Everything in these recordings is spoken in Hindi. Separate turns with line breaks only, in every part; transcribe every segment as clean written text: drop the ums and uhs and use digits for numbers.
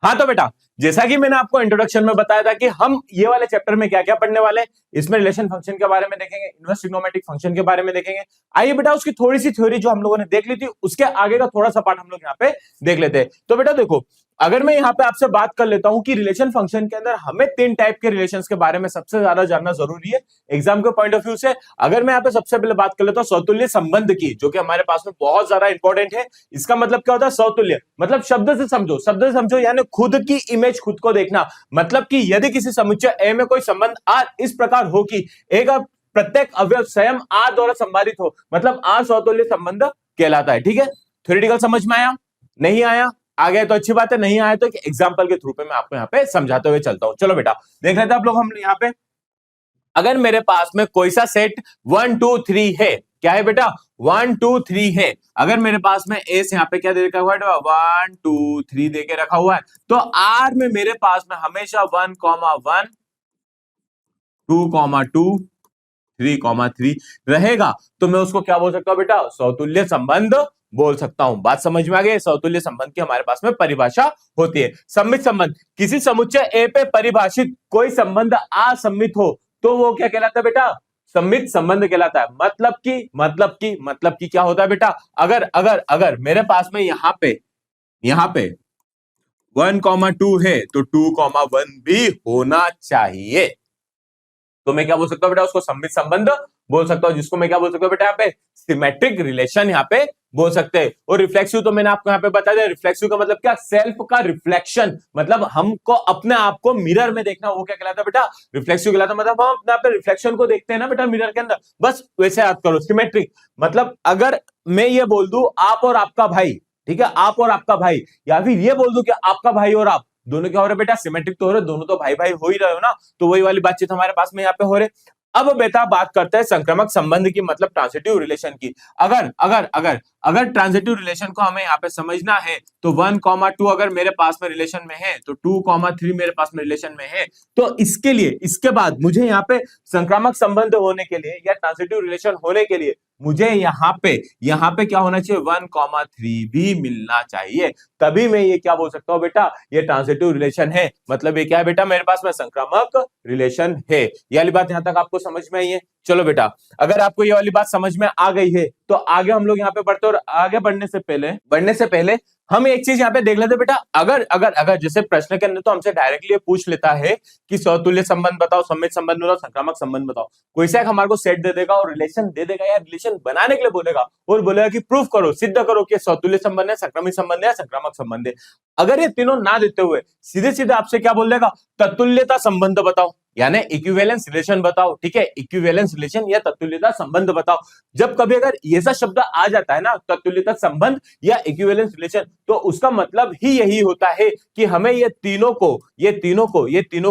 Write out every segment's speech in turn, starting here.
हाँ तो बेटा, जैसा कि मैंने आपको इंट्रोडक्शन में बताया था कि हम ये वाले चैप्टर में क्या क्या पढ़ने वाले हैं, इसमें रिलेशन फंक्शन के बारे में देखेंगे, इनवर्स ट्रिग्नोमेट्रिक फंक्शन के बारे में देखेंगे। आइए बेटा, उसकी थोड़ी सी थ्योरी जो हम लोगों ने देख ली थी, उसके आगे का थोड़ा सा पार्ट हम लोग यहाँ पे देख लेते हैं। तो बेटा देखो, अगर मैं यहाँ पे आपसे बात कर लेता हूं कि रिलेशन फंक्शन के अंदर हमें 3 टाइप के रिलेशंस के बारे में सबसे ज्यादा जानना जरूरी है एग्जाम के पॉइंट ऑफ व्यू से। अगर मैं यहाँ पे सबसे पहले बात कर लेता हूँ सौतुल्य संबंध की, जो कि हमारे पास में बहुत ज्यादा इंपॉर्टेंट है। इसका मतलब क्या होता है? सौतुल्य मतलब शब्द से समझो, शब्द से समझो यानी खुद की इमेज खुद को देखना। मतलब कि यदि किसी समुच्चय ए में कोई संबंध आर इस प्रकार हो कि ए का प्रत्येक अवयव स्वयं आर द्वारा संपादित हो, मतलब आर सौतुल्य संबंध कहलाता है। ठीक है, थ्योरेटिकल समझ में आया? नहीं आया? आ गया तो अच्छी बात है, नहीं आया तो एक एग्जाम्पल के थ्रू पे मैं आपको यहाँ पे समझाते हुए चलता हूं। चलो बेटा देख लेते हैं आप लोग। हम यहाँ पे अगर मेरे पास में कोई सा सेट 1 2 3 है, क्या है बेटा? 1 2 3 है। अगर मेरे पास में एस यहाँ पे क्या दे रखा हुआ है? 1 2 3 दे के रखा हुआ है। तो आर में मेरे पास में हमेशा 1 1 2 2 3 3 रहेगा। तो मैं उसको क्या बोल सकता हूं बेटा? सौतुल्य संबंध बोल सकता हूं। बात समझ में आ गई? सौतुल्य संबंध की हमारे पास में परिभाषा होती है। सम्मित संबंध, किसी समुच्चय ए पे परिभाषित कोई संबंध असम्मित हो तो वो क्या कहलाता है बेटा? सम्मित संबंध कहलाता है। मतलब की क्या होता है बेटा? अगर अगर अगर मेरे पास में यहां पे 1 2 है तो 2 1 भी होना चाहिए। तो मैं क्या बोल सकता हूं बेटा? उसको सम्मित संबंध बोल सकता हूं, जिसको मैं क्या बोल सकता हूं बेटा? यहाँ पे सिमेट्रिक रिलेशन यहाँ पे बोल सकते हैं। और रिफ्लेक्सिव तो मैंने आपको यहाँ पे बता दिया। रिफ्लेक्सिव का मतलब क्या? सेल्फ का रिफ्लेक्शन, मतलब हमको अपने आप को मिरर में देखना, वो क्या कहलाता है बेटा? रिफ्लेक्सिव कहलाता है। मतलब हम अपने आप पे रिफ्लेक्शन को देखते हैं ना बेटा मिरर के अंदर, बस वैसे याद करो। सिमेट्रिक मतलब अगर मैं ये बोल दूं आप और आपका भाई, ठीक है, आप और आपका भाई, या फिर ये बोल दूं कि आपका भाई और आप दोनों क्या हो रहे बेटा? सिमेट्रिक तो हो रहे, दोनों तो भाई भाई हो ही रहे हो ना। तो वही वाली बातचीत हमारे पास में यहाँ पे हो रहे। अब बेटा बात करते हैं संक्रामक संबंध की, मतलब ट्रांजिटिव रिलेशन की। अगर अगर अगर अगर ट्रांजिटिव रिलेशन को हमें यहाँ पे समझना है तो 1 2 अगर मेरे पास में रिलेशन में है तो 2 3 मेरे पास में रिलेशन में है, तो इसके लिए इसके बाद मुझे यहाँ पे संक्रामक संबंध होने के लिए या ट्रांजिटिव रिलेशन होने के लिए मुझे यहाँ पे क्या होना चाहिए? 1 3 भी मिलना चाहिए। तभी मैं ये क्या बोल सकता हूँ बेटा? ये ट्रांजिटिव रिलेशन है। मतलब ये क्या है बेटा? मेरे पास में संक्रामक रिलेशन है। ये वाली बात यहां तक आपको समझ में आई है? चलो बेटा, अगर आपको ये वाली बात समझ में आ गई है तो आगे हम लोग यहाँ पे बढ़ते, और आगे बढ़ने से पहले हम एक चीज यहाँ पे देख लेते बेटा। अगर अगर अगर जैसे प्रश्न के अंदर तो हमसे डायरेक्टली पूछ लेता है कि सौतुल्य संबंध बताओ, सम्मित संबंध बताओ, संक्रामक संबंध बताओ। कोई सा हमारे को सेट दे देगा और रिलेशन दे देगा या रिलेशन बनाने के लिए बोलेगा और बोलेगा कि प्रूफ करो, सिद्ध करो कि सौतुल्य संबंध है, संक्रमित संबंध है, संक्रामक संबंध है। अगर ये तीनों ना देते हुए सीधे सीधे आपसे क्या बोल देगा? तत्तुल्यता संबंध बताओ, यानी इक्विवेलेंस रिलेशन बताओ। ठीक है, इक्विवेलेंस रिलेशन या तत्तुल्यता संबंध बताओ। जब कभी अगर ये सा शब्द आ जाता है ना, तत्तुल्यता संबंध या इक्विवेलेंस रिलेशन, तो उसका मतलब ही यही होता है कि हमें ये तीनों को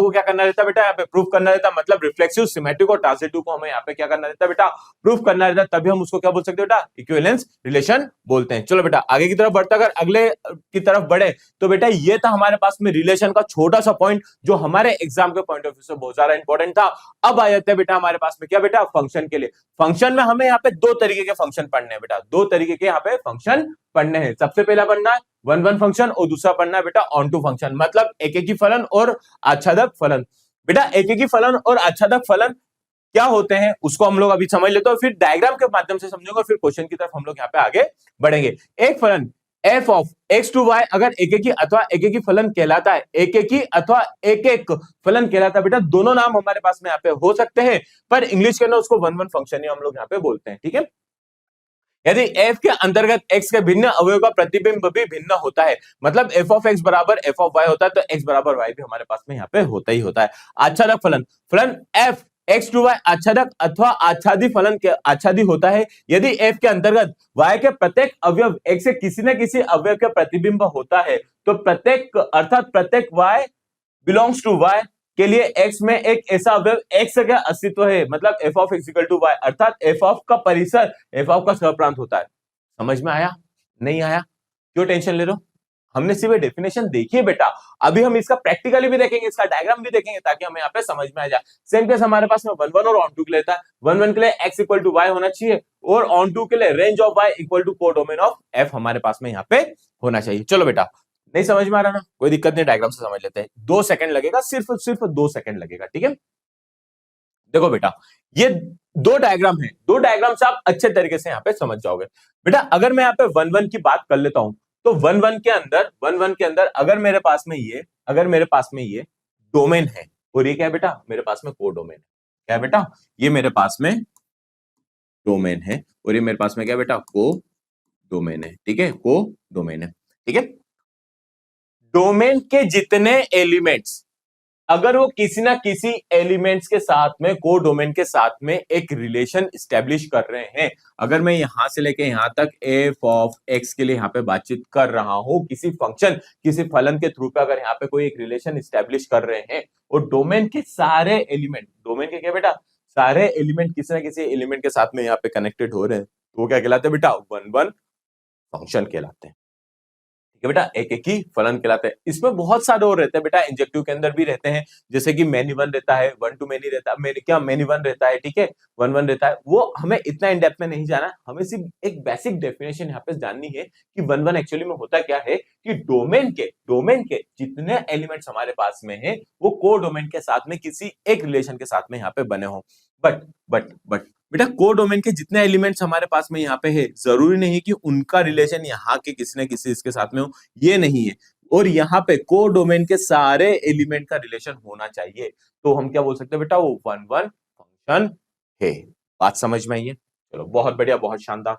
क्या करना रहता है बेटा? यहाँ पे प्रूफ करना रहता है। मतलब रिफ्लेक्सिव, सिमेट्रिक और ट्रांजिटिव को हमें यहाँ पे क्या करना रहता है बेटा? प्रूफ करना रहता है। तभी हम उसको क्या बोल सकते हैं बेटा? इक्विवेलेंस रिलेशन बोलते हैं। चलो बेटा आगे की तरफ बढ़ते, अगर अगले की तरफ बढ़े तो बेटा ये था हमारे पास में रिलेशन का छोटा सा पॉइंट जो हमारे एग्जाम के पॉइंट ऑफ व्यू से बहुत ज्यादा इंपॉर्टेंट था। अब आ जाते हैं बेटा हमारे पास में क्या बेटा? फंक्शन के लिए। फंक्शन में हमें यहाँ पे 2 तरीके के फंक्शन पढ़ने हैं बेटा, 2 तरीके के यहाँ पे फंक्शन पढ़ने हैं। सबसे पहला पढ़ना है वन वन फंक्शन और दूसरा पढ़ना है बेटा ऑन टू फंक्शन, मतलब एक फलन और आच्छादक फलन। बेटा एक फलन और आच्छादक फलन क्या होते हैं उसको हम लोग अभी समझ लेते हैं, फिर डायग्राम के माध्यम से समझेंगे और फिर क्वेश्चन की तरफ हम लोग यहाँ पे आगे बढ़ेंगे। एक फलन f of x to y अगर एक अथवा एक फलन कहलाता है, एक अथवा एक फलन कहलाता है बेटा। दोनों नाम हमारे पास में यहाँ पे हो सकते हैं, पर इंग्लिश के अंदर उसको वन वन फंक्शन ही हम लोग यहाँ पे बोलते हैं। ठीक है, यदि f के अंतर्गत x के भिन्न अवयव का प्रतिबिंब भी भिन्न होता है, मतलब f ऑफ x बराबर f ऑफ y होता है, तो x बराबर y भी हमारे पास में यहाँ पे होता ही होता है। आच्छादक फलन, फलन f x टू y आच्छादक अथवा आच्छादी फलन के आच्छादी होता है यदि f के अंतर्गत y के प्रत्येक अवयव x से किसी न किसी अवयव के प्रतिबिंब होता है, तो प्रत्येक अर्थात प्रत्येक y बिलोंग्स टू y के लिए x में एक ऐसा अवयव x का अस्तित्व है, मतलब f of x equal to y, अर्थात f ऑफ का परिसर f ऑफ का सहप्रांत होता है। समझ में आया? नहीं आया? क्यों टेंशन ले रहे हो? हमने सिर्फ डेफिनेशन देखी है बेटा, अभी हम इसका प्रैक्टिकली भी देखेंगे, इसका डायग्राम भी देखेंगे ताकि हमें यहाँ पे समझ में आ जाए। सेम केस हमारे पास में वन वन और ऑन टू के लिए था। वन वन के लिए x इक्वल टू y होना चाहिए और ऑन टू के लिए range of y equal to codomain of f हमारे पास में यहाँ पे होना चाहिए। चलो बेटा नहीं समझ में आ रहा ना, कोई दिक्कत नहीं, डायग्राम से समझ लेते हैं, 2 सेकंड लगेगा, सिर्फ सिर्फ 2 सेकंड लगेगा, ठीक है। देखो बेटा, ये 2 डायग्राम है, 2 डायग्राम से आप अच्छे तरीके से यहाँ पे समझ जाओगे। बेटा अगर मैं यहाँ पे 1 1 की बात कर लेता हूं, तो 1 1 के अंदर अगर मेरे पास में ये डोमेन है, और ये क्या है बेटा, मेरे पास में को डोमेन है, क्या है बेटा, ये मेरे पास में डोमेन है, और ये मेरे पास में क्या है बेटा, को डोमेन है, ठीक है, को डोमेन है, ठीक है। डोमेन के जितने एलिमेंट्स, अगर वो किसी ना किसी एलिमेंट्स के साथ में, को डोमेन के साथ में एक रिलेशन स्टेब्लिश कर रहे हैं, अगर मैं यहां से लेके यहां तक एफ ऑफ एक्स के लिए यहाँ पे बातचीत कर रहा हूं, किसी फंक्शन, किसी फलन के थ्रू पे अगर यहाँ पे कोई एक रिलेशन स्टेब्लिश कर रहे हैं, और डोमेन के सारे एलिमेंट, डोमेन के क्या बेटा, सारे एलिमेंट किसी ना किसी एलिमेंट के साथ में यहाँ पे कनेक्टेड हो रहे हैं, तो वो क्या कहलाते हैं बेटा, 1 1 फंक्शन कहलाते हैं, ठीक है बेटा, एक एक ही फलन कहलाते हैं। इसमें बहुत सारे और रहते हैं बेटा, इंजेक्टिव के अंदर भी रहते हैं, जैसे कि मैनी वन रहता है, 1 टू मैनी रहता है, क्या मैनी वन रहता है, ठीक है, 1 1 रहता है, वो हमें इतना इन डेप्थ में नहीं जाना, हमें सिर्फ एक बेसिक डेफिनेशन यहाँ पे जाननी है कि 1 1 एक्चुअली में होता क्या है, कि डोमेन के जितने एलिमेंट्स हमारे पास में है, वो को डोमेन के साथ में किसी एक रिलेशन के साथ में यहाँ पे बने हो। बट बेटा को डोमेन के जितने एलिमेंट्स हमारे पास में यहाँ पे है, जरूरी नहीं कि उनका रिलेशन यहाँ के किसी न किसी इसके साथ में हो, ये नहीं है, और यहाँ पे को डोमेन के सारे एलिमेंट का रिलेशन होना चाहिए, तो हम क्या बोल सकते हैं बेटा, वो 1 1 फंक्शन है। बात समझ में आई है, चलो बहुत बढ़िया, बहुत शानदार।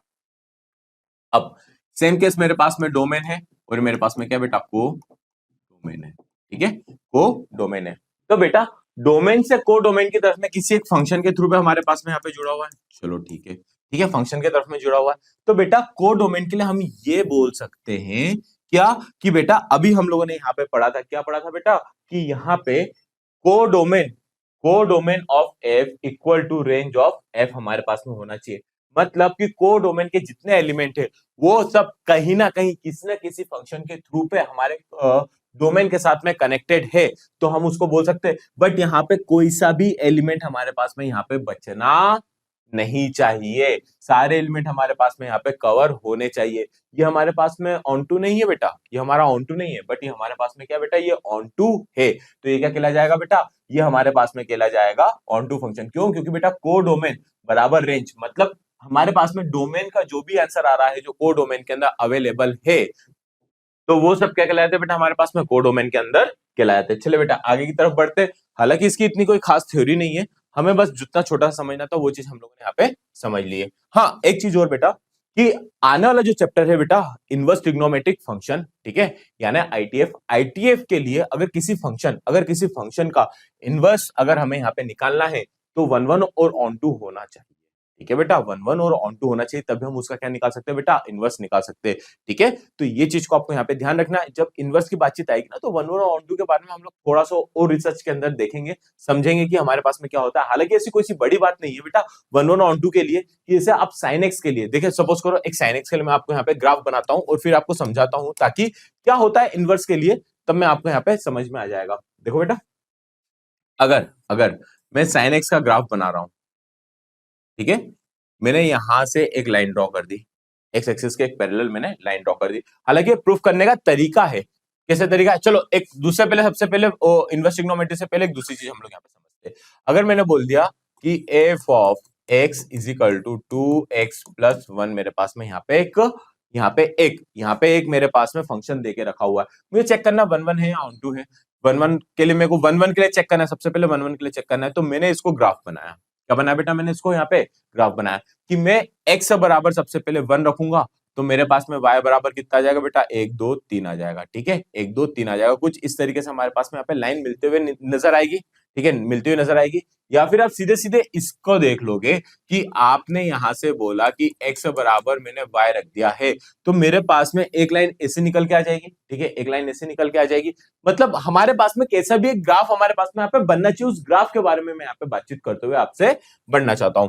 अब सेम केस मेरे पास में डोमेन है, और मेरे पास में क्या बेटा, को डोमेन है, ठीक है, को डोमेन है, तो बेटा डोमेन से को डोमेन की तरफ में किसी एक फंक्शन के थ्रू पे हमारे पास में यहाँ पे जुड़ा हुआ है, चलो ठीक है, ठीक है, फंक्शन के तरफ में जुड़ा हुआ है, तो बेटा को डोमेन के लिए हम ये बोल सकते हैं क्या, कि बेटा अभी हम लोगों ने यहाँ पे पढ़ा था, क्या पढ़ा था बेटा, कि यहाँ पे को domain of F equal to range of F हमारे पास में होना चाहिए, मतलब कि को डोमेन के जितने एलिमेंट है, वो सब कहीं ना कहीं किसी न किसी फंक्शन के थ्रू पे हमारे डोमेन के साथ में कनेक्टेड है, तो हम उसको बोल सकते हैं। बट यहाँ पे कोई सा भी एलिमेंट हमारे पास में यहाँ पे बचना नहीं चाहिए, सारे एलिमेंट हमारे पास में यहाँ पे कवर होने चाहिए। ये हमारे पास में ऑन टू नहीं है बेटा, ये हमारा ऑन टू नहीं है, बट ये हमारे पास में क्या बेटा, ये ऑन टू है, तो ये क्या कहला जाएगा बेटा, ये हमारे पास में कहला जाएगा ऑन टू फंक्शन। क्यों, क्योंकि बेटा को डोमेन बराबर रेंज, मतलब हमारे पास में डोमेन का जो भी आंसर आ रहा है, जो को डोमेन के अंदर अवेलेबल है, तो वो सब क्या कहलाते हैं बेटा, हमारे पास में को डोमेन के अंदर कहलाते हैं। चले बेटा आगे की तरफ बढ़ते, हालांकि इसकी इतनी कोई खास थ्योरी नहीं है, हमें बस जितना छोटा समझना था वो चीज हम लोगों ने यहाँ पे समझ ली है। हाँ एक चीज और बेटा, कि आने वाला जो चैप्टर है बेटा, इनवर्स ट्रिग्नोमेट्रिक फंक्शन, ठीक है, यानी आईटीएफ के लिए अगर किसी फंक्शन का इनवर्स अगर हमें यहाँ पे निकालना है, तो 1 1 और ऑन टू होना चाहिए, ठीक है बेटा, 1 1 और ऑन टू होना चाहिए, तभी हम उसका क्या निकाल सकते हैं बेटा, इनवर्स निकाल सकते हैं, ठीक है। तो ये चीज को आपको यहाँ पे ध्यान रखना है, जब इनवर्स की बातचीत आएगी ना, तो 1 1 और ऑन टू के बारे में हम लोग थोड़ा सा और रिसर्च के अंदर देखेंगे, समझेंगे कि हमारे पास में क्या होता है। हालांकि ऐसी कोई सी बड़ी बात नहीं है बेटा 1 1 ऑन टू के लिए, कि जैसे आप साइन एक्स के लिए देखिए, सपोज करो एक साइन एक्स के लिए मैं आपको यहाँ पे ग्राफ बनाता हूँ और फिर आपको समझाता हूँ, ताकि क्या होता है इनवर्स के लिए, तब मैं आपको यहाँ पे समझ में आ जाएगा। देखो बेटा, अगर अगर मैं साइन एक्स का ग्राफ बना रहा हूं, ठीक है, मैंने यहां से एक लाइन ड्रॉ कर दी, एक्स एक्सिस के एक पैरेलल मैंने लाइन ड्रॉ कर दी। हालांकि प्रूफ करने का तरीका है, कैसे तरीका है, चलो एक दूसरे पहले, सबसे पहले इनवर्स ट्रिग्नोमेट्री से पहले एक दूसरी चीज हम लोग यहाँ पे समझते हैं। अगर मैंने बोल दिया कि F of X is equal to 2x+1, मेरे पास में यहाँ पे एक मेरे पास में फंक्शन देके रखा हुआ है, मुझे चेक करना 1 1 है या ऑन टू है। 1 1 के लिए मेरे को 1 1 के लिए चेक करना है, सबसे पहले 1 1 के लिए चेक करना है, तो मैंने इसको ग्राफ बनाया। क्या बनाया बेटा, मैंने इसको यहाँ पे ग्राफ बनाया कि मैं x बराबर सबसे पहले 1 रखूंगा, तो मेरे पास में y बराबर कितना आ जाएगा बेटा, 1 2 3 आ जाएगा, ठीक है, 1 2 3 आ जाएगा। कुछ इस तरीके से हमारे पास में यहाँ पे लाइन मिलते हुए नजर आएगी, ठीक है, मिलती हुई नजर आएगी। या फिर आप सीधे सीधे इसको देख लोगे कि आपने यहां से बोला कि x बराबर मैंने y रख दिया है, तो मेरे पास में एक लाइन ऐसे निकल के आ जाएगी, ठीक है, एक लाइन ऐसे निकल के आ जाएगी। मतलब हमारे पास में कैसा भी एक ग्राफ हमारे पास में यहाँ पे बनना चाहिए, उस ग्राफ के बारे में मैं यहाँ पे बातचीत करते हुए आपसे बढ़ना चाहता हूं।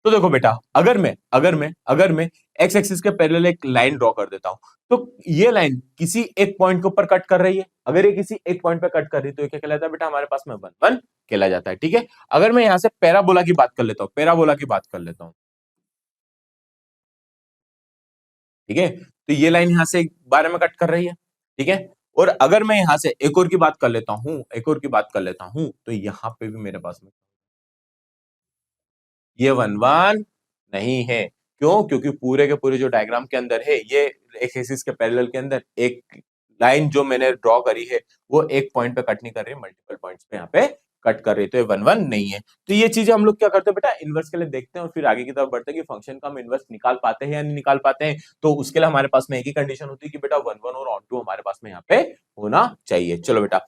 तो देखो बेटा, अगर मैं एक्स एक्सिस के पैरेलल एक लाइन ड्रॉ कर देता हूं, तो ये लाइन किसी एक पॉइंट के ऊपर कट कर रही है, अगर ये किसी एक पॉइंट पे कट कर रही है, तो ये क्या कहलाता है बेटा, हमारे पास में 1 1 कहला जाता है, ठीक है। अगर मैं यहां से पैराबोला की बात कर लेता हूं, ठीक है, तो ये लाइन यहां से एक बारे में कट कर रही है, ठीक है, और अगर मैं यहां से एक और की बात कर लेता हूं, तो यहां पे भी मेरे पास में ये 1 1 नहीं है। क्यों? क्योंकि पूरे के पूरे जो डायग्राम के अंदर है, ये एक एक्सिस के पैरेलल के अंदर एक लाइन जो मैंने ड्रॉ करी है वो एक पॉइंट पे कट नहीं कर रही, मल्टीपल पॉइंट्स पे यहाँ पे कट कर रही है, तो ये 1 1 नहीं है। तो ये चीजें हम लोग क्या करते हैं बेटा, इनवर्स के लिए देखते हैं और फिर आगे की तरफ बढ़ते हैं कि फंक्शन का हम इनवर्स निकाल पाते हैं या नहीं निकाल पाते हैं। तो उसके लिए हमारे पास में एक ही कंडीशन होती है कि बेटा 1 1 और ऑन टू हमारे पास में यहाँ पे होना चाहिए। चलो बेटा,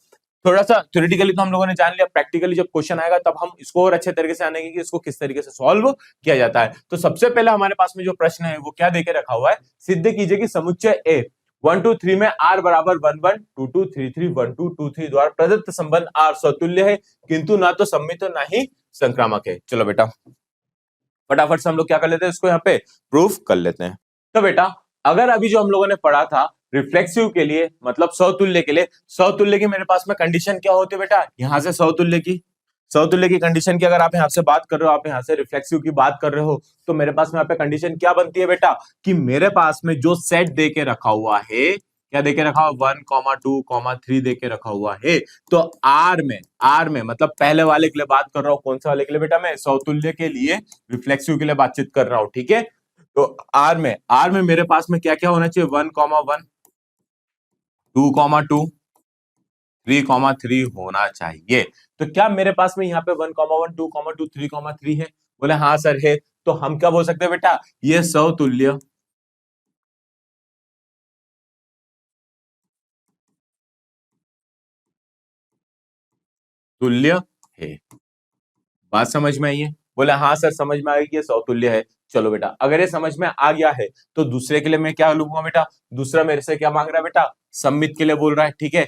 थोड़ा सा थ्योरेटिकली तो हम लोगों ने जान लिया, प्रैक्टिकली जब क्वेश्चन आएगा तब हम इसको और अच्छे तरीके से आनेंगे कि इसको किस तरीके से सॉल्व किया जाता है। तो सबसे पहले हमारे पास में जो प्रश्न है वो क्या देके रखा हुआ है, सिद्ध कीजिए कि समुच्चय ए 1 2 3 में r बराबर 1 1 2 2 3 3 1 2 2 3 द्वारा प्रदत्त संबंध r समतुल्य है, किंतु ना तो सममित और ना ही संक्रामक है। चलो बेटा फटाफट से हम लोग क्या कर लेते हैं, इसको यहाँ पे प्रूफ कर लेते हैं। तो बेटा अगर अभी जो हम लोगों ने पढ़ा था रिफ्लेक्सिव के लिए, मतलब समतुल्य के लिए, समतुल्य की मेरे पास में कंडीशन क्या होती है बेटा, यहां से समतुल्य की कंडीशन की अगर आप यहां से बात कर रहे हो, आप यहां से रिफ्लेक्सिव की बात कर रहे हो, तो मेरे पास में यहाँ पे कंडीशन क्या बनती है बेटा, कि मेरे पास में जो सेट दे के रखा हुआ है, क्या देके रखा हुआ, 1 2 3 देके रखा हुआ है, तो आर में मतलब पहले वाले के लिए बात कर रहा हूं, कौन से वाले के लिए बेटा, मैं समतुल्य के लिए, रिफ्लेक्सिव के लिए बातचीत कर रहा हूं, ठीक है। तो आर में मेरे पास में क्या क्या होना चाहिए, 1 1 2 2 3 3 होना चाहिए। तो क्या मेरे पास में यहाँ पे 1 1 2 2 3 3 है, बोले हाँ सर है। तो हम क्या बोल सकते हैं बेटा, ये समतुल्य तुल्य है। बात समझ में आई है, बोले हाँ सर समझ में आ गई कि ये समतुल्य है। चलो बेटा अगर ये समझ में आ गया है तो दूसरे के लिए मैं क्या लूंगा बेटा, दूसरा मेरे से क्या मांग रहा है बेटा, सममित के लिए बोल रहा है, ठीक है,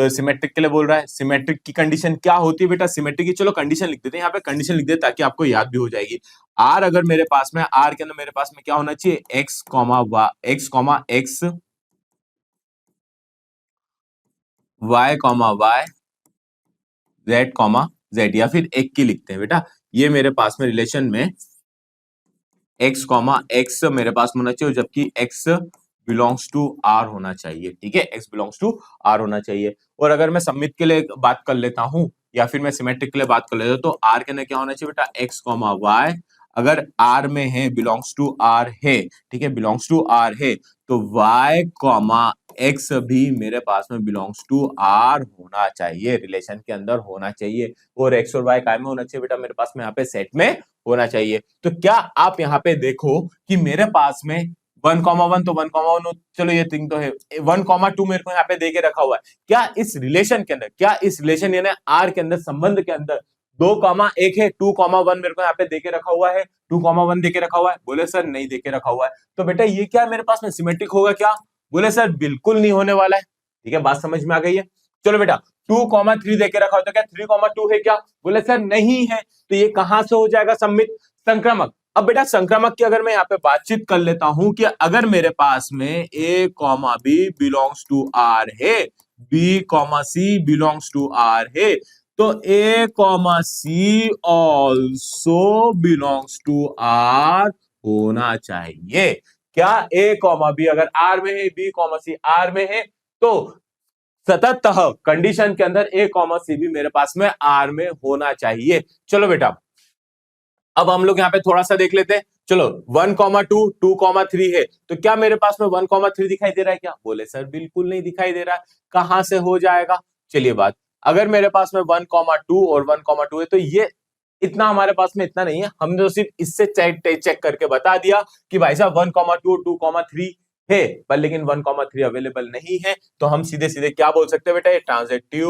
सिमेट्रिक के लिए बोल रहा है। सिमेट्रिक की कंडीशन क्या होती है बेटा, सिमेट्रिक की चलो कंडीशन लिख देते हैं, यहाँ पे कंडीशन लिख देते ताकि आपको याद भी हो जाएगी। आर अगर मेरे पास में, आर के अंदर मेरे पास में क्या होना चाहिए, एक्स एक्स वाई जेड या फिर एक की लिखते हैं बेटा। ये मेरे पास में रिलेशन में एक्स मेरे पास में होना चाहिए, जबकि एक्स बिलोंग्स टू आर होना चाहिए, ठीक है, एक्स बिलोंग्स टू आर होना चाहिए। और अगर मैं सममित के लिए बात कर लेता हूं या फिर मैं सिमेट्रिक के लिए बात कर लेता हूं, तो आर के अंदर क्या होना चाहिए बेटा, एक्स वाई अगर आर में है, बिलोंग्स टू आर है, ठीक है, बिलोंग्स टू आर है, तो वाई एक्स भी मेरे पास में बिलोंग्स टू आर होना चाहिए, रिलेशन के अंदर होना चाहिए। और एक्स और वाई काय में होना चाहिए बेटा, मेरे पास में यहाँ पे सेट में होना चाहिए। तो क्या आप यहाँ पे देखो कि मेरे पास में 1 1 तो 1 1, चलो ये थिंग तो है, 1 2 मेरे को यहाँ पे देके रखा हुआ है। क्या इस रिलेशन के अंदर, क्या इस रिलेशन यानी आर के अंदर, संबंध के अंदर 2 1 है, 2 1 मेरे को यहाँ पे देके रखा हुआ है, 2 1 देके रखा हुआ है, बोले सर नहीं देके रखा हुआ है। तो बेटा ये क्या मेरे पास में सिमेट्रिक होगा क्या, बोले सर बिल्कुल नहीं होने वाला है, ठीक है, बात समझ में आ गई है। चलो बेटा 2 3 देके रखा हो तो क्या 3 2 है क्या, बोले सर नहीं है, तो ये कहां से हो जाएगा सम्मित, संक्रामक। अब बेटा संक्रामक की अगर मैं यहाँ पे बातचीत कर लेता हूं कि अगर मेरे पास में A comma B belongs to R है, B comma C belongs to R है, तो A comma C also belongs to R होना चाहिए। क्या ए कॉमा बी अगर आर में है, बी कॉमा सी आर में है, तो सततः कंडीशन के अंदर ए कॉमा सी भी मेरे पास में आर में होना चाहिए। चलो बेटा अब हम लोग यहाँ पे थोड़ा सा देख लेते हैं। चलो 1 2 2 3 है, तो क्या मेरे पास में 1 3 दिखाई दे रहा है क्या, बोले सर बिल्कुल नहीं दिखाई दे रहा है, कहां से हो जाएगा। चलिए बात, अगर मेरे पास में 1 2 और 1 2 है, तो ये इतना हमारे पास में इतना नहीं है, हमने तो सिर्फ इससे चेक करके बता दिया कि भाई साहब 1 2 2 3 है, पर लेकिन 1 3 अवेलेबल नहीं है, तो हम सीधे सीधे क्या बोल सकते हैं बेटा, ये ट्रांजिटिव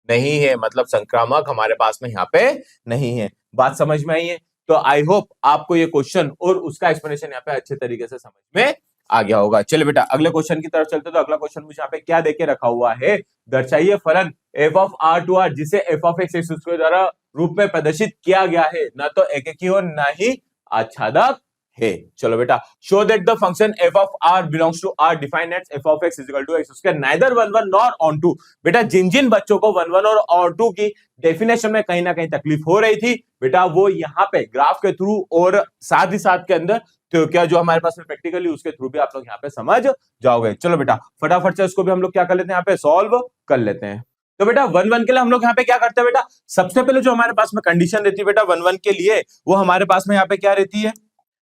नहीं है, मतलब संक्रामक हमारे पास में यहाँ पे नहीं है। बात समझ में आई है। तो आई होप आपको ये क्वेश्चन और उसका एक्सप्लेनेशन यहाँ पे अच्छे तरीके से समझ में आ गया होगा। चलिए बेटा अगले क्वेश्चन की तरफ चलते, तो अगला क्वेश्चन मुझे यहाँ पे क्या देके रखा हुआ है, दर्शाइए फलन F of R to R जिसे एफ ऑफ एक्स स्क्वायर द्वारा रूप में प्रदर्शित किया गया है, ना तो एकेकी और ना ही आच्छादक है। चलो बेटा, show that the function F of R belongs to R defined as F of X equal to X square neither 1 1 nor onto. बेटा जिन जिन बच्चों को 1 1 और ऑन टू की डेफिनेशन में कहीं ना कहीं तकलीफ हो रही थी बेटा, वो यहाँ पे ग्राफ के थ्रू और साथ ही साथ के अंदर तो क्या जो हमारे पास में प्रैक्टिकली उसके थ्रू भी आप लोग यहाँ पे समझ जाओगे। चलो बेटा फटाफट से इसको भी हम लोग क्या कर लेते हैं, यहाँ पे सॉल्व कर लेते हैं। तो बेटा 1 1 के लिए हम लोग यहाँ पे क्या करते हैं बेटा, सबसे पहले जो हमारे पास में कंडीशन रहती है बेटा 1 1 के लिए, वो हमारे पास में यहाँ पे क्या रहती है,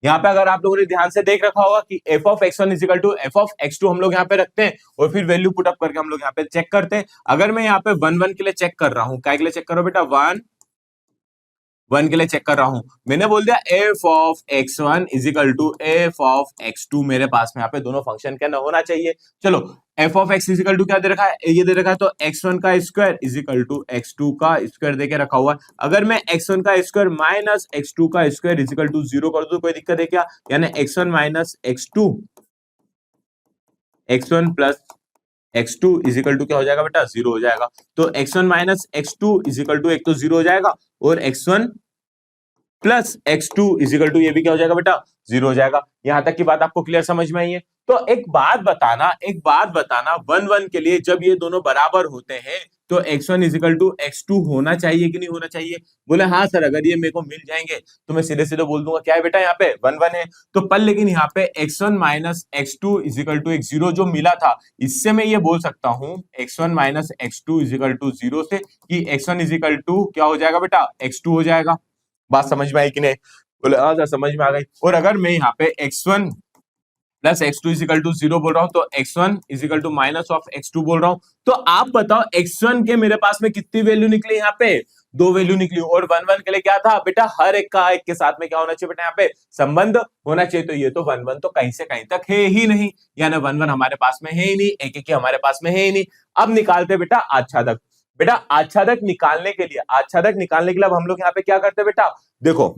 यहाँ पे अगर आप लोगों ने ध्यान से देख रखा होगा कि F of x1 equal to F of x2 हम लोग यहाँ पे रखते हैं और फिर वैल्यू पुट अप करके हम लोग यहाँ पे चेक करते हैं। अगर मैं यहाँ पे 1 1 के लिए चेक कर रहा हूँ, क्या के लिए चेक करो बेटा, 1 1 के लिए चेक कर रहा हूं, मैंने बोल दिया F of x1 equal to F of x2 मेरे पास में यहाँ पे दोनों फंक्शन क्या होना चाहिए। चलो F of x equal to क्या दे रखा है, ये दे रखा है, तो x1 का स्क्वायर इजिकल टू x2 का स्क्वायर देके रखा हुआ है। अगर मैं x1 का स्क्वायर माइनस x2 का स्क्वायर इजिकल टू 0 कर दूं, कोई दिक्कत है क्या, यानी x1 minus x2 x1 plus x2 is equal to क्या हो जाएगा बेटा, 0 हो जाएगा। तो x1 minus x2 is equal to एक तो 0 हो जाएगा और x1 plus x2 is equal to ये भी क्या हो जाएगा बेटा, 0 हो जाएगा। यहां तक की बात आपको क्लियर समझ में आई है। तो एक बात बताना 1 1 के लिए जब ये दोनों बराबर होते हैं तो x1 इजिकल टू x2 होना चाहिए कि नहीं होना चाहिए। बोले हाँ सर, अगर ये मेरे को मिल जाएंगे तो मैं सीधे सीधे बोल दूंगा क्या है बेटा, यहाँ पे 1 1 है तो पर, लेकिन यहाँ पे x1 minus x2 is equal to एक 0 जो मिला था, इससे मैं ये बोल सकता हूँ x1 minus x2 is equal to 0 से कि x1 इजिकल टू क्या हो जाएगा बेटा, x2 हो जाएगा। बात समझ में आई कि नहीं, बोले हाँ सर समझ में आ गई। और अगर मैं यहाँ पे x1 plus x2 is equal to 0 बोल रहा हूं तो x1 equal to minus of x2 बोल रहा हूं, तो आप बताओ x1 के मेरे पास में कितनी वैल्यू निकली, यहाँ पे 2 वैल्यू निकली। और 1 1 के लिए क्या था बेटा, हर एक का एक के साथ में क्या होना चाहिए बेटा, यहाँ पे संबंध होना चाहिए। तो ये तो 1 1 तो कहीं से कहीं तक है ही नहीं, यानी 1 1 हमारे पास में है ही नहीं, एक एक हमारे पास में है ही नहीं। अब निकालते बेटा आच्छादक। बेटा आच्छादक निकालने के लिए अब हम लोग यहाँ पे क्या करते हैं बेटा, देखो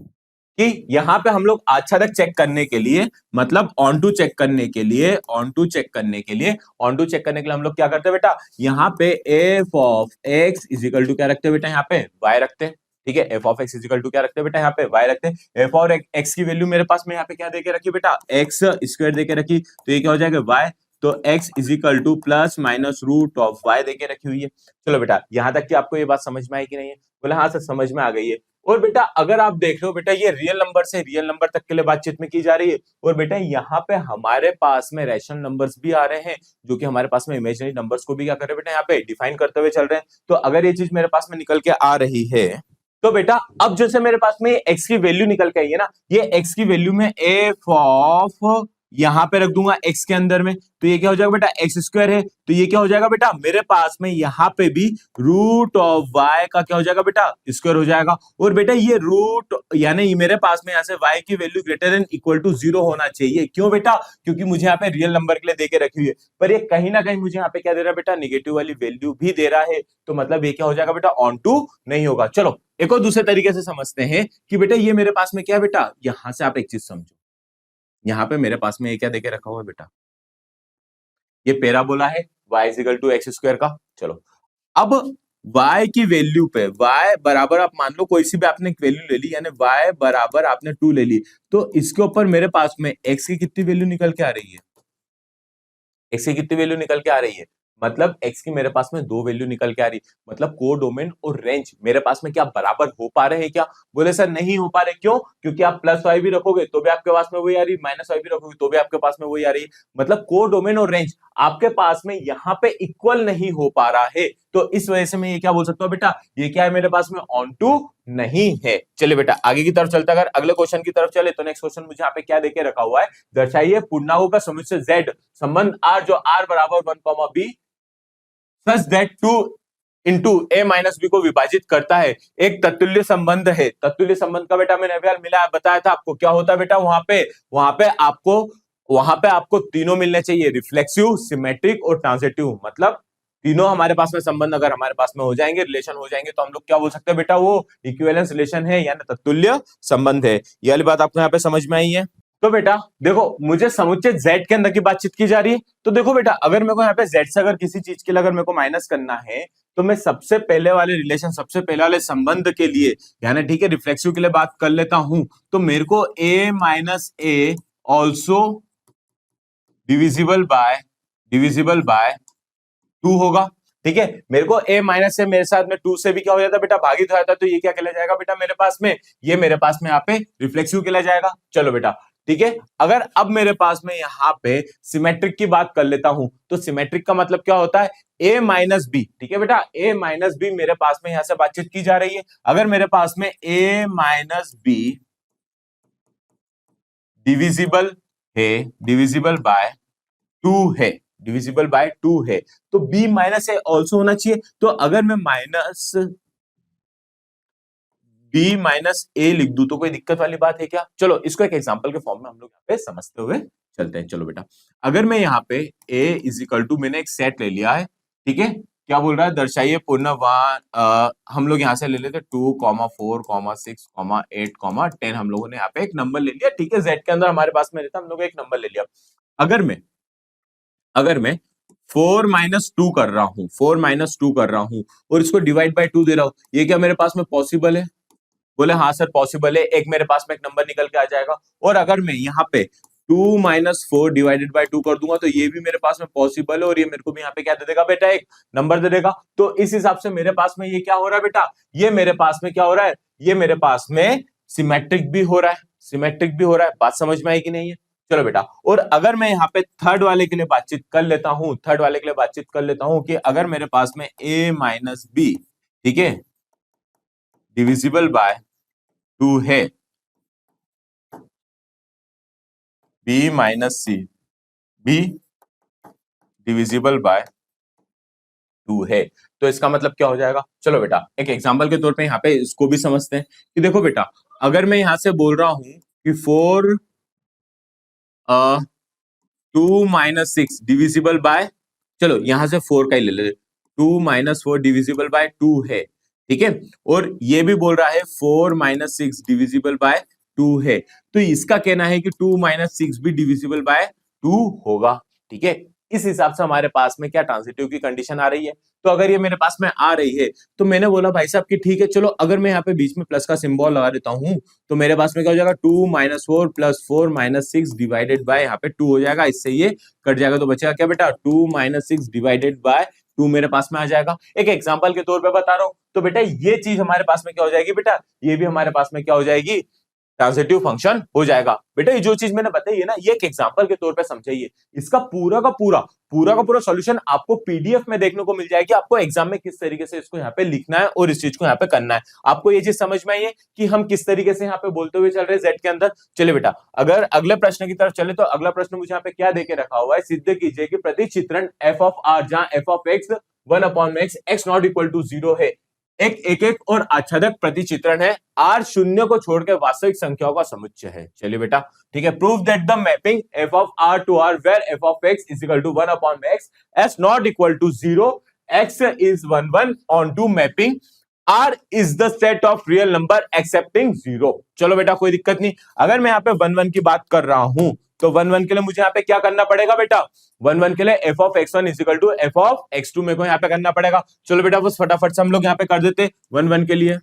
कि यहाँ पे हम लोग आच्छादक चेक करने के लिए, मतलब ऑन टू चेक करने के लिए हम लोग क्या करते हैं बेटा, यहाँ पे F of X equal to क्या रखते हैं बेटा, यहाँ पे वाई रखते हैं। ठीक है, F of X equal to क्या रखते हैं बेटा, यहाँ पे वाई रखते हैं। एफ और एक्स की वैल्यू मेरे पास में यहाँ पे क्या देके रखी बेटा, एक्स स्क्वायर देके रखी, तो ये क्या हो जाएगा वाई, तो x equal to plus minus root of y देके रखी हुई है। चलो बेटा यहां तक कि आपको ये बात समझ में आई कि नहीं है, बोले हाँ सर समझ में आ गई है। और बेटा अगर आप देख रहे हो बेटा, ये रियल नंबर से रियल नंबर तक के लिए बातचीत में की जा रही है, और बेटा यहाँ पे हमारे पास में रैशनल नंबर्स भी आ रहे हैं, जो कि हमारे पास में इमेजिनरी नंबर्स को भी क्या कर रहे हैं बेटा, यहाँ पे डिफाइन करते हुए चल रहे हैं। तो अगर ये चीज मेरे पास में निकल के आ रही है तो बेटा अब जैसे मेरे पास में x की वैल्यू निकल के आई है ना, ये x की वैल्यू में एफ ऑफ यहां पे रख दूंगा x के अंदर में, तो ये क्या हो जाएगा बेटा, एक्स स्क्वायर है, तो ये क्या हो जाएगा बेटा, मेरे पास में यहाँ पे भी रूट ऑफ y का क्या हो जाएगा बेटा, स्क्वायर हो जाएगा। और बेटा ये रूट यानी मेरे पास में यहाँ से y की value greater than equal to 0 होना चाहिए। क्यों बेटा, क्योंकि मुझे यहाँ पे रियल नंबर के लिए देके रखी हुई है, पर ये कहीं ना कहीं मुझे यहाँ पे क्या दे रहा है बेटा, निगेटिव वाली वैल्यू भी दे रहा है, तो मतलब ये क्या हो जाएगा बेटा, ऑन टू नहीं होगा। चलो एक और दूसरे तरीके से समझते हैं कि बेटा ये मेरे पास में क्या बेटा, यहां से आप एक चीज समझो, यहाँ पे मेरे पास में ये क्या देके रखा हुआ है बेटा, ये पैराबोला है y equal to X square का। चलो अब y की वैल्यू पे y बराबर आप मान लो कोई सी भी आपने वैल्यू ले ली, यानी y बराबर आपने 2 ले ली, तो इसके ऊपर मेरे पास में x की कितनी वैल्यू निकल के आ रही है, x की कितनी वैल्यू निकल के आ रही है, मतलब x की मेरे पास में 2 वैल्यू निकल के आ रही, मतलब कोडोमेन और रेंज मेरे पास में क्या बराबर हो पा रहे हैं क्या, बोले सर नहीं हो पा रहे। क्यों, क्योंकि आप प्लस वाई भी रखोगे तो भी आपके पास में वही आ रही, माइनस वाई भी रखोगे तो भी आपके पास में वही आ रही, मतलब कोडोमेन और रेंज आपके पास में यहाँ पे इक्वल नहीं हो पा रहा है। तो इस वजह से मैं ये क्या बोल सकता हूँ बेटा, ये क्या है मेरे पास में ऑन टू नहीं है। चलिए बेटा आगे की तरफ चलते, अगर अगले क्वेश्चन की तरफ चले तो नेक्स्ट क्वेश्चन मुझे यहाँ पे क्या देके रखा हुआ है, दर्शाइए पूर्णांकों का समुच्चय z संबंध r जो r बराबर 1, b such that 2 into a minus B को विभाजित करता है, एक तत्तुल्य संबंध है। तत्तुल्य संबंध का बेटा मैंने अभी मिला बताया था आपको, क्या होता है बेटा, वहां पे आपको तीनों मिलने चाहिए, रिफ्लेक्सिव, सिमेट्रिक और ट्रांजिटिव, मतलब तीनों हमारे पास में संबंध अगर हमारे पास में हो जाएंगे, रिलेशन हो जाएंगे, तो हम लोग क्या बोल सकते हैं बेटा, वो इक्विवेलेंस रिलेशन है, यानी तत्तुल्य संबंध है। ये वाली बात आपको यहाँ पे समझ में आई है। तो बेटा देखो मुझे समुच्चय z के अंदर की बातचीत की जा रही है, तो देखो बेटा अगर मेरे को यहाँ पे z से अगर किसी चीज के लिए अगर मेरे को माइनस करना है तो मैं सबसे पहले वाले रिलेशन, सबसे पहले वाले संबंध के लिए यानी ठीक है रिफ्लेक्सिव के लिए बात कर लेता हूं, तो मेरे को a minus A also divisible by 2 होगा। ठीक है, मेरे को a माइनस से मेरे साथ में 2 से भी क्या हो जाता है बेटा, भागित हो जाता है, तो ये क्या कहला जाएगा बेटा मेरे पास में, ये मेरे पास में यहाँ पे रिफ्लेक्सिव कहला जाएगा। चलो बेटा ठीक है, अगर अब मेरे पास में यहाँ पे सिमेट्रिक की बात कर लेता हूं, तो सिमेट्रिक का मतलब क्या होता है, a माइनस बी। ठीक है बेटा, a माइनस बी मेरे पास में यहां से बातचीत की जा रही है। अगर मेरे पास में a minus be divisible by 2 है, डिविजिबल बाय 2 है, तो b माइनस ए ऑल्सो होना चाहिए। तो अगर मैं माइनस b माइनस ए लिख दूं तो कोई दिक्कत वाली बात है क्या? चलो इसको एक एग्जांपल के फॉर्म में हम लोग यहाँ पे समझते हुए चलते हैं। चलो बेटा, अगर मैं यहाँ पे a इज इक्वल टू, मैंने एक सेट ले लिया है, ठीक है, क्या बोल रहा है, दर्शाइए पूर्णवान, हम लोग यहाँ से ले लेते 2, 4, 6, 8, 10, हम लोगों ने यहाँ पे एक नंबर ले लिया। ठीक है, z के अंदर हमारे पास में रहता, हम लोग एक नंबर ले लिया। अगर मैं 4 माइनस 2 कर रहा हूं, 4 माइनस 2 कर रहा हूं और इसको डिवाइड बाय 2 दे रहा हूं, ये क्या मेरे पास में पॉसिबल है? बोले हाँ सर पॉसिबल है, एक मेरे पास में एक नंबर निकल के आ जाएगा। और अगर मैं यहाँ पे 2 माइनस 4 डिवाइडेड बाय 2 कर दूंगा तो ये भी मेरे पास में पॉसिबल है, और ये मेरे को भी यहाँ पे क्या दे देगा बेटा, एक नंबर दे देगा। तो इस हिसाब से मेरे पास में ये क्या हो रहा है बेटा, ये मेरे पास में क्या हो रहा है, ये मेरे पास में सिमेट्रिक भी हो रहा है, सिमेट्रिक भी हो रहा है। बात समझ में आई कि नहीं है? चलो बेटा, और अगर मैं यहाँ पे थर्ड वाले के लिए बातचीत कर लेता हूं, थर्ड वाले के लिए बातचीत कर लेता हूं कि अगर मेरे पास में a माइनस बी, ठीक है, डिविजिबल बाय 2 है, b minus C b divisible by 2 है, तो इसका मतलब क्या हो जाएगा? चलो बेटा एक एग्जांपल के तौर पे यहाँ पे इसको भी समझते हैं कि देखो बेटा, अगर मैं यहां से बोल रहा हूं कि 4 2 माइनस 6 डिविजिबल बाय, चलो यहां से 4 का ही ले लेते, 2 माइनस 4 डिविजिबल बाय 2 है, ठीक है, और ये भी बोल रहा है 4 माइनस 6 डिविजिबल बाय 2 है, तो इसका कहना है कि 2 माइनस 6 भी डिविजिबल बाय 2 होगा। ठीक है, इस हिसाब से हमारे पास में क्या ट्रांजिटिव की कंडीशन आ रही है। तो अगर ये मेरे पास में आ रही है तो मैंने बोला भाई साहब कि ठीक है, चलो अगर मैं यहाँ पे बीच में प्लस का सिंबल लगा देता हूं तो मेरे पास में क्या हो जाएगा, 2 minus 4 plus 4 minus 6 divided by यहाँ पे 2 हो जाएगा, इससे ये कट जाएगा, तो बचेगा क्या बेटा, 2 माइनस 6 डिवाइडेड बाय 2 मेरे पास में आ जाएगा। एक एग्जांपल के तौर पे बता रहा हूं, तो बेटा ये चीज हमारे पास में क्या हो जाएगी बेटा, ये भी हमारे पास में क्या हो जाएगी, ट्रांजिटिव फंक्शन हो जाएगा। बेटा ये जो चीज मैंने बताई है ना, ये एक एग्जांपल के तौर पे समझाइए, इसका पूरा का पूरा सॉल्यूशन आपको पीडीएफ में देखने को मिल जाएगी। आपको एग्जाम में किस तरीके से इसको यहाँ पे लिखना है और इस चीज को यहाँ पे करना है, आपको ये चीज समझ में आई है कि हम किस तरीके से यहाँ पे बोलते हुए चल रहे हैं जेड के अंदर। चलिए बेटा, अगर अगले प्रश्न की तरफ चले तो अगला प्रश्न मुझे यहाँ पे क्या देके रखा हुआ है, सिद्ध कीजिए कि प्रतिचित्रण एफ ऑफ आर जहां F of X 1/x x not equal to 0 है, एक और आच्छादक प्रतिचित्रण है, आर शून्य को छोड़कर वास्तविक संख्याओं का समुच्चय है। चलिए बेटा ठीक है, prove that the mapping F of R to R where F of X is equal to 1/x S not equal to 0 x is 1 on to mapping R is the set of real number accepting 0। चलो बेटा कोई दिक्कत नहीं, अगर मैं यहाँ पे 1 की बात कर रहा हूं तो 1 के लिए मुझे यहाँ पे क्या करना पड़ेगा बेटा, 1 के लिए F of x1 is equal to F of x2 मेरे को यहाँ पे करना पड़ेगा। चलो बेटा बस फटाफट से हम लोग यहाँ पे कर देते 1 के लिए,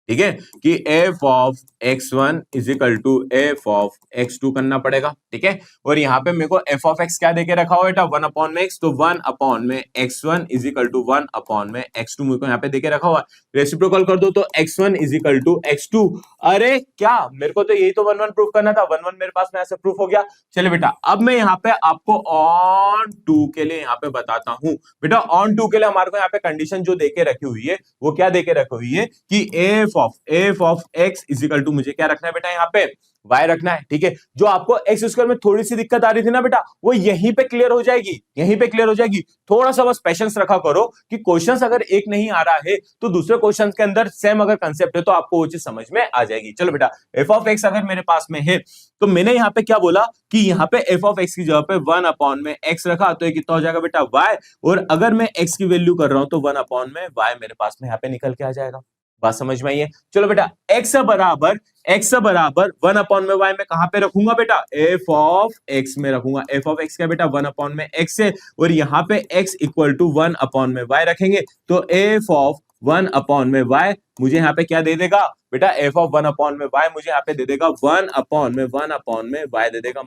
ठीक है, कि F of x1 is equal to F of x2 करना पड़ेगा। ठीक है, और यहाँ पे मेरे को एफ ऑफ x क्या देके रखा हुआ बेटा, 1/x, तो 1/में x1 इज इक्वल टू 1/में x2 मेरे को यहाँ पे देके रखा हुआ है। रेसिप्रोकल कर दो तो x1 is equal to x2। अरे क्या, मेरे को तो यही तो 1 प्रूफ करना था, 1 मेरे पास में ऐसे प्रूफ हो गया। चलिए बेटा अब मैं यहाँ पे आपको ऑन 2 के लिए यहाँ पे बताता हूँ। बेटा ऑन 2 के लिए हमारे को यहाँ पे कंडीशन जो देके रखी हुई है वो क्या देके रखी हुई है कि F of X is equal to मुझे क्या रखना है बेटा, यहाँ पे y रखना है। ठीक है, जो आपको एक्स स्क्वायर में थोड़ी सी दिक्कत आ रही थी ना बेटा, वो यहीं पे क्लियर हो जाएगी, यहीं पे क्लियर हो जाएगी। थोड़ा सा बस पेशेंस रखा करो कि क्वेश्चंस अगर एक नहीं आ रहा है तो दूसरे क्वेश्चंस के अंदर सेम अगर कंसेप्ट है तो आपको वो चीज समझ में आ जाएगी। चलो बेटा एफ ऑफ एक्स अगर मेरे पास में है तो मैंने यहाँ पे क्या बोला कि यहाँ पे एफ ऑफ एक्स की जगह पे 1/में x रखा, तो ये कितना हो जाएगा बेटा y, और अगर मैं x की वैल्यू कर रहा हूं तो 1/में y मेरे पास में यहाँ पे निकल के आ जाएगा। बात समझ में आई है? चलो बेटा x बराबर 1/y में कहां पे रखूंगा बेटा? f ऑफ x में रखूंगा। f ऑफ x क्या बेटा? 1/x है, और यहां पे x इक्वल टू 1/y रखेंगे, तो f ऑफ 1/y मुझे यहाँ पे क्या दे देगा बेटा? f ऑफ 1/y मुझे यहाँ पे दे देगा 1/y दे देगा।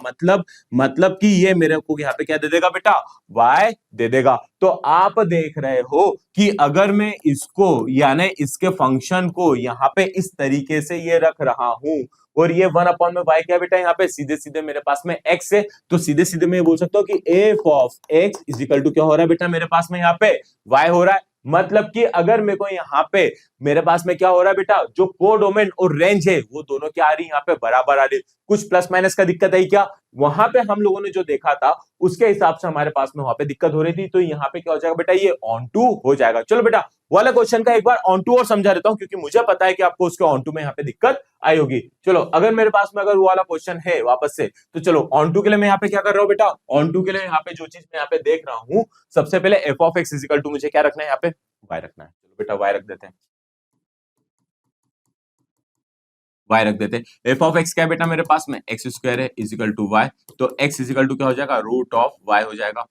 मतलब कि ये मेरे को यहाँ पे क्या दे देगा बेटा? y दे देगा। तो आप देख रहे हो कि अगर मैं इसको यानी इसके फंक्शन को यहाँ पे इस तरीके से ये रख रहा हूं, और ये 1/y क्या बेटा? यहाँ पे सीधे सीधे मेरे पास में x है, तो सीधे सीधे मैं बोल सकता हूँ कि f of x is equal to क्या हो रहा है बेटा? मेरे पास में यहाँ पे y हो रहा है। मतलब कि अगर मेरे को यहाँ पे मेरे पास में क्या हो रहा है बेटा? जो कोडोमेन और रेंज है वो दोनों क्या आ रही है? यहाँ पे बराबर आ रही। कुछ प्लस माइनस का दिक्कत है क्या? वहां पे हम लोगों ने जो देखा था उसके हिसाब से हमारे पास में वहां पे दिक्कत हो रही थी, तो यहाँ पे क्या हो जाएगा बेटा? ये ऑन टू हो जाएगा। चलो बेटा वाला क्वेश्चन का एक बार ऑन टू और समझा देता हूं, क्योंकि मुझे पता है कि आपको उसके ऑन टू में यहाँ पे दिक्कत आई होगी। चलो अगर मेरे पास में अगर वो वाला क्वेश्चन है वापस से, तो चलो ऑन टू के लिए मैं यहाँ पे क्या कर रहा हूँ बेटा? ऑन टू के लिए यहाँ पे जो चीज मैं यहाँ पे देख रहा हूँ, सबसे पहले F of X equal to मुझे क्या रखना है? यहाँ पे वाई रखना है। चलो बेटा वाई रख देते हैं, y रख देते हैं। एफ ऑफ एक्स क्या है बेटा? मेरे पास में एक्स स्क्वायर है इजिकल टू वाई, तो x इजिकल टू क्या हो जाएगा? रूट ऑफ y हो जाएगा।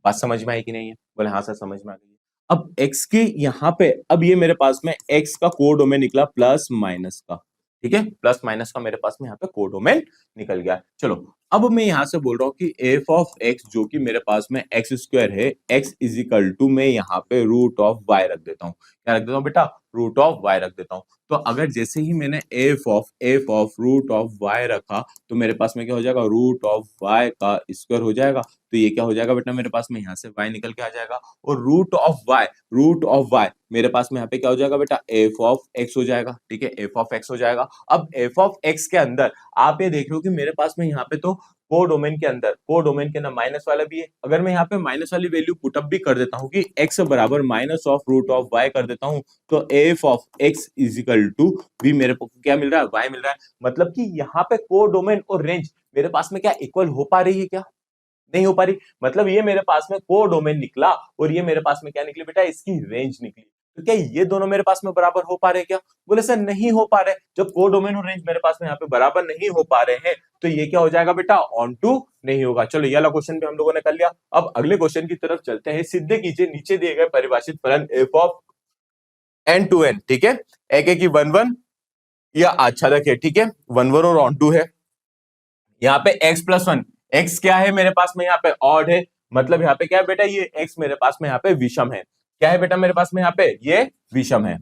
बात समझ में आई कि नहीं है? बोले हाँ सर समझ में आ गई। अब x की यहाँ पे अब ये मेरे पास में x का कोडोमेन निकला प्लस माइनस का, ठीक है? प्लस माइनस का मेरे पास में यहाँ पे कोडोमेन निकल गया। चलो अब मैं यहां से बोल रहा हूँ कि एफ ऑफ एक्स जो कि मेरे पास में एक्स स्क्वायर है, x इजिकल टू मैं यहाँ पे रूट ऑफ y रख देता हूँ। क्या रख देता हूँ बेटा? रूट ऑफ y रख देता हूँ। तो अगर जैसे ही मैंने F of root of y रखा, तो मेरे पास में क्या हो जाएगा? रूट ऑफ y का स्क्वायर हो जाएगा। तो ये क्या हो जाएगा बेटा? मेरे पास में यहाँ से y निकल के आ जाएगा, और रूट ऑफ y मेरे पास में यहाँ पे क्या हो जाएगा बेटा? एफ ऑफ एक्स हो जाएगा, ठीक है? एफ ऑफ एक्स हो जाएगा। अब एफ ऑफ एक्स के अंदर आप ये देख रहे हो कि मेरे पास में यहाँ पे तो कोडोमेन के अंदर माइनस वाला भी है। अगर मैं यहाँ पे माइनस वाली वैल्यू पुटअप भी कर देता हूँ कि x बराबर minus of root of y कर देता हूँ, तो F of x equal to भी मेरे को क्या मिल रहा है? y मिल रहा है। मतलब कि यहाँ पे कोडोमेन और रेंज मेरे पास में क्या इक्वल हो पा रही है? क्या नहीं हो पा रही? मतलब ये मेरे पास में कोडोमेन निकला, और ये मेरे पास में क्या निकली बेटा? इसकी रेंज निकली। तो क्या ये दोनों मेरे पास में बराबर हो पा रहे हैं क्या? बोले सर नहीं हो पा रहे। जब कोडोमेन और रेंज मेरे पास में यहाँ पे बराबर नहीं हो पा रहे हैं, तो ये क्या हो जाएगा बेटा? ऑन टू नहीं होगा। चलो ये वाला क्वेश्चन भी हम लोगों ने कर लिया। अब अगले क्वेश्चन की तरफ चलते हैं। सिद्ध कीजिए नीचे दिए गए परिभाषित फलन F of N to N, ठीक है? एक की 1 1 या अच्छा देखिए, ठीक है? 1 1 और ऑन टू है। यहाँ पे x प्लस 1, x क्या है मेरे पास में? यहाँ पे ऑड है। मतलब यहाँ पे क्या है बेटा? ये x मेरे पास में यहाँ पे विषम है। क्या है बेटा मेरे पास में यहाँ पे? ये विषम है।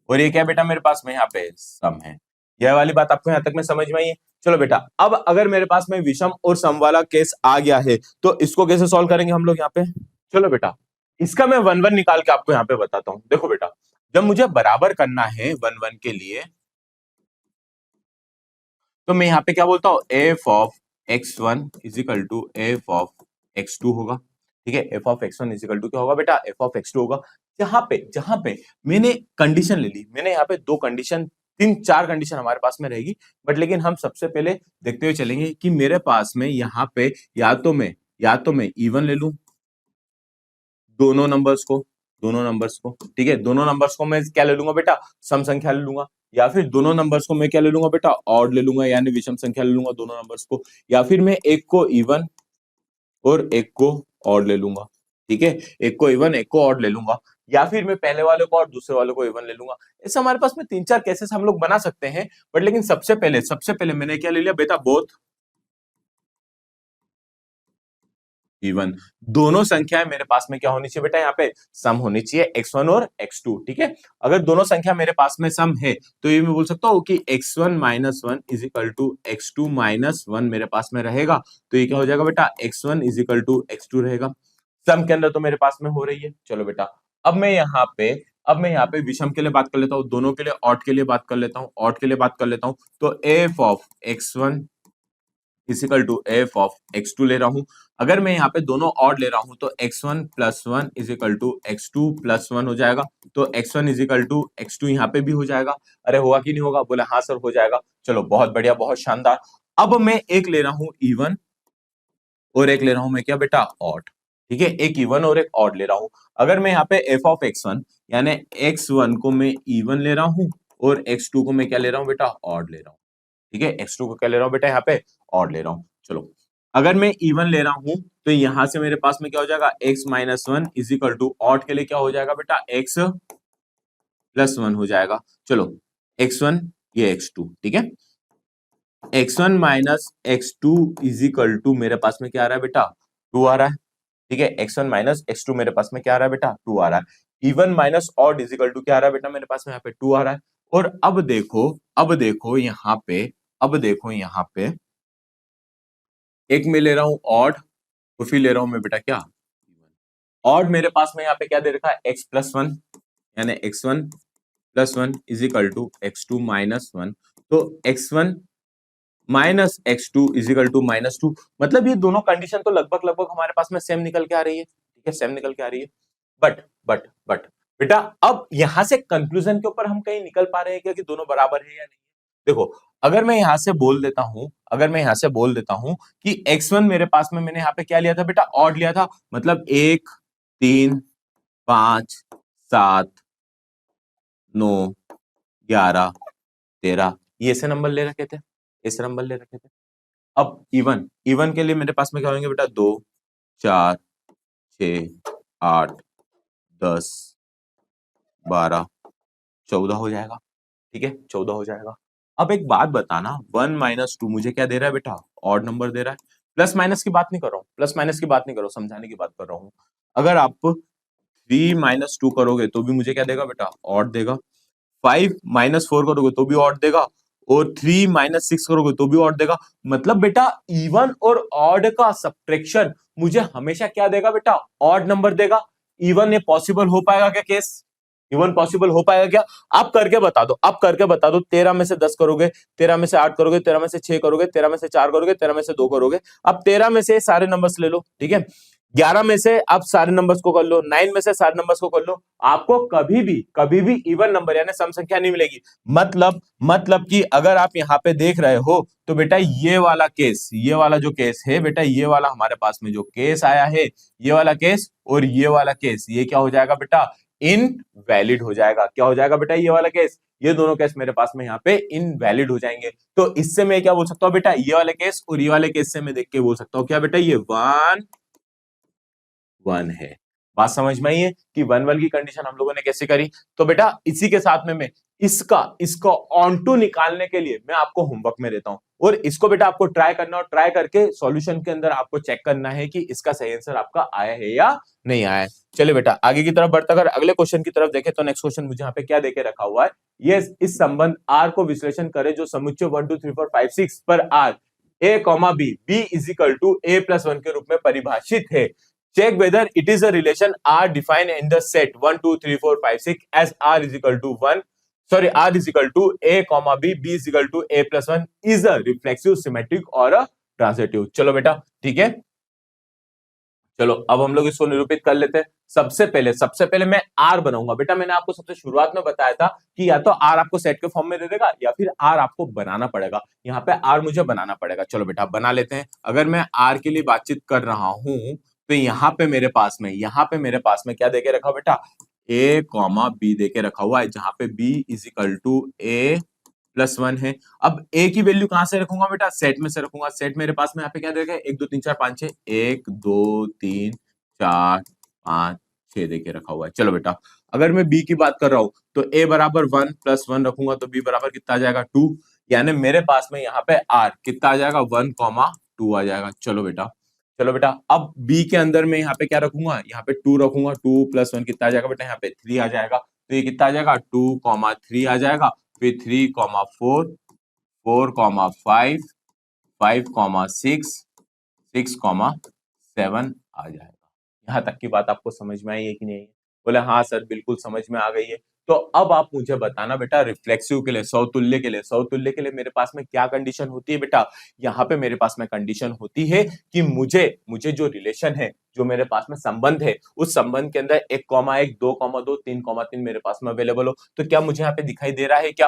और ये क्या बेटा मेरे पास में यहाँ पे? सम है। यह वाली बात आपको यहाँ तक में समझ में आई है? चलो बेटा अब अगर मेरे पास में विषम और सम वाला केस आ गया है, तो इसको कैसे सॉल्व करेंगे हम लोग यहाँ पे? चलो बेटा इसका मैं 1 1 निकाल के आपको यहाँ पे बताता हूँ। देखो बेटा जब मुझे बराबर करना है 1 1 के लिए, तो मैं यहाँ पे क्या बोलता हूँ? F of x1 equal to F of x2 होगा, ठीक है? F of x1 equal to क्या होगा बेटा? एफ ऑफ x2 होगा। जहां पे मैंने कंडीशन ले ली, मैंने यहाँ पे दो कंडीशन, तीन चार कंडीशन हमारे पास में रहेगी, बट लेकिन हम सबसे पहले देखते हुए चलेंगे कि मेरे पास में यहाँ पे या तो मैं इवन ले लूं दोनों नंबर्स को, ठीक है? दोनों नंबर्स को मैं क्या ले लूंगा बेटा? सम संख्या ले लूंगा। या फिर दोनों नंबर्स को मैं क्या ले लूंगा बेटा? ऑड ले लूंगा, यानी विषम संख्या ले लूंगा दोनों नंबर्स को। या फिर मैं एक को इवन और एक को ऑड ले लूंगा, ठीक है? एक को इवन एक को ऑड ले लूंगा, या फिर मैं पहले वाले को और दूसरे वाले को इवन ले लूंगा। ऐसे हमारे पास में तीन चार केसेस हम लोग बना सकते हैं, बट लेकिन सबसे पहले मैंने क्या ले लिया बेटा? Both even. दोनों संख्याएं मेरे पास में क्या होनी चाहिए बेटा? यहाँ पे सम होनी चाहिए, x1 और x2, ठीक है? अगर दोनों संख्या मेरे पास में सम है, तो ये मैं बोल सकता हूँ कि x1 minus 1 is equal to x2 minus 1 मेरे पास में रहेगा। तो ये क्या हो जाएगा बेटा? x1 is equal to x2 रहेगा। सम के अंदर तो मेरे पास में हो रही है। चलो बेटा अब मैं यहाँ पे विषम के लिए बात कर लेता हूँ, दोनों के लिए ऑड के लिए बात कर लेता हूँ, तो F of x1 equal to F of x2 ले रहा हूं। अगर मैं यहाँ पे दोनों ऑड ले रहा हूं, तो x1 plus 1 is equal to x2 plus 1 हो जाएगा। तो x1 इजिकल टू x2 यहाँ पे भी हो जाएगा। अरे होगा कि नहीं होगा? बोले हाँ सर हो जाएगा। चलो बहुत बढ़िया, बहुत शानदार। अब मैं एक ले रहा हूं इवन और एक ले रहा हूं मैं क्या बेटा? ऑड, ठीक है? एक इवन और एक ऑड ले रहा हूं। अगर मैं यहाँ पे एफ ऑफ x1 यानी x1 को मैं इवन ले रहा हूं और x2 को मैं क्या ले रहा हूं बेटा, ऑड ले रहा हूं। ठीक है, x2 को क्या ले रहा हूं बेटा, यहाँ पे ऑड ले रहा हूं। चलो, अगर मैं इवन ले रहा हूं तो यहां से मेरे पास में क्या हो जाएगा, x minus one is equal to odd के लिए क्या हो जाएगा बेटा, x प्लस वन हो जाएगा। चलो, x1 ये x2, ठीक है, x1 minus x2 is equal to मेरे पास में क्या आ रहा है बेटा, 2 आ रहा है। ठीक है, x1 माइनस x2 मेरे पास में क्या आ रहा है बेटा, 2 आ रहा है। Even minus odd is equal to क्या आ रहा है बेटा, मेरे पास में यहाँ पे 2 आ रहा है। और अब देखो यहाँ पे, अब देखो यहाँ पे, एक मैं ले रहा हूं ऑड और फिर ले रहा हूं मैं बेटा क्या, ऑड। मेरे पास में यहाँ पे क्या दे रखा है, x प्लस वन, यानी x1 plus one is equal to x2 minus one. तो x1 minus x2 is equal to minus two. मतलब ये दोनों कंडीशन तो लगभग लगभग हमारे पास में सेम निकल के आ रही है। ठीक है, सेम निकल के आ रही है। बट बेटा, अब यहां से कंक्लूजन के ऊपर हम कहीं निकल पा रहे हैं क्या कि दोनों बराबर है या नहीं? देखो, अगर मैं यहां से बोल देता हूं, अगर मैं यहां से बोल देता हूं कि x1 मेरे पास में मैंने यहाँ पे क्या लिया था बेटा, ऑड लिया था, मतलब 1 3 5 7 9 11 13 ये ऐसे नंबर ले रखे थे, ऐसे नंबर ले रखे थे। अब इवन, इवन के लिए मेरे पास में क्या होंगे बेटा, 2 4 6 8 10 12 14 हो जाएगा। ठीक है, 14 हो जाएगा। अब एक बात बताना, 1 माइनस टू मुझे क्या दे रहा है बेटा, ऑड नंबर दे रहा है। प्लस माइनस की बात नहीं कर रहा हूं, प्लस माइनस की बात नहीं कर रहा हूं, समझाने की बात कर रहा हूं। अगर आप 3 माइनस टू करोगे तो भी मुझे क्या देगा बेटा, ऑड देगा। 5 माइनस फोर करोगे तो भी ऑड देगा, और 3 माइनस सिक्स करोगे तो भी ऑड देगा। मतलब बेटा, इवन और ऑड का सब्ट्रैक्शन मुझे हमेशा क्या देगा बेटा, ऑड नंबर देगा। इवन ये पॉसिबल हो पाएगा क्या केस, इवन पॉसिबल हो पाएगा क्या? आप करके बता दो, आप करके बता दो। 13 में से 10 करोगे, 13 में से 8 करोगे, 13 में से 6 करोगे, 13 में से 4 करोगे, 13 में से 2 करोगे। अब 13 में से सारे नंबर्स ले लो, ठीक है, 11 में से आप सारे नंबर्स को कर लो, 9 में से सारे नंबर्स को कर लो, आपको कभी भी इवन नंबर यानी सम संख्या नहीं मिलेगी। मतलब कि अगर आप यहाँ पे देख रहे हो तो बेटा ये वाला केस, ये वाला जो केस है बेटा, ये वाला हमारे पास में जो केस आया है, ये वाला केस और ये वाला केस, ये क्या हो जाएगा बेटा, इनवैलिड हो जाएगा। क्या हो जाएगा बेटा, ये वाला केस, ये दोनों केस मेरे पास में यहाँ पे इनवैलिड हो जाएंगे। तो इससे मैं क्या बोल सकता हूँ बेटा, ये वाले केस और ये वाले केस से मैं देख के बोल सकता हूँ क्या बेटा, ये 1 1 है। बात समझ में आई है कि 1 1 की कंडीशन हम लोगों ने कैसे करी? तो बेटा इसी के साथ में मैं इसको ऑनटू निकालने के लिए मैं आपको होमवर्क में देता हूं, और इसको बेटा आपको ट्राई करना, और ट्राई करके सॉल्यूशन के अंदर आपको चेक करना है कि इसका सही आंसर आपका आया है या नहीं आया है। चलिए बेटा आगे की तरफ बढ़ता, अगर अगले क्वेश्चन की तरफ देखें तो नेक्स्ट क्वेश्चन मुझे यहाँ पे क्या देके रखा हुआ है, ये इस संबंध आर को विश्लेषण करे जो समुच्चय 1 2 3 4 5 6 पर R A comma B B is equal to A plus one के रूप में परिभाषित है। Check whether it is a relation R defined in the set 1 2 3 4 5 6 as R is equal to 1, sorry, R is equal to A comma B, B is equal to A plus 1 is a reflexive, symmetric और a transitive। चलो बेटा ठीक है, चलो अब हम लोग इसको निरूपित कर लेते हैं। सबसे पहले मैं आर बनाऊंगा। बेटा मैंने आपको सबसे शुरुआत में बताया था कि या तो आर आपको सेट के फॉर्म में दे देगा या फिर आर आपको बनाना पड़ेगा। यहाँ पे आर मुझे बनाना पड़ेगा। चलो बेटा बना लेते हैं। अगर मैं आर के लिए बातचीत कर रहा हूं तो यहाँ पे मेरे पास में क्या देके रखा बेटा, ए कॉमा बी देके रखा हुआ है, जहां पे B is equal to A plus one है। अब ए की वैल्यू कहां से रखूंगा बेटा, सेट में से रखूंगा। सेट मेरे पास में यहाँ पे क्या देगा, 1 2 3 4 5 6, 1 2 3 4 5 6 देके रखा हुआ है। चलो बेटा अगर मैं बी की बात कर रहा हूं तो ए बराबर 1 प्लस 1 रखूंगा तो बी बराबर कितना आ जाएगा 2, यानी मेरे पास में यहाँ पे आर कितना आ जाएगा 1 कॉमा 2 आ जाएगा। चलो बेटा अब बी के अंदर में यहाँ पे क्या रखूंगा, यहाँ पे 2 रखूंगा। 2 प्लस 1 कितना आ जाएगा बेटा, यहाँ पे 3 आ जाएगा। तो ये कितना आ जाएगा 2 कॉमा 3 आ जाएगा, फिर 3 कॉमा 4, 4 कॉमा 5, 5 कॉमा 6, 6 कॉमा 7 आ जाएगा। यहाँ तक की बात आपको समझ में आई है कि नहीं? बोले हाँ सर बिल्कुल समझ में आ गई है। तो अब आप मुझे बताना बेटा, रिफ्लेक्सिव के लिए, समतुल्य के लिए मेरे पास में क्या कंडीशन होती है बेटा? यहाँ पे मेरे पास में कंडीशन होती है कि मुझे जो रिलेशन है, जो मेरे पास में संबंध है, उस संबंध के अंदर 1 कॉमा 1 2 कॉमा 2 3 कॉमा 3 मेरे पास में अवेलेबल हो। तो क्या मुझे यहाँ पे दिखाई दे रहा है क्या?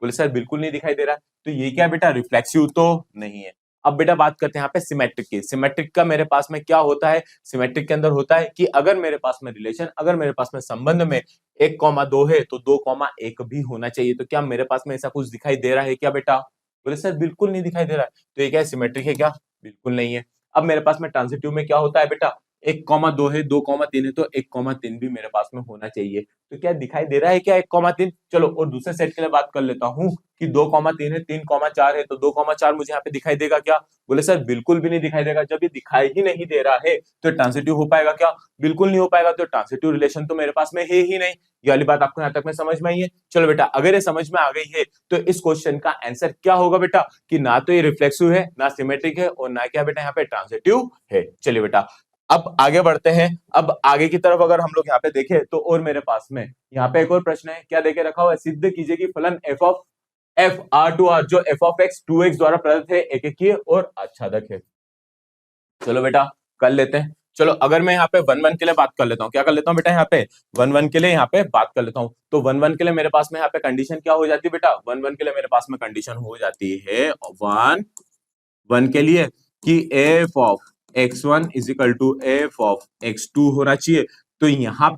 बोले सर बिल्कुल नहीं दिखाई दे रहा है। तो ये क्या बेटा, रिफ्लेक्सिव तो नहीं है। अब बेटा बात करते हैं यहाँ पे सिमेट्रिक की। सिमेट्रिक का मेरे पास में क्या होता है, सिमेट्रिक के अंदर होता है कि अगर मेरे पास में रिलेशन, अगर मेरे पास में संबंध में 1,2 है तो 2,1 भी होना चाहिए। तो क्या मेरे पास में ऐसा कुछ दिखाई दे रहा है क्या बेटा? बोले सर बिल्कुल नहीं दिखाई दे रहा है। तो ये क्या है, सिमेट्रिक है क्या? बिल्कुल नहीं है। अब मेरे पास में ट्रांजिटिव में क्या होता है बेटा, 1,2 है, 2,3 है, तो 1,3 भी मेरे पास में होना चाहिए। तो क्या दिखाई दे रहा है क्या 1,3? चलो और दूसरे सेट के लिए बात कर लेता हूं कि 2,3 है, 3,4 है, तो 2,4 मुझे यहाँ पे दिखाई देगा क्या? बोले सर बिल्कुल भी नहीं दिखाई देगा। जब ये दिखाई ही नहीं दे रहा है तो ट्रांजिटिव हो पाएगा क्या? बिल्कुल नहीं हो पाएगा। तो ट्रांजिटिव रिलेशन तो मेरे पास में है ही नहीं। ये वाली बात आपको यहाँ तक में समझ में आई है? चलो बेटा, अगर ये समझ में आ गई है तो इस क्वेश्चन का आंसर क्या होगा बेटा, कि ना तो ये रिफ्लेक्सिव है, ना सिमेट्रिक है, और ना क्या बेटा यहाँ पे ट्रांजिटिव है। चलिए बेटा अब आगे बढ़ते हैं। अब आगे की तरफ अगर हम लोग यहाँ पे देखें तो और मेरे पास में यहाँ पे एक और प्रश्न है, क्या देके रखा हुआ है, सिद्ध कीजिए कि फलन f r टू r जो f of x 2x द्वारा प्रदत्त है, एककीय और आच्छादक है। चलो बेटा कर लेते हैं। चलो अगर मैं यहाँ पे 1 1 के लिए बात कर लेता हूँ, क्या कर लेता हूँ बेटा, यहाँ पे 1 1 के लिए यहाँ पे बात कर लेता हूँ। तो 1 1 के लिए मेरे पास में यहाँ पे कंडीशन क्या हो जाती है बेटा, 1 1 के लिए मेरे पास में कंडीशन हो जाती है 1 1 के लिए कि f of x1 is equal to f of x2 होना चाहिए। तो यहाँ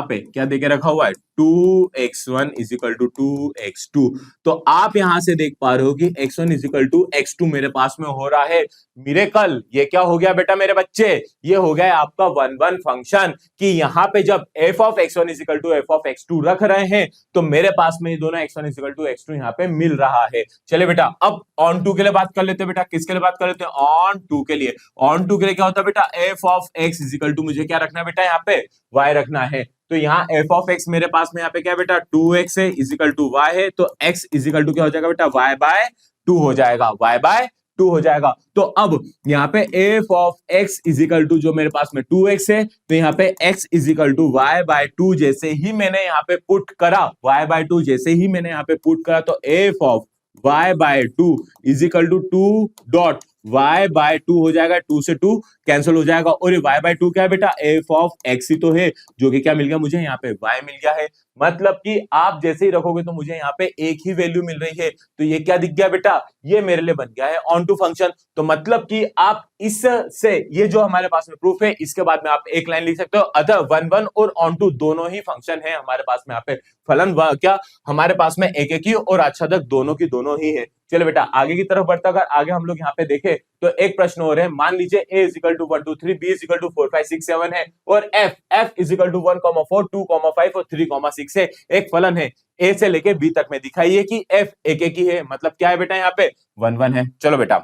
पे क्या देके रखा हुआ है, 2x1 is equal to 2x2। तो आप यहां से देख पा रहे हो कि x1 is equal to x2 मेरे पास में हो रहा है। मिरेकल, ये क्या हो गया बेटा मेरे बच्चे, ये हो गया आपका 1 1 फंक्शन, कि यहाँ पे जब f of x1 is equal to f of x2 रख रहे हैं तो मेरे पास में ये दोनों x1 is equal to x2 यहाँ पे मिल रहा है। चलिए बेटा अब ऑन टू के लिए बात कर लेते हैं बेटा, किसके लिए बात कर लेते हैं, ऑन टू के लिए। ऑन टू के लिए क्या होता है बेटा, f of x is equal to मुझे क्या रखना है बेटा, यहाँ पे y रखना है। तो यहाँ f of x मेरे पास में यहाँ पे क्या है बेटा, 2x है इज इक्वल टू y है, तो x इज इक्वल टू क्या हो जाएगा बेटा, y बाय 2 हो जाएगा, y बाय 2 हो जाएगा। तो अब यहाँ पे f of x is equal to जो मेरे पास में 2x है, तो यहाँ पे x is equal to y by 2 जैसे ही मैंने यहाँ पे पुट करा, y बाय 2 जैसे ही मैंने यहाँ पे पुट करा, तो f of y by 2 is equal to 2 dot y by 2 हो जाएगा, 2 से 2 कैंसिल हो जाएगा। और ये y बाय 2 क्या है बेटा, f ऑफ x ही तो है, जो कि क्या मिल गया मुझे, यहाँ पे y मिल गया है। मतलब कि आप जैसे ही रखोगे तो मुझे यहाँ पे एक ही वैल्यू मिल रही है। तो ये क्या दिख गया बेटा, ये मेरे लिए बन गया है ऑन टू फंक्शन। तो मतलब कि आप इससे, ये जो हमारे पास में प्रूफ है, इसके बाद में आप एक लाइन लिख सकते हो, अतः 1 1 और ऑन टू दोनों ही फंक्शन है हमारे पास में। यहाँ पे फलन क्या हमारे पास में एककीय और आच्छादक दोनों की दोनों ही है। चलो बेटा आगे की तरफ बढ़ता, अगर आगे हम लोग यहाँ पे देखें तो एक प्रश्न और है। मान लीजिए a is equal to 1 2 3, b is equal to 4 5 6 7 है, और f इज इक्वल टू 1 4 2 5 और 3 6 है। एक फलन है a से लेके b तक में, दिखाइए कि f एककी है। मतलब क्या है बेटा, यहाँ पे 1 1 है। चलो बेटा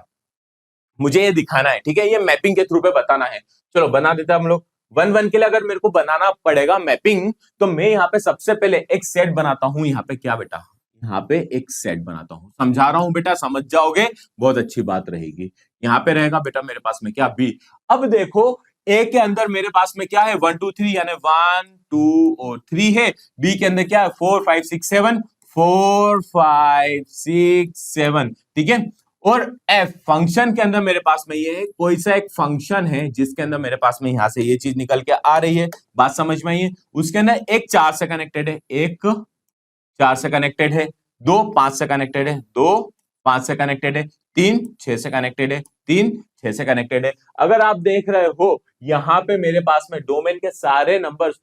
मुझे ये दिखाना है, ठीक है, ये मैपिंग के थ्रू पे बताना है। चलो बना देते हैं हम लोग। 1 1 के लिए अगर मेरे को बनाना पड़ेगा मैपिंग, तो मैं यहाँ पे सबसे पहले एक सेट बनाता हूं। यहाँ पे क्या बेटा, यहाँ पे एक सेट बनाता हूं, समझा रहा हूं बेटा, समझ जाओगे, बहुत अच्छी बात रहेगी। यहाँ पे रहेगा बेटा मेरे पास में क्या, बी। अब देखो ए के अंदर मेरे पास में क्या है, 1 2 3, यानी 1 2 और 3 है। बी के अंदर क्या है, 4 5 6 7, 4 5 6 7, ठीक है। और एफ फंक्शन के अंदर मेरे पास में ये कोई सा एक फंक्शन है जिसके अंदर मेरे पास में यहां से ये चीज निकल के आ रही है, बात समझ में आई है। उसके अंदर एक 4 से कनेक्टेड है, एक 4 से कनेक्टेड है, 2 5 से कनेक्टेड है, 2 5 से कनेक्टेड है, 3 6 से कनेक्टेड है, 3 6 से कनेक्टेड है। अगर आप देख रहे हो यहाँ पे मेरे पास में डोमेन के सारे नंबर्स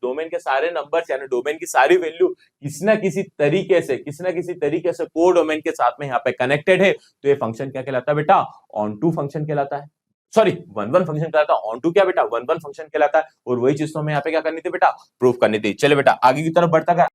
यानी डोमेन की सारी वैल्यू किसी ना किसी तरीके से को डोमेन के साथ में यहाँ पे कनेक्टेड है। तो ये फंक्शन क्या कहलाता है बेटा, ऑन टू फंक्शन कहलाता है। सॉरी 1 1 फंक्शन कहलाता है, ऑन टू क्या बेटा, 1 1 फंक्शन कहलाता है। और वही चीज तो हमें यहाँ पे क्या करनी थी बेटा, प्रूफ करनी थी। चले बेटा आगे की तरफ बढ़ता।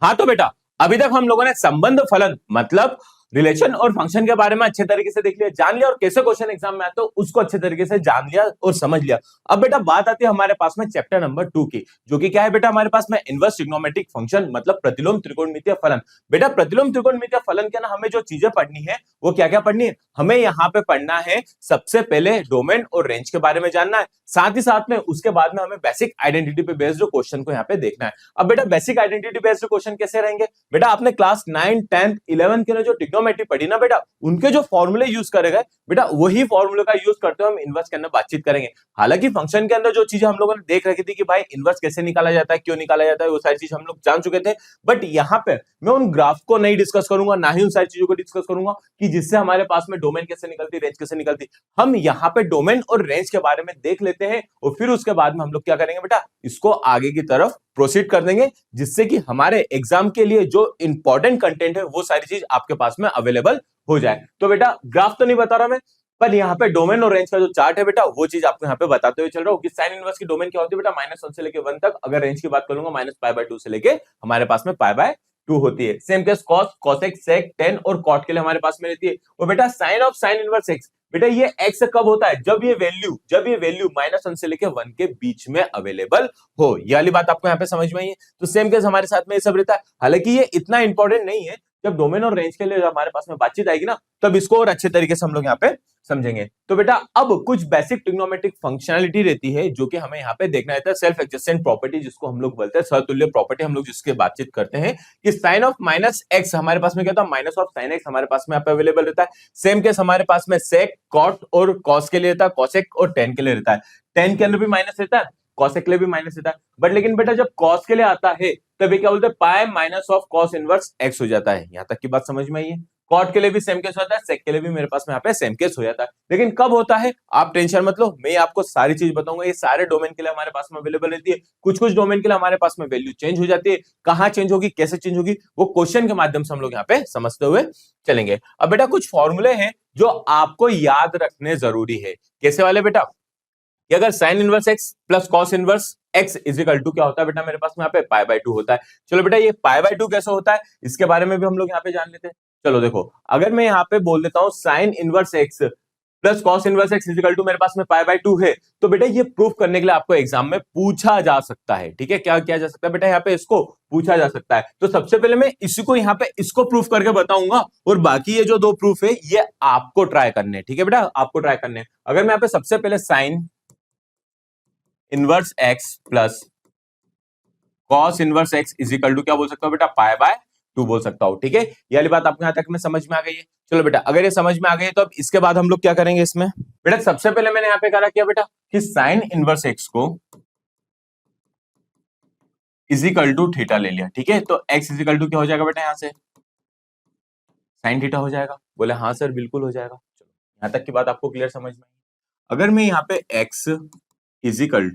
हाँ तो बेटा अभी तक हम लोगों ने संबंध फलन मतलब रिलेशन और फंक्शन के बारे में अच्छे तरीके से देख लिया, जान लिया, और कैसे क्वेश्चन एग्जाम में आता है उसको अच्छे तरीके से जान लिया और समझ लिया। अब बेटा बात आती है हमारे पास में चैप्टर नंबर 2 की, जो कि क्या है बेटा, हमारे पास में इनवर्स ट्रिग्नोमेट्रिक फंक्शन मतलब प्रतिलोम त्रिकोणमितीय फलन। बेटा प्रतिलोम त्रिकोणमितीय फलन के ना हमें जो चीजें पढ़नी है वो क्या क्या पढ़नी है, हमें यहाँ पे पढ़ना है सबसे पहले डोमेन और रेंज के बारे में जानना है, साथ ही साथ में उसके बाद में हमें बेसिक आइडेंटिटी पे बेस्ड क्वेश्चन को यहाँ पे देखना है। अब बेटा बेसिक आइडेंटिटी बेस्ड क्वेश्चन कैसे रहेंगे, बेटा आपने क्लास 9 10 11 के लिए जो ट्रिग्नोमेट्री पढ़ी ना बेटा, उनके जो फॉर्मूले यूज करेंगे बेटा वही फॉर्मूले का यूज करते हुए हम इनवर्स के अंदर बातचीत करेंगे। हालांकि फंक्शन के अंदर जो चीजें हम लोगों ने देख रखी थी कि भाई इनवर्स कैसे निकाला जाता है, क्यों निकाला जाता है, वो सारी चीज हम लोग जान चुके थे। बट यहाँ पे मैं उन ग्राफ को नहीं डिस्कस करूंगा, ना ही उन सारी चीजों को डिस्कस करूंगा कि जिससे हमारे पास में डोमेन कैसे निकलती, रेंज कैसे निकलती। हम यहाँ पे डोमेन और रेंज के बारे में देख लेते हैं और फिर उसके बाद में हम लोग क्या करेंगे बेटा, इसको आगे की तरफ प्रोसीड कर देंगे, जिससे कि हमारे एग्जाम के लिए जो इंपॉर्टेंट कंटेंट है वो सारी चीज आपके पास में अवेलेबल हो जाए। तो बेटा ग्राफ तो नहीं बता रहा मैं, पर यहाँ पे डोमेन और रेंज का जो चार्ट है बेटा वो चीज आपको यहाँ पे बताते हुए चल रहा हूँ कि साइन इनवर्स की डोमेन क्या होती है बेटा, -1 से लेके 1 तक। अगर रेंज की बात करूंगा -π/2 से लेके हमारे पास में π/2 होती है। Same case cos, cosec, sec, tan और कॉट के लिए हमारे पास में रहती है। और बेटा sine of sine inverse x, बेटा ये एक्स कब होता है, जब ये वैल्यू -1 से लेके 1 के बीच में अवेलेबल हो। ये वाली बात आपको यहाँ पे समझ में आई है। तो सेम केस हमारे साथ में ये सब रहता है। हालांकि ये इतना इंपॉर्टेंट नहीं है, जब डोमेन और रेंज के लिए हमारे पास में बातचीत आएगी ना, तब इसको और अच्छे तरीके से हम लोग यहाँ पे समझेंगे। तो बेटा अब कुछ बेसिक ट्रिग्नोमेट्रिक फंक्शनैलिटी रहती है जो कि हमें यहाँ पे देखना रहता है। सेल्फ एडजेसेंट प्रॉपर्टी जिसको हम लोग बोलते हैं, सहतुल्य प्रॉपर्टी हम लोग जिसके बातचीत करते हैं कि साइन ऑफ -x हमारे पास में क्या था, माइनस ऑफ साइन x हमारे पास में यहाँ पे अवेलेबल रहता है। सेम केस हमारे पास में सेक, कॉट और कॉस के लिए रहता है, कॉसेक और टेन के लिए रहता है। टेन के अंदर भी माइनस रहता है, कॉसेक के लिए भी माइनस रहता है। बट लेकिन बेटा जब कॉस के लिए आता है तब ये क्या बोलते हैं, pi minus of cos inverse x हो जाता है। यहां तक की बात समझ में आई है। कॉट के लिए भी सेम केस होता है, सेक के लिए भी मेरे पास में यहाँ पे सेम केस हो जाता है। लेकिन कब होता है आप टेंशन मत लो, मैं आपको सारी चीज बताऊंगा। ये सारे डोमेन के लिए हमारे पास में अवेलेबल रहती है। कुछ कुछ डोमेन के लिए हमारे पास में वैल्यू चेंज हो जाती है। कहां चेंज होगी, कैसे चेंज होगी, वो क्वेश्चन के माध्यम से हम लोग यहाँ पे समझते हुए चलेंगे। अब बेटा कुछ फॉर्मूले हैं जो आपको याद रखने जरूरी है। कैसे वाले बेटा, कि अगर sine inverse x plus cos inverse x is equal to क्या होता है बेटा, मेरे पास में यहाँ पे π/2 होता है। चलो बेटा ये π/2 कैसे होता है इसके बारे में भी हम लोग यहाँ पे जान लेते हैं। चलो देखो, अगर मैं यहाँ पे बोल देता हूँ sine inverse x plus cos inverse x is equal to मेरे पास में π/2 है, तो बेटा ये प्रूफ करने के लिए आपको एग्जाम में पूछा जा सकता है। ठीक है, क्या किया जा सकता है बेटा, यहाँ पे इसको पूछा जा सकता है। तो सबसे पहले मैं इसी को यहाँ पे इसको प्रूफ करके बताऊंगा और बाकी ये जो दो प्रूफ है ये आपको ट्राई करने। ठीक है बेटा, आपको ट्राई करने। अगर मैं यहाँ पे सबसे पहले sine inverse x plus cos inverse x is equal to क्या बोल सकता हूं बेटा, π/2 बोल सकता हूं। ठीक है, ये वाली बात आपको यहां तक में समझ में आ गई है। चलो बेटा अगर ये समझ में आ गई है तो अब इसके बाद हम लोग क्या करेंगे इसमें बेटा, सबसे पहले मैंने यहाँ पे करा किया बेटा कि साइन इनवर्स एक्स को इज इक्वल टू थीटा ले लिया। ठीक है, तो एक्स इज इक्वल टू क्या हो जाएगा बेटा, यहां से साइन थीटा हो जाएगा। बोले हाँ सर बिल्कुल हो जाएगा। चलो यहां तक की बात आपको क्लियर समझ में आई। अगर मैं यहाँ पे x is equal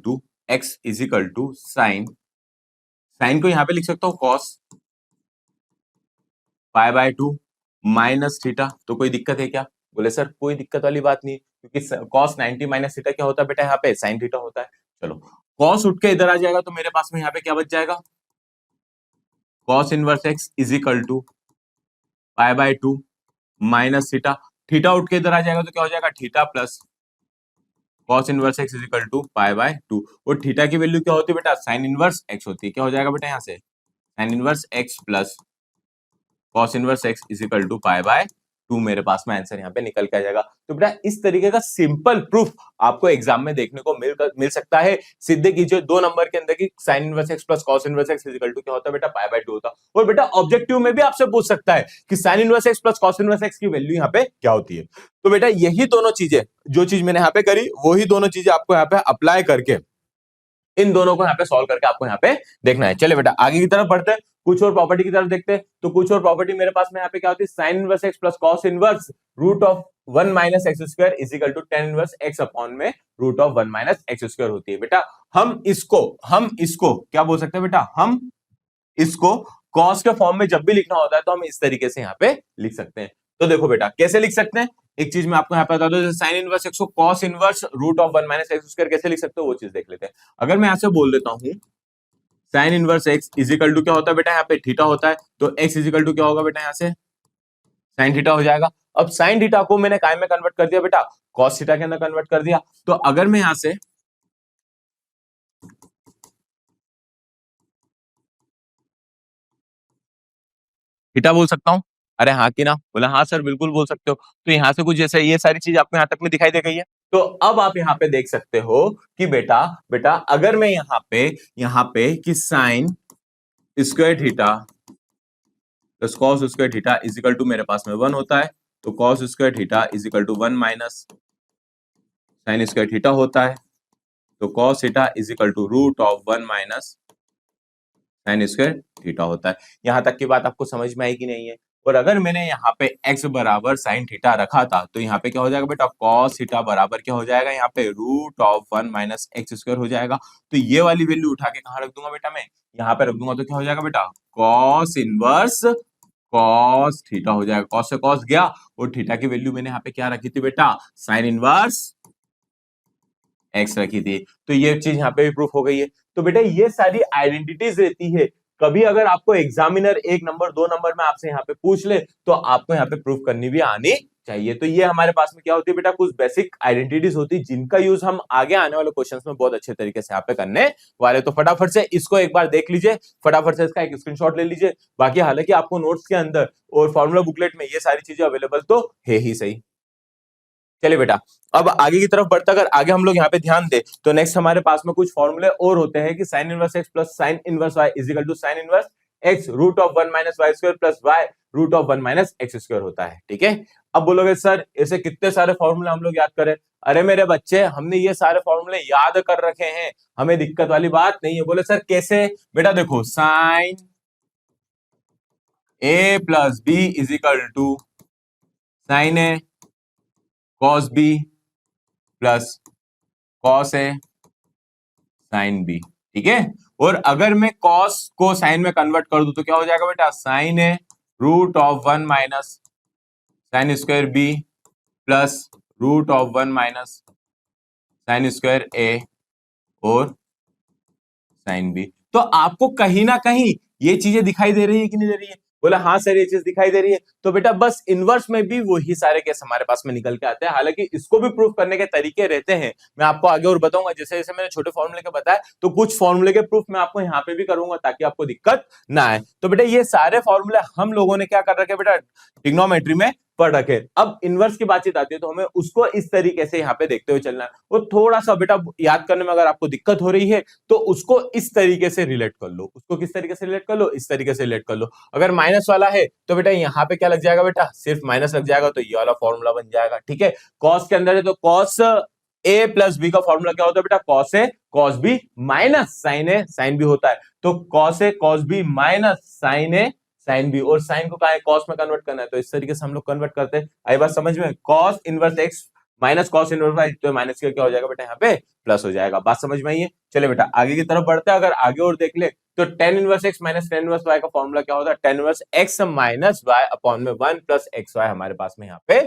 to sine को यहां पे लिख सकता हूं कॉस π/2 माइनस थीटा, तो कोई दिक्कत है क्या? बोले सर कोई दिक्कत वाली बात नहीं, क्योंकि कॉस 90 माइनस थीटा क्या होता है बेटा, यहाँ पे साइन थीटा होता है। चलो कॉस उठ के इधर आ जाएगा तो मेरे पास में यहाँ पे क्या बच जाएगा, cos inverse x is equal to π/2 minus theta. Theta उठ के इधर आ जाएगा तो क्या हो जाएगा, theta plus cos inverse x is equal to π/2। और थीटा की वैल्यू क्या होती है बेटा, साइन इनवर्स एक्स होती है। क्या हो जाएगा बेटा यहाँ से, sine inverse x plus cos inverse x is equal to π/2 मेरे पास में आंसर यहाँ पे निकल के आ जाएगा। तो बेटा इस तरीके का सिंपल प्रूफ आपको एग्जाम में देखने को मिल सकता है। सीधे कीजिए 2 नंबर के अंदर की sine inverse x plus cos inverse x is equal to क्या होता है बेटा, π/2 होता है। और बेटा ऑब्जेक्टिव में भी आपसे पूछ सकता है कि sine inverse x plus cos inverse x की वैल्यू यहाँ पे क्या होती है। तो बेटा यही दोनों चीजें, जो चीज मैंने यहाँ पे करी वही दोनों चीजें आपको यहाँ पे अप्लाई करके, इन दोनों को यहाँ पे सॉल्व करके आपको यहाँ पे देखना है। चलिए बेटा आगे की तरफ बढ़ते हैं, कुछ और प्रॉपर्टी की तरफ देखते हैं। तो कुछ और प्रॉपर्टी मेरे पास में यहाँ पे क्या होती है, sine inverse x plus cos inverse root of 1 minus x square is equal to tan inverse x upon में root of 1 minus x square होती है। बेटा हम इसको क्या बोल सकते हैं बेटा, हम इसको कॉस के फॉर्म में जब भी लिखना होता है तो हम इस तरीके से यहाँ पे लिख सकते हैं। तो देखो बेटा कैसे लिख सकते हैं, एक चीज मैं आपको यहाँ पे बता दूं, साइन इनवर्स एक्स को cos inverse root of 1 minus x square कैसे लिख सकते हो वो चीज देख लेते हैं। अगर मैं यहाँ से बोल देता हूँ sine inverse x is equal to क्या होता है बेटा, यहाँ पे थीटा होता है, तो एक्स इज इक्वल टू क्या होगा बेटा, यहाँ से साइन थीटा हो जाएगा। अब साइन थीटा को मैंने काय में कन्वर्ट कर दिया बेटा, कॉस थीटा के अंदर कन्वर्ट कर दिया। तो अगर मैं यहां से थीटा बोल सकता हूं, अरे हाँ कि ना, बोला हाँ सर बिल्कुल बोल सकते हो। तो यहाँ से कुछ जैसे ये सारी चीज आपको यहाँ तक में दिखाई दे गई है। तो अब आप यहाँ पे देख सकते हो कि बेटा अगर मैं यहाँ पे कि sine square theta plus cos square theta is equal to मेरे पास में 1 होता है, तो cos square theta is equal to 1 minus sine square theta होता है, तो cos theta is equal to root of 1 minus sine square theta होता है। यहां तक की बात आपको समझ में आई कि नहीं है? और अगर मैंने यहाँ पे x बराबर साइन थीटा रखा था तो यहाँ पे क्या हो जाएगा बेटा, कॉस थीटा बराबर क्या हो जाएगा, यहाँ पे root of 1 minus x square हो जाएगा। तो ये वाली वैल्यू उठा के कहाँ रख दूंगा बेटा, मैं यहाँ पे रख दूंगा, तो क्या हो जाएगा बेटा, कॉस इनवर्स कॉस थीटा हो जाएगा। कॉस से कॉस गया और थीटा की वैल्यू मैंने यहाँ पे क्या रखी थी बेटा, साइन इनवर्स एक्स रखी थी। तो ये चीज यहाँ पे भी प्रूफ हो गई है। तो बेटा ये सारी आइडेंटिटीज रहती है, कभी अगर आपको एग्जामिनर 1 नंबर 2 नंबर में आपसे यहाँ पे पूछ ले तो आपको यहाँ पे प्रूफ करनी भी आनी चाहिए। तो ये हमारे पास में क्या होती है बेटा, कुछ बेसिक आइडेंटिटीज होती है जिनका यूज हम आगे आने वाले क्वेश्चंस में बहुत अच्छे तरीके से यहाँ पे करने वाले। तो फटाफट से इसको एक बार देख लीजिए, फटाफट से इसका एक स्क्रीनशॉट ले लीजिए। बाकी हालांकि आपको नोट्स के अंदर और फॉर्मूला बुकलेट में ये सारी चीजें अवेलेबल तो है ही सही। चलिए बेटा, अब आगे की तरफ बढ़ते अगर आगे हम लोग यहाँ पे ध्यान दे तो नेक्स्ट हमारे पास में कुछ फॉर्मूले और होते हैं कि sine inverse x plus sine inverse y is equal to sine inverse x root of 1 minus y square plus y root of 1 minus x square होता है। ठीक है, अब बोलोगे सर ऐसे कितने सारे फॉर्मूले हम लोग याद करें। अरे मेरे बच्चे, हमने ये सारे फॉर्मूले याद कर रखे हैं, हमें दिक्कत वाली बात नहीं है। बोले सर कैसे, बेटा देखो, sine a plus b is equal to sine A cos b plus cos a sine b. ठीक है, और अगर मैं कॉस को साइन में कन्वर्ट कर दूं तो क्या हो जाएगा बेटा, sine A root of 1 minus sine square B plus root of 1 minus sine square A और साइन बी। तो आपको कहीं ना कहीं ये चीजें दिखाई दे रही है कि नहीं दे रही है? बोला हाँ सर ये चीज दिखाई दे रही है। तो बेटा बस इनवर्स में भी वही सारे केस हमारे पास में निकल के आते हैं। हालांकि इसको भी प्रूफ करने के तरीके रहते हैं, मैं आपको आगे और बताऊंगा। जैसे जैसे मैंने छोटे फॉर्मूले के बताया तो कुछ फॉर्मूले के प्रूफ मैं आपको यहाँ पे भी करूंगा ताकि आपको दिक्कत ना आए। तो बेटा ये सारे फॉर्मूले हम लोगों ने क्या कर रखे बेटा, ट्रिग्नोमेट्री में पढ़ रखे। अब इनवर्स की बातचीत आती है तो हमें उसको इस तरीके से यहाँ पे देखते हुए चलना है। और थोड़ा सा बेटा याद करने में अगर आपको दिक्कत हो रही है तो उसको इस तरीके से रिलेट कर लो। उसको किस तरीके से रिलेट कर लो, इस तरीके से रिलेट कर लो। अगर माइनस वाला है तो बेटा यहाँ पे क्या लग जाएगा बेटा, सिर्फ माइनस लग जाएगा, तो ये वाला फॉर्मूला बन जाएगा। ठीक है, कॉस के अंदर है तो कॉस ए प्लस बी का फॉर्मूला क्या होता है बेटा, cos A cos B minus sign A sine B होता है। तो cos A cos B minus sign A sine B, और साइन को कहा है कॉस में कन्वर्ट करना है तो इस तरीके से हम लोग कन्वर्ट करते हैं। आई बात समझ में, cos inverse x minus cos inverse y, तो माइनस का क्या हो जाएगा बेटा यहाँ पे प्लस हो जाएगा। बात समझ में आई है? चले बेटा आगे की तरफ बढ़ते हैं। अगर आगे और देख ले तो tan inverse x minus tan inverse y का फॉर्मूला क्या होता है, tan inverse x minus y upon में 1 प्लस एक्स वाई हमारे पास में यहाँ पे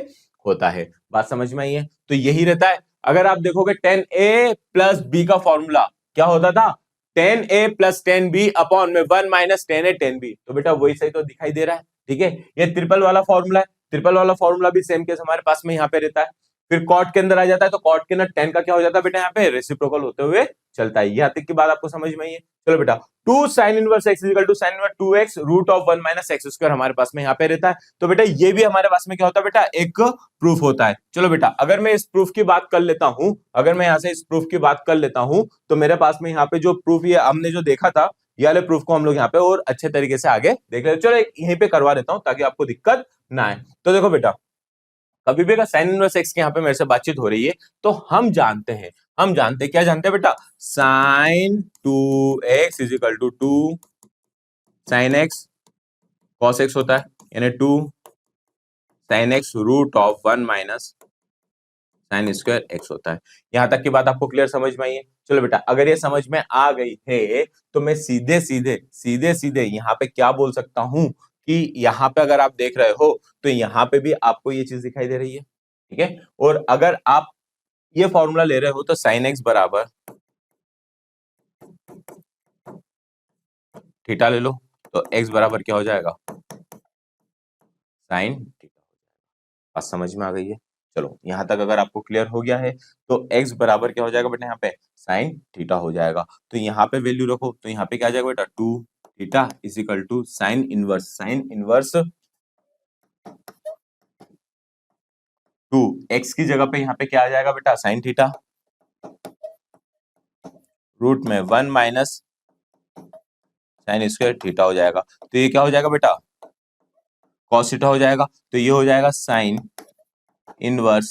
होता है। बात समझ में आई है? तो यही रहता है। अगर आप देखोगे टेन ए प्लस बी का फॉर्मूला क्या होता था, टेन ए प्लस टेन बी अपॉन में 1 माइनस टेन ए टेन बी। तो बेटा वही सही तो दिखाई दे रहा है। ठीक है, ये ट्रिपल वाला फॉर्मूला है, ट्रिपल वाला फॉर्मूला भी सेम केस हमारे पास में यहाँ पे रहता है। फिर कॉट के अंदर आ जाता है तो कॉट के अंदर टेन का क्या हो जाता है बेटा, यहाँ पे रेसिप्रोकल होते हुए चलता है। यहाँ तक की बात आपको समझ में आई है? चलो बेटा, two sine inverse x equal to sine inverse 2x root of 1 minus x square हमारे पास में यहाँ पे रहता है। तो बेटा ये भी हमारे पास में क्या होता है बेटा, एक प्रूफ होता है। चलो बेटा अगर मैं इस प्रूफ की बात कर लेता हूं, अगर मैं यहाँ से इस प्रूफ की बात कर लेता हूं तो मेरे पास में यहाँ पे जो प्रूफ ये हमने जो देखा था, ये वाले प्रूफ को हम लोग यहाँ पे और अच्छे तरीके से आगे देख लेते। चलो यहीं पे करवा देता हूं ताकि आपको दिक्कत ना आए। तो देखो बेटा, कभी भी अगर साइन इनवर्स एक्स की यहाँ पे मेरे से बातचीत हो रही है तो हम जानते हैं क्या जानते हैं बेटा, sine 2x is equal to 2 sine x cos x होता है, यानी 2 sine x root of 1 minus sine square x होता है। यहां तक की बात आपको क्लियर समझ में आई है? चलो बेटा अगर ये समझ में आ गई है तो मैं सीधे सीधे यहाँ पे क्या बोल सकता हूं कि यहाँ पे अगर आप देख रहे हो तो यहाँ पे भी आपको ये चीज दिखाई दे रही है। ठीक है, और अगर आप ये फॉर्मूला ले रहे हो तो साइन एक्स बराबर थीटा ले लो, तो एक्स बराबर क्या हो जाएगा, साइन थीटा। बात समझ में आ गई है? चलो यहां तक अगर आपको क्लियर हो गया है तो x बराबर क्या हो जाएगा बेटा, यहाँ पे साइन थीटा हो जाएगा। तो यहाँ पे वैल्यू रखो तो यहाँ पे क्या आ जाएगा बेटा, 2 theta is equal to sine inverse 2 x की जगह पे यहाँ पे क्या आ जाएगा बेटा, साइन थीटा रूट में 1 माइनस साइन स्क्वायर थीटा हो जाएगा। तो ये क्या हो जाएगा बेटा, कॉस थीटा हो जाएगा। तो ये हो जाएगा sine inverse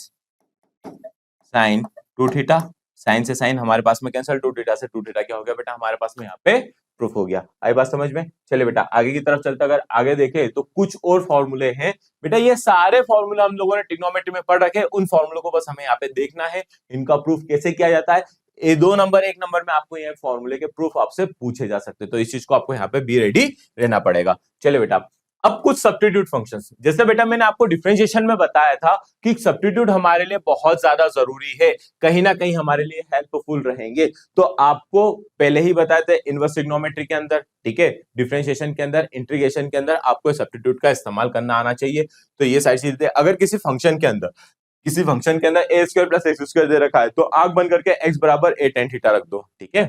sine 2 theta, sine से साइन हमारे पास में कैंसिल, 2 थीटा से 2 थीटा क्या हो गया बेटा हमारे पास में यहाँ पे प्रूफ हो गया। आई बात समझ में? चलिए बेटा आगे की तरफ चलते, अगर आगे देखें तो कुछ और फॉर्मूले हैं बेटा। ये सारे फॉर्मूले हम लोगों ने ट्रिग्नोमेट्री में पढ़ रखे, उन फॉर्मूलों को बस हमें यहाँ पे देखना है, इनका प्रूफ कैसे किया जाता है। ये 2 नंबर 1 नंबर में आपको ये फॉर्मूले के प्रूफ आपसे पूछे जा सकते हैं, तो इस चीज को आपको यहाँ पे बी रेडी रहना पड़ेगा। चलिए बेटा अब कुछ सब्स्टिट्यूट फंक्शंस, जैसे बेटा मैंने आपको डिफरेंशिएशन में बताया था कि सब्स्टिट्यूट हमारे लिए बहुत ज्यादा जरूरी है, कहीं ना कहीं हमारे लिए हेल्पफुल रहेंगे। तो आपको पहले ही बताए थे इनवर्स ट्रिग्नोमेट्री के अंदर, ठीक है, डिफरेंशिएशन के अंदर, इंटीग्रेशन के अंदर आपको सब्स्टिट्यूट का इस्तेमाल करना आना चाहिए। तो ये सारी चीजें, अगर किसी फंक्शन के अंदर ए स्क्वायर प्लस एक्स स्क्वायर दे रखा है तो आंख बंद करके एक्स बराबर ए टेन थीटा रख दो, ठीक है।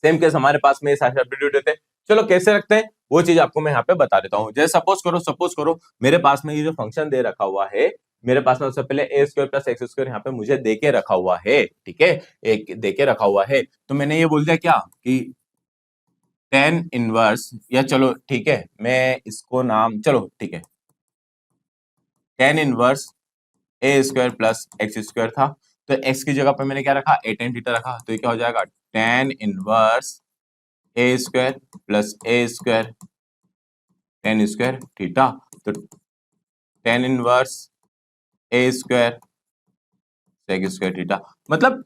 सेम केस हमारे पास में ये सारे सब्स्टिट्यूट देते हैं। चलो कैसे रखते हैं वो चीज आपको मैं यहाँ पे बता देता हूँ। जैसे सपोज करो मेरे पास में ये जो फंक्शन दे रखा हुआ है, मेरे पास में सबसे पहले ए स्क्वायर प्लस एक्स स्क्वायर यहाँ पे मुझे दे के रखा हुआ है, ठीक है, एक दे के रखा हुआ है। तो मैंने ये बोल दिया क्या कि tan इनवर्स, या चलो ठीक है मैं इसको नाम, चलो ठीक है, tan इनवर्स ए स्क्वायर प्लस एक्स स्क्वायर था, तो एक्स की जगह पे मैंने क्या रखा, ए टेन थीटा रखा, तो ये क्या हो जाएगा, tan इनवर्स ए स्क्वायर प्लस ए स्क्वायर टेन स्क्वायर थीटा। तो tan इनवर्स ए स्क्वायर सेक स्क्वायर थीटा। मतलब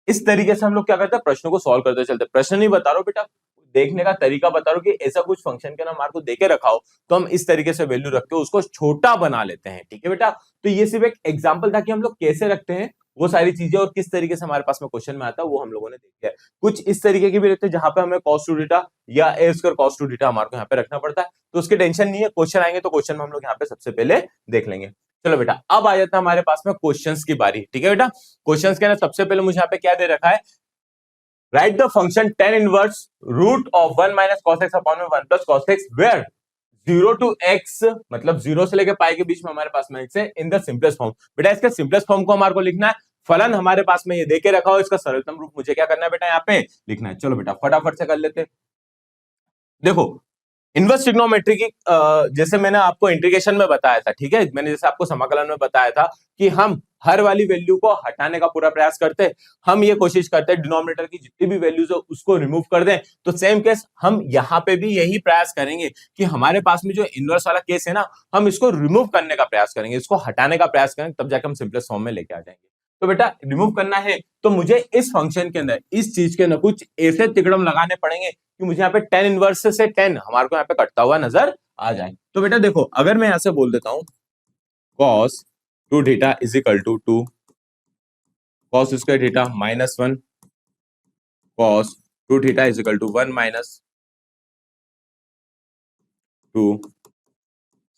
इस तरीके से हम लोग क्या करते हैं, प्रश्नों को सॉल्व करते चलते। प्रश्न नहीं बता रहा हूं बेटा, देखने का तरीका बता रहा हूं कि ऐसा कुछ फंक्शन के नाम आपको देके रखा हो तो हम इस तरीके से वैल्यू रख के उसको छोटा बना लेते हैं, ठीक है बेटा। तो ये सिर्फ एक एग्जांपल था कि हम लोग कैसे रखते हैं वो सारी चीजें, और किस तरीके से हमारे पास में क्वेश्चन में आता है वो हम लोगों ने देखा है। कुछ इस तरीके के भी रहते हैं जहां पे हमें cos 2 थीटा या a स्क्वायर cos 2 थीटा हमारे को यहाँ पे रखना पड़ता है, तो उसकी टेंशन नहीं है, क्वेश्चन आएंगे तो क्वेश्चन में हम लोग यहाँ पे सबसे पहले देख लेंगे। चलो बेटा अब आ जाता है हमारे पास में क्वेश्चंस की बारी, ठीक है बेटा। क्वेश्चंस के अंदर सबसे पहले मुझे यहाँ पे क्या दे रखा है, write the function tan inverse root of 1 minus cos x upon में 1 plus cos x where 0 to x, मतलब 0 से लेके पाई के बीच में हमारे पास में x है, इन द सिंपलेस्ट फॉर्म। बेटा इसके सिंपलेस्ट फॉर्म को हमारे को लिखना है, फलन हमारे पास में ये देके रखा हो, इसका सरलतम रूप मुझे क्या करना है बेटा, यहाँ पे लिखना है। चलो बेटा फटाफट से कर लेते हैं। देखो इनवर्स ट्रिग्नोमेट्री की जैसे मैंने आपको इंटीग्रेशन में बताया था, ठीक है, मैंने जैसे आपको समाकलन में बताया था कि हम हर वाली वैल्यू को हटाने का पूरा प्रयास करते हैं, हम ये कोशिश करते हैं डिनोमिनेटर की जितनी भी वैल्यूज हो उसको रिमूव कर दें। तो सेम केस हम यहाँ पे भी यही प्रयास करेंगे कि हमारे पास में जो इनवर्स वाला केस है ना, हम इसको रिमूव करने का प्रयास करेंगे, इसको हटाने का प्रयास करेंगे, तब जाकर हम सिंपलेस्ट फॉर्म में लेके आ जाएंगे। तो बेटा रिमूव करना है तो मुझे इस फंक्शन के अंदर, इस चीज के अंदर कुछ ऐसे तिकड़म लगाने पड़ेंगे कि मुझे यहाँ पे tan इनवर्स से tan हमारे को यहाँ पे कटता हुआ नजर आ जाए। तो बेटा देखो अगर मैं यहाँ से बोल देता हूं cos 2 theta is equal to 2 cos square theta minus 1 cos 2 theta is equal to 1 minus 2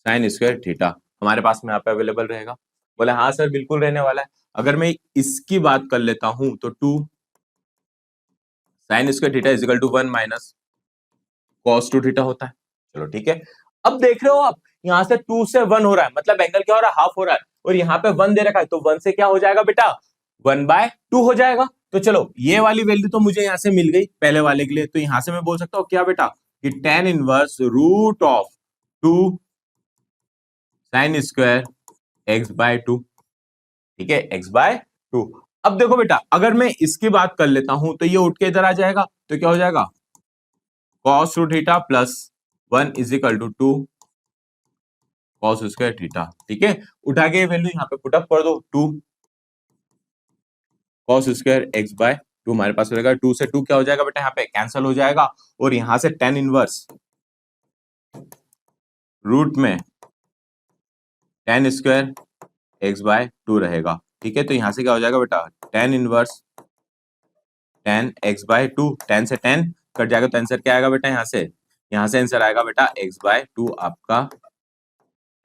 sin square theta हमारे पास में यहाँ पे अवेलेबल रहेगा। बोले हाँ सर बिल्कुल रहने वाला है। अगर मैं इसकी बात कर लेता हूं तो 2 sin square theta is equal to 1 minus cos 2 theta होता है। चलो ठीक है, अब देख रहे हो आप यहाँ से 2 से 1 हो रहा है, मतलब एंगल क्या हो रहा है, हाफ हो रहा है, और यहाँ पे 1 दे रखा है तो 1 से क्या हो जाएगा बेटा, 1/2 हो जाएगा। तो चलो ये वाली वैल्यू तो मुझे यहाँ से मिल गई पहले वाले के लिए, तो यहाँ से मैं बोल सकता हूँ क्या बेटा कि tan inverse root of 2 sin square x/2, ठीक है, x/2। अब देखो बेटा अगर मैं इसकी बात कर लेता हूं तो ये उठ के इधर आ जाएगा, तो क्या हो जाएगा cos 2 theta plus 1 is equal to 2 cos square theta, ठीक है। उठा के वैल्यू यहाँ पे पुटअप कर दो, 2 cos स्क्वायर x/2 हमारे पास रहेगा, 2 से 2 क्या हो जाएगा बेटा, यहाँ पे कैंसिल हो जाएगा, और यहाँ से tan इनवर्स रूट में tan स्क्वायर x/2 रहेगा, ठीक है। तो यहाँ से क्या हो जाएगा बेटा tan inverse tan x/2, tan से tan कट जाएगा तो आंसर क्या आएगा बेटा, यहाँ से आंसर आएगा बेटा x/2 आपका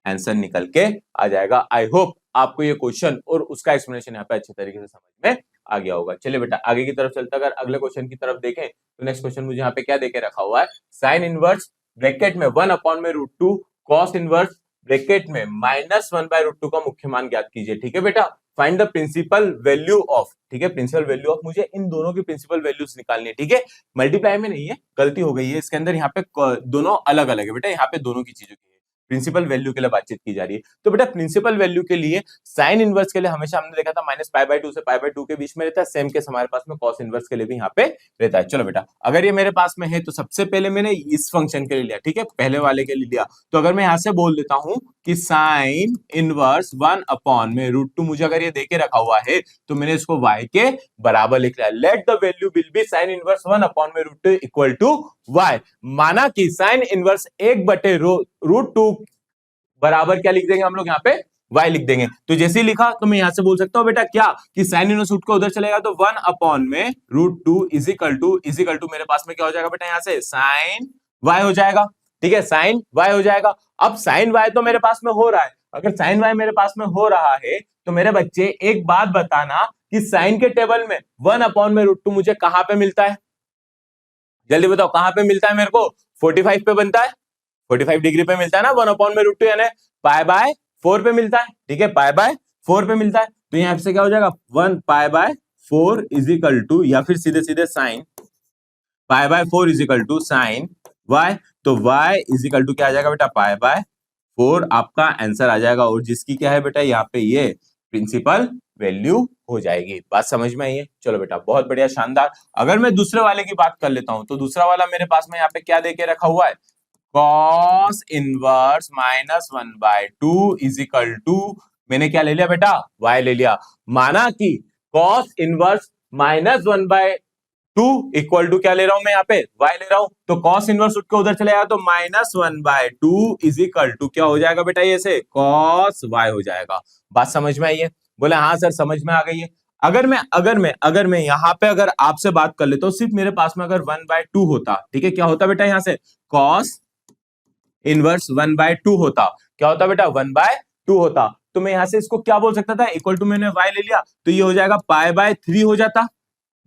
आंसर निकल के आ जाएगा। आई होप आपको ये क्वेश्चन और उसका एक्सप्लेनेशन यहाँ पे अच्छे तरीके से समझ में आ गया होगा। चलिए बेटा आगे की तरफ चलते, अगर अगले क्वेश्चन की तरफ देखें तो नेक्स्ट क्वेश्चन मुझे यहाँ पे क्या देके रखा हुआ है, साइन इनवर्स ब्रैकेट में 1/√2 कॉस इनवर्स ब्रैकेट में -1/√2 का मुख्य मान ज्ञात कीजिए, ठीक है बेटा। Find the principal value of, ठीक है, प्रिंसिपल वैल्यू ऑफ, मुझे इन दोनों की प्रिंसिपल वैल्यूज निकालनी है, ठीक है। मल्टीप्लाई में नहीं है, गलती हो गई है इसके अंदर, यहाँ पे दोनों अलग अलग है बेटा, यहाँ पे दोनों की चीजों की है। प्रिंसिपल वैल्यू के लिए बातचीत की जा रही है। तो बेटा प्रिंसिपल वैल्यू के लिए साइन इनवर्स के लिए हमेशा हमने देखा था -π/2 से π/2 के बीच में रहता है। सेम केस हमारे पास में कॉस इनवर्स के लिए भी यहाँ पे रहता है। चलो बेटा, अगर ये मेरे पास में है तो सबसे पहले मैंने इस फंक्शन के लिए लिया, ठीक है, पहले वाले के लिए लिया। तो अगर मैं यहाँ से बोल देता हूं कि साइन इनवर्स 1 में √2 मुझे अगर ये देके रखा हुआ है तो मैंने इसको y के बराबर लिख लिया। Let the value will be sine inverse 1 में √2 इक्वल टू y। माना कि साइन इनवर्स 1/√2 बराबर क्या लिख देंगे हम लोग यहाँ पे y लिख देंगे। तो जैसे ही लिखा तो मैं यहां से बोल सकता हूं बेटा क्या कि साइन इनवर्स उठ के उधर चलेगा तो 1 में √2 इज इक्वल टू मेरे पास में क्या हो जाएगा बेटा यहां से साइन y हो जाएगा। ठीक है, साइन y हो जाएगा। अब साइन y तो मेरे पास में हो रहा है। अगर साइन y मेरे पास में हो रहा है तो मेरे बच्चे एक बात बताना कि साइन के टेबल में 1 में √2 मुझे कहां पे मिलता है, जल्दी बताओ कहां पे मिलता है मेरे को? 45 पे बनता है, 45 डिग्री पे मिलता है ना 1 में √2 यानी π/4 पे मिलता है। ठीक है, π/4 पे मिलता है। तो यहां से क्या हो जाएगा 1 π/4 इज इक्वल टू, या फिर सीधे सीधे sine π/4 is equal to sine y। तो y इज इक्वल टू क्या आ जाएगा बेटा π/4 आपका आंसर आ जाएगा। और जिसकी क्या है बेटा यहाँ पे ये प्रिंसिपल वैल्यू हो जाएगी। बात समझ में आई है? चलो बेटा बहुत बढ़िया, शानदार। अगर मैं दूसरे वाले की बात कर लेता हूं तो दूसरा वाला मेरे पास में यहाँ पे क्या देके रखा हुआ है, cos inverse -1/2 is equal to, मैंने क्या ले लिया बेटा y ले लिया। माना कि cos इनवर्स -1/2 इक्वल टू क्या ले रहा हूं मैं यहाँ पे y ले रहा हूं। तो cos इनवर्स उठ के उधर चले जाएगा तो -1/2 इज इक्वल टू क्या हो जाएगा बेटा ये से cos y हो जाएगा। बात समझ में आई है? बोले हाँ सर समझ में आ गई है। अगर मैं यहाँ पे अगर आपसे बात कर लेता हूँ, सिर्फ मेरे पास में अगर 1/2 होता, ठीक है, क्या होता बेटा यहाँ से cos इनवर्स 1/2 होता, क्या होता बेटा 1/2 होता। तो मैं यहां से इसको क्या बोल सकता था, इक्वल टू मैंने y ले लिया तो ये हो जाएगा π/3 हो जाता।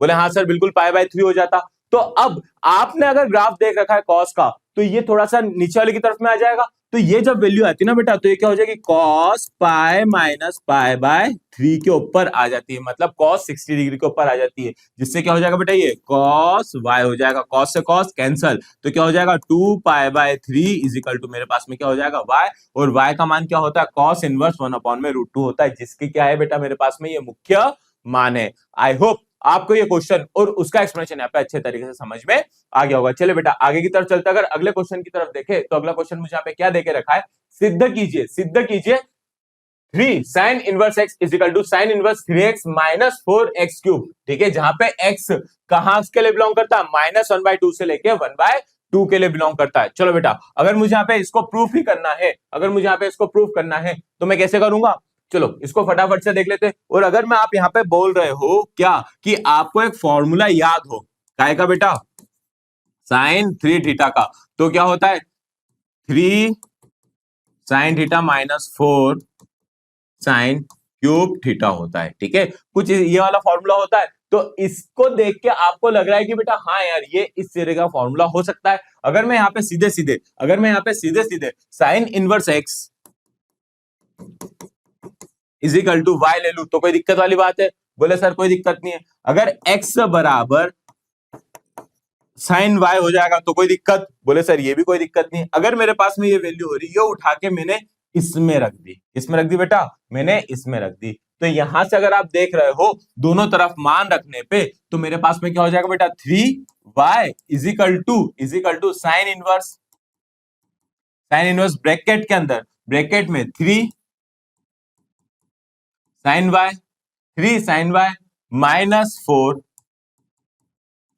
बोले हाँ सर बिल्कुल π/3 हो जाता। तो अब आपने अगर ग्राफ देख रखा है cos का तो ये थोड़ा सा नीचे वाले की तरफ में आ जाएगा। तो ये जब वैल्यू आती है ना बेटा तो ये क्या हो जाएगी cos π माइनस π/3 के ऊपर आ जाती है, मतलब cos 60 डिग्री के ऊपर आ जाती है, जिससे क्या हो जाएगा बेटा ये cos y हो जाएगा। cos से cos कैंसल तो क्या हो जाएगा 2π/3 इज इक्वल टू मेरे पास में क्या हो जाएगा y। और y का मान क्या होता है cos इनवर्स 1 में √2 होता है, जिसकी क्या है बेटा मेरे पास में ये मुख्य मान है। आई होप आपको ये क्वेश्चन और उसका एक्सप्लेनेशन यहाँ पे अच्छे तरीके से समझ में आ गया होगा। चलिए बेटा आगे की तरफ चलते, अगर अगले क्वेश्चन की तरफ देखे तो अगला क्वेश्चन मुझे यहाँ पे क्या देके रखा है, सिद्ध कीजिए 3 sin inverse x is equal to sine inverse 3x minus 4x cube. ठीक है, जहां पे x कहां के लिए बिलोंग करता है, -1/2 से लेके 1/2 के लिए बिलोंग करता है। चलो बेटा अगर मुझे यहाँ पे इसको प्रूफ ही करना है, अगर मुझे यहाँ पे इसको प्रूफ करना है तो मैं कैसे करूंगा, चलो इसको फटाफट से देख लेते हैं। और अगर मैं आप यहाँ पे बोल रहे हो क्या कि आपको एक फॉर्मूला याद हो काय का बेटा साइन 3 थीटा का, तो क्या होता है 3 sine theta minus 4 sine cube theta होता है। ठीक है, कुछ ये वाला फॉर्मूला होता है। तो इसको देख के आपको लग रहा है कि बेटा हाँ यार ये इस तरह का फॉर्मूला हो सकता है। अगर मैं यहाँ पे सीधे सीधे sine inverse x is equal to y ले लू तो कोई दिक्कत वाली बात है? बोले सर कोई दिक्कत नहीं है। अगर x बराबर साइन y हो जाएगा तो कोई दिक्कत? बोले सर ये भी कोई दिक्कत नहीं। अगर मेरे पास में ये वैल्यू हो रही है, उठा के मैंने इसमें रख दी बेटा, मैंने इसमें रख दी। तो यहां से अगर आप देख रहे हो दोनों तरफ मान रखने पे तो मेरे पास में क्या हो जाएगा बेटा 3y is equal to sine inverse bracket के अंदर ब्रैकेट में 3 sine y minus 4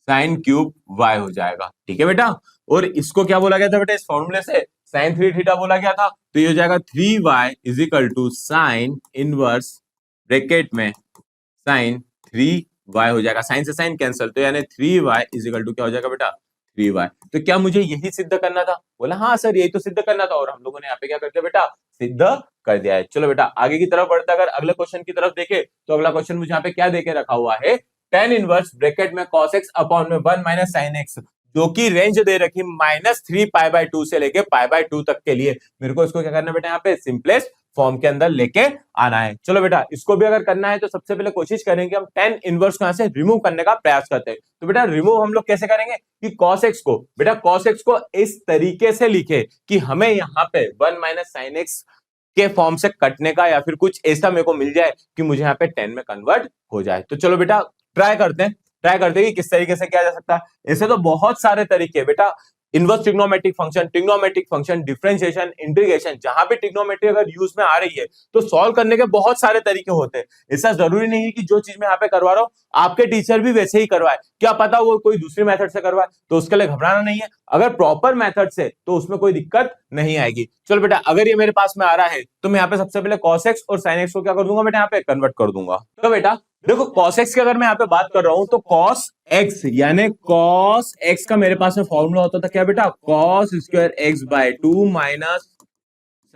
sine cube y हो जाएगा। ठीक है बेटा, और इसको क्या बोला गया था बेटा इस फॉर्मूले से साइन 3 थीटा बोला गया था। तो ये हो जाएगा 3y is equal to sine inverse bracket में साइन 3y हो जाएगा, साइन से साइन कैंसिल तो यानी 3y इज इक्वल टू क्या हो जाएगा बेटा 3y। तो क्या मुझे यही सिद्ध करना था? बोला हाँ सर यही तो सिद्ध करना था, और हम लोगों ने यहाँ पे क्या कर दिया बेटा सिद्ध कर दिया है। चलो बेटा आगे की तरफ बढ़ते, अगर अगले क्वेश्चन की तरफ देखे तो अगला क्वेश्चन मुझे यहाँ पे क्या देके रखा हुआ है, tan इनवर्स ब्रैकेट में cos x अपॉन में 1 माइनस sin x, जो कि रेंज दे रखी -3π/2 से लेके π/2 तक के लिए। मेरे को इसको क्या करना है बेटा यहाँ पे सिंपलेस्ट फॉर्म के अंदर लेके आना है। चलो बेटा इसको भी अगर करना है तो सबसे पहले कोशिश करेंगे हम tan इनवर्स को यहाँ से रिमूव करने का प्रयास करते हैं। तो बेटा रिमूव हम लोग कैसे करेंगे, कि cos x को, बेटा cos x को इस तरीके से लिखे कि हमें यहाँ पे 1 माइनस साइन एक्स के फॉर्म से कटने का या फिर कुछ ऐसा मेरे को मिल जाए कि मुझे यहाँ पे 10 में कन्वर्ट हो जाए। तो चलो बेटा ट्राई करते हैं कि किस तरीके से किया जा सकता है। ऐसे तो बहुत सारे तरीके हैं बेटा, inverse trigonometric function, differentiation, integration, जहां भी ट्रिग्नोमेट्री अगर यूज में आ रही है तो सॉल्व करने के बहुत सारे तरीके होते हैं। ऐसा जरूरी नहीं है कि जो चीज मैं यहाँ पे करवा रहा हूँ आपके टीचर भी वैसे ही करवाए, क्या पता वो कोई दूसरी मेथड से करवाए, तो उसके लिए घबराना नहीं है। अगर प्रॉपर मेथड से तो उसमें कोई दिक्कत नहीं आएगी। चलो बेटा अगर ये मेरे पास में आ रहा है तो मैं यहाँ पे सबसे पहले cos x और sin x को क्या कर दूंगा बेटा, यहाँ पे कन्वर्ट कर दूंगा। तो बेटा देखो cos x की अगर मैं यहाँ पे बात कर रहा हूं तो cos x यानी cos x का मेरे पास में फॉर्मूला होता था क्या बेटा, cos square x by 2 minus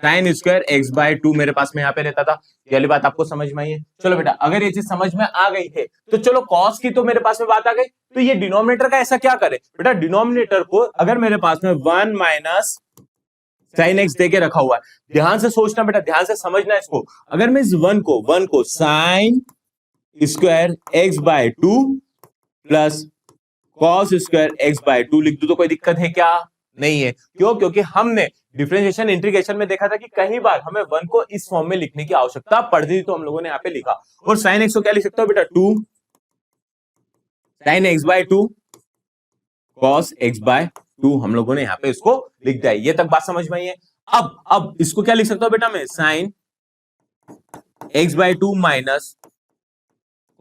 sine square x by 2 मेरे पास में यहाँ पे रहता था। ये वाली बात आपको समझ में आई है। चलो बेटा अगर ये चीज समझ में आ गई है तो चलो cos की तो मेरे पास में बात आ गई, तो ये डिनोमिनेटर का ऐसा क्या करे बेटा, डिनोमिनेटर को अगर मेरे पास में 1 माइनस साइन एक्स देके रखा हुआ है, ध्यान से सोचना बेटा, ध्यान से समझना इसको। अगर मैं इस वन को sine square x by 2 plus cos square x by 2 लिख दूं तो कोई दिक्कत है क्या, नहीं है। क्यों, क्योंकि हमने डिफरेंशिएशन इंटीग्रेशन में देखा था कि कई बार हमें वन को इस फॉर्म में लिखने की आवश्यकता पड़ती थी, तो हम लोगों ने यहाँ पे लिखा। और साइन एक्स को क्या लिख सकता हूं बेटा, 2 sine x by 2 cos x by 2 हम लोगों ने यहाँ पे इसको लिख दिया। ये तक बात समझ में आई है। अब इसको क्या लिख सकता हूं बेटा मैं, sine x by 2 minus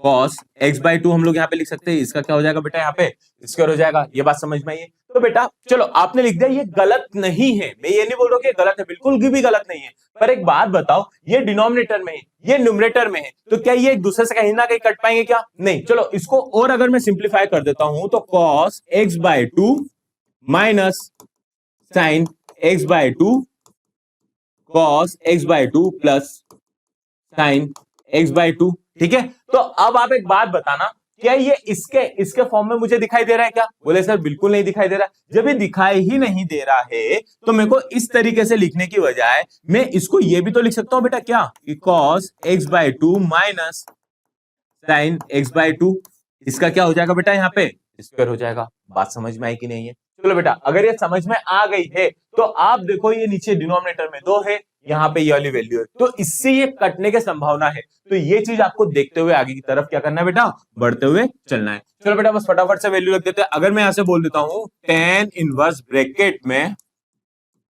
cos x by 2 हम लोग यहाँ पे लिख सकते हैं। इसका क्या हो जाएगा बेटा, यहाँ पे स्क्वायर हो जाएगा। ये बात समझ में आई है। तो बेटा चलो आपने लिख दिया, ये गलत नहीं है, मैं ये नहीं बोल रहा हूँ कि गलत है, बिल्कुल भी गलत नहीं है। पर एक बात बताओ, ये डिनोमिनेटर में है, ये न्यूमरेटर में है, तो क्या ये एक दूसरे से कहीं ना कहीं कट पाएंगे क्या, नहीं। चलो इसको और अगर मैं सिंप्लीफाई कर देता हूं तो cos x by 2 minus sine x by 2 cos x by 2 plus sine x by 2, ठीक है। तो अब आप एक बात बताना, क्या ये इसके फॉर्म में मुझे दिखाई दे रहा है क्या, बोले सर बिल्कुल नहीं दिखाई दे रहा। जब ये दिखाई ही नहीं दे रहा है तो मेरे को इस तरीके से लिखने की बजाय मैं इसको ये भी तो लिख सकता हूं बेटा, क्या कि cos x by 2 minus sine x by 2, इसका क्या हो जाएगा बेटा, यहाँ पे स्क्वायर हो जाएगा। बात समझ में आई कि नहीं है। चलो बेटा अगर ये समझ में आ गई है तो आप देखो ये नीचे डिनोमिनेटर में 2 है, यहाँ पे ये वाली वैल्यू है, तो इससे ये कटने की संभावना है। तो ये चीज आपको देखते हुए आगे की तरफ क्या करना है बेटा, बढ़ते हुए चलना है। चलो बेटा बस फटाफट से वैल्यू रख देते हैं। अगर मैं यहां से बोल देता हूं tan इनवर्स ब्रैकेट में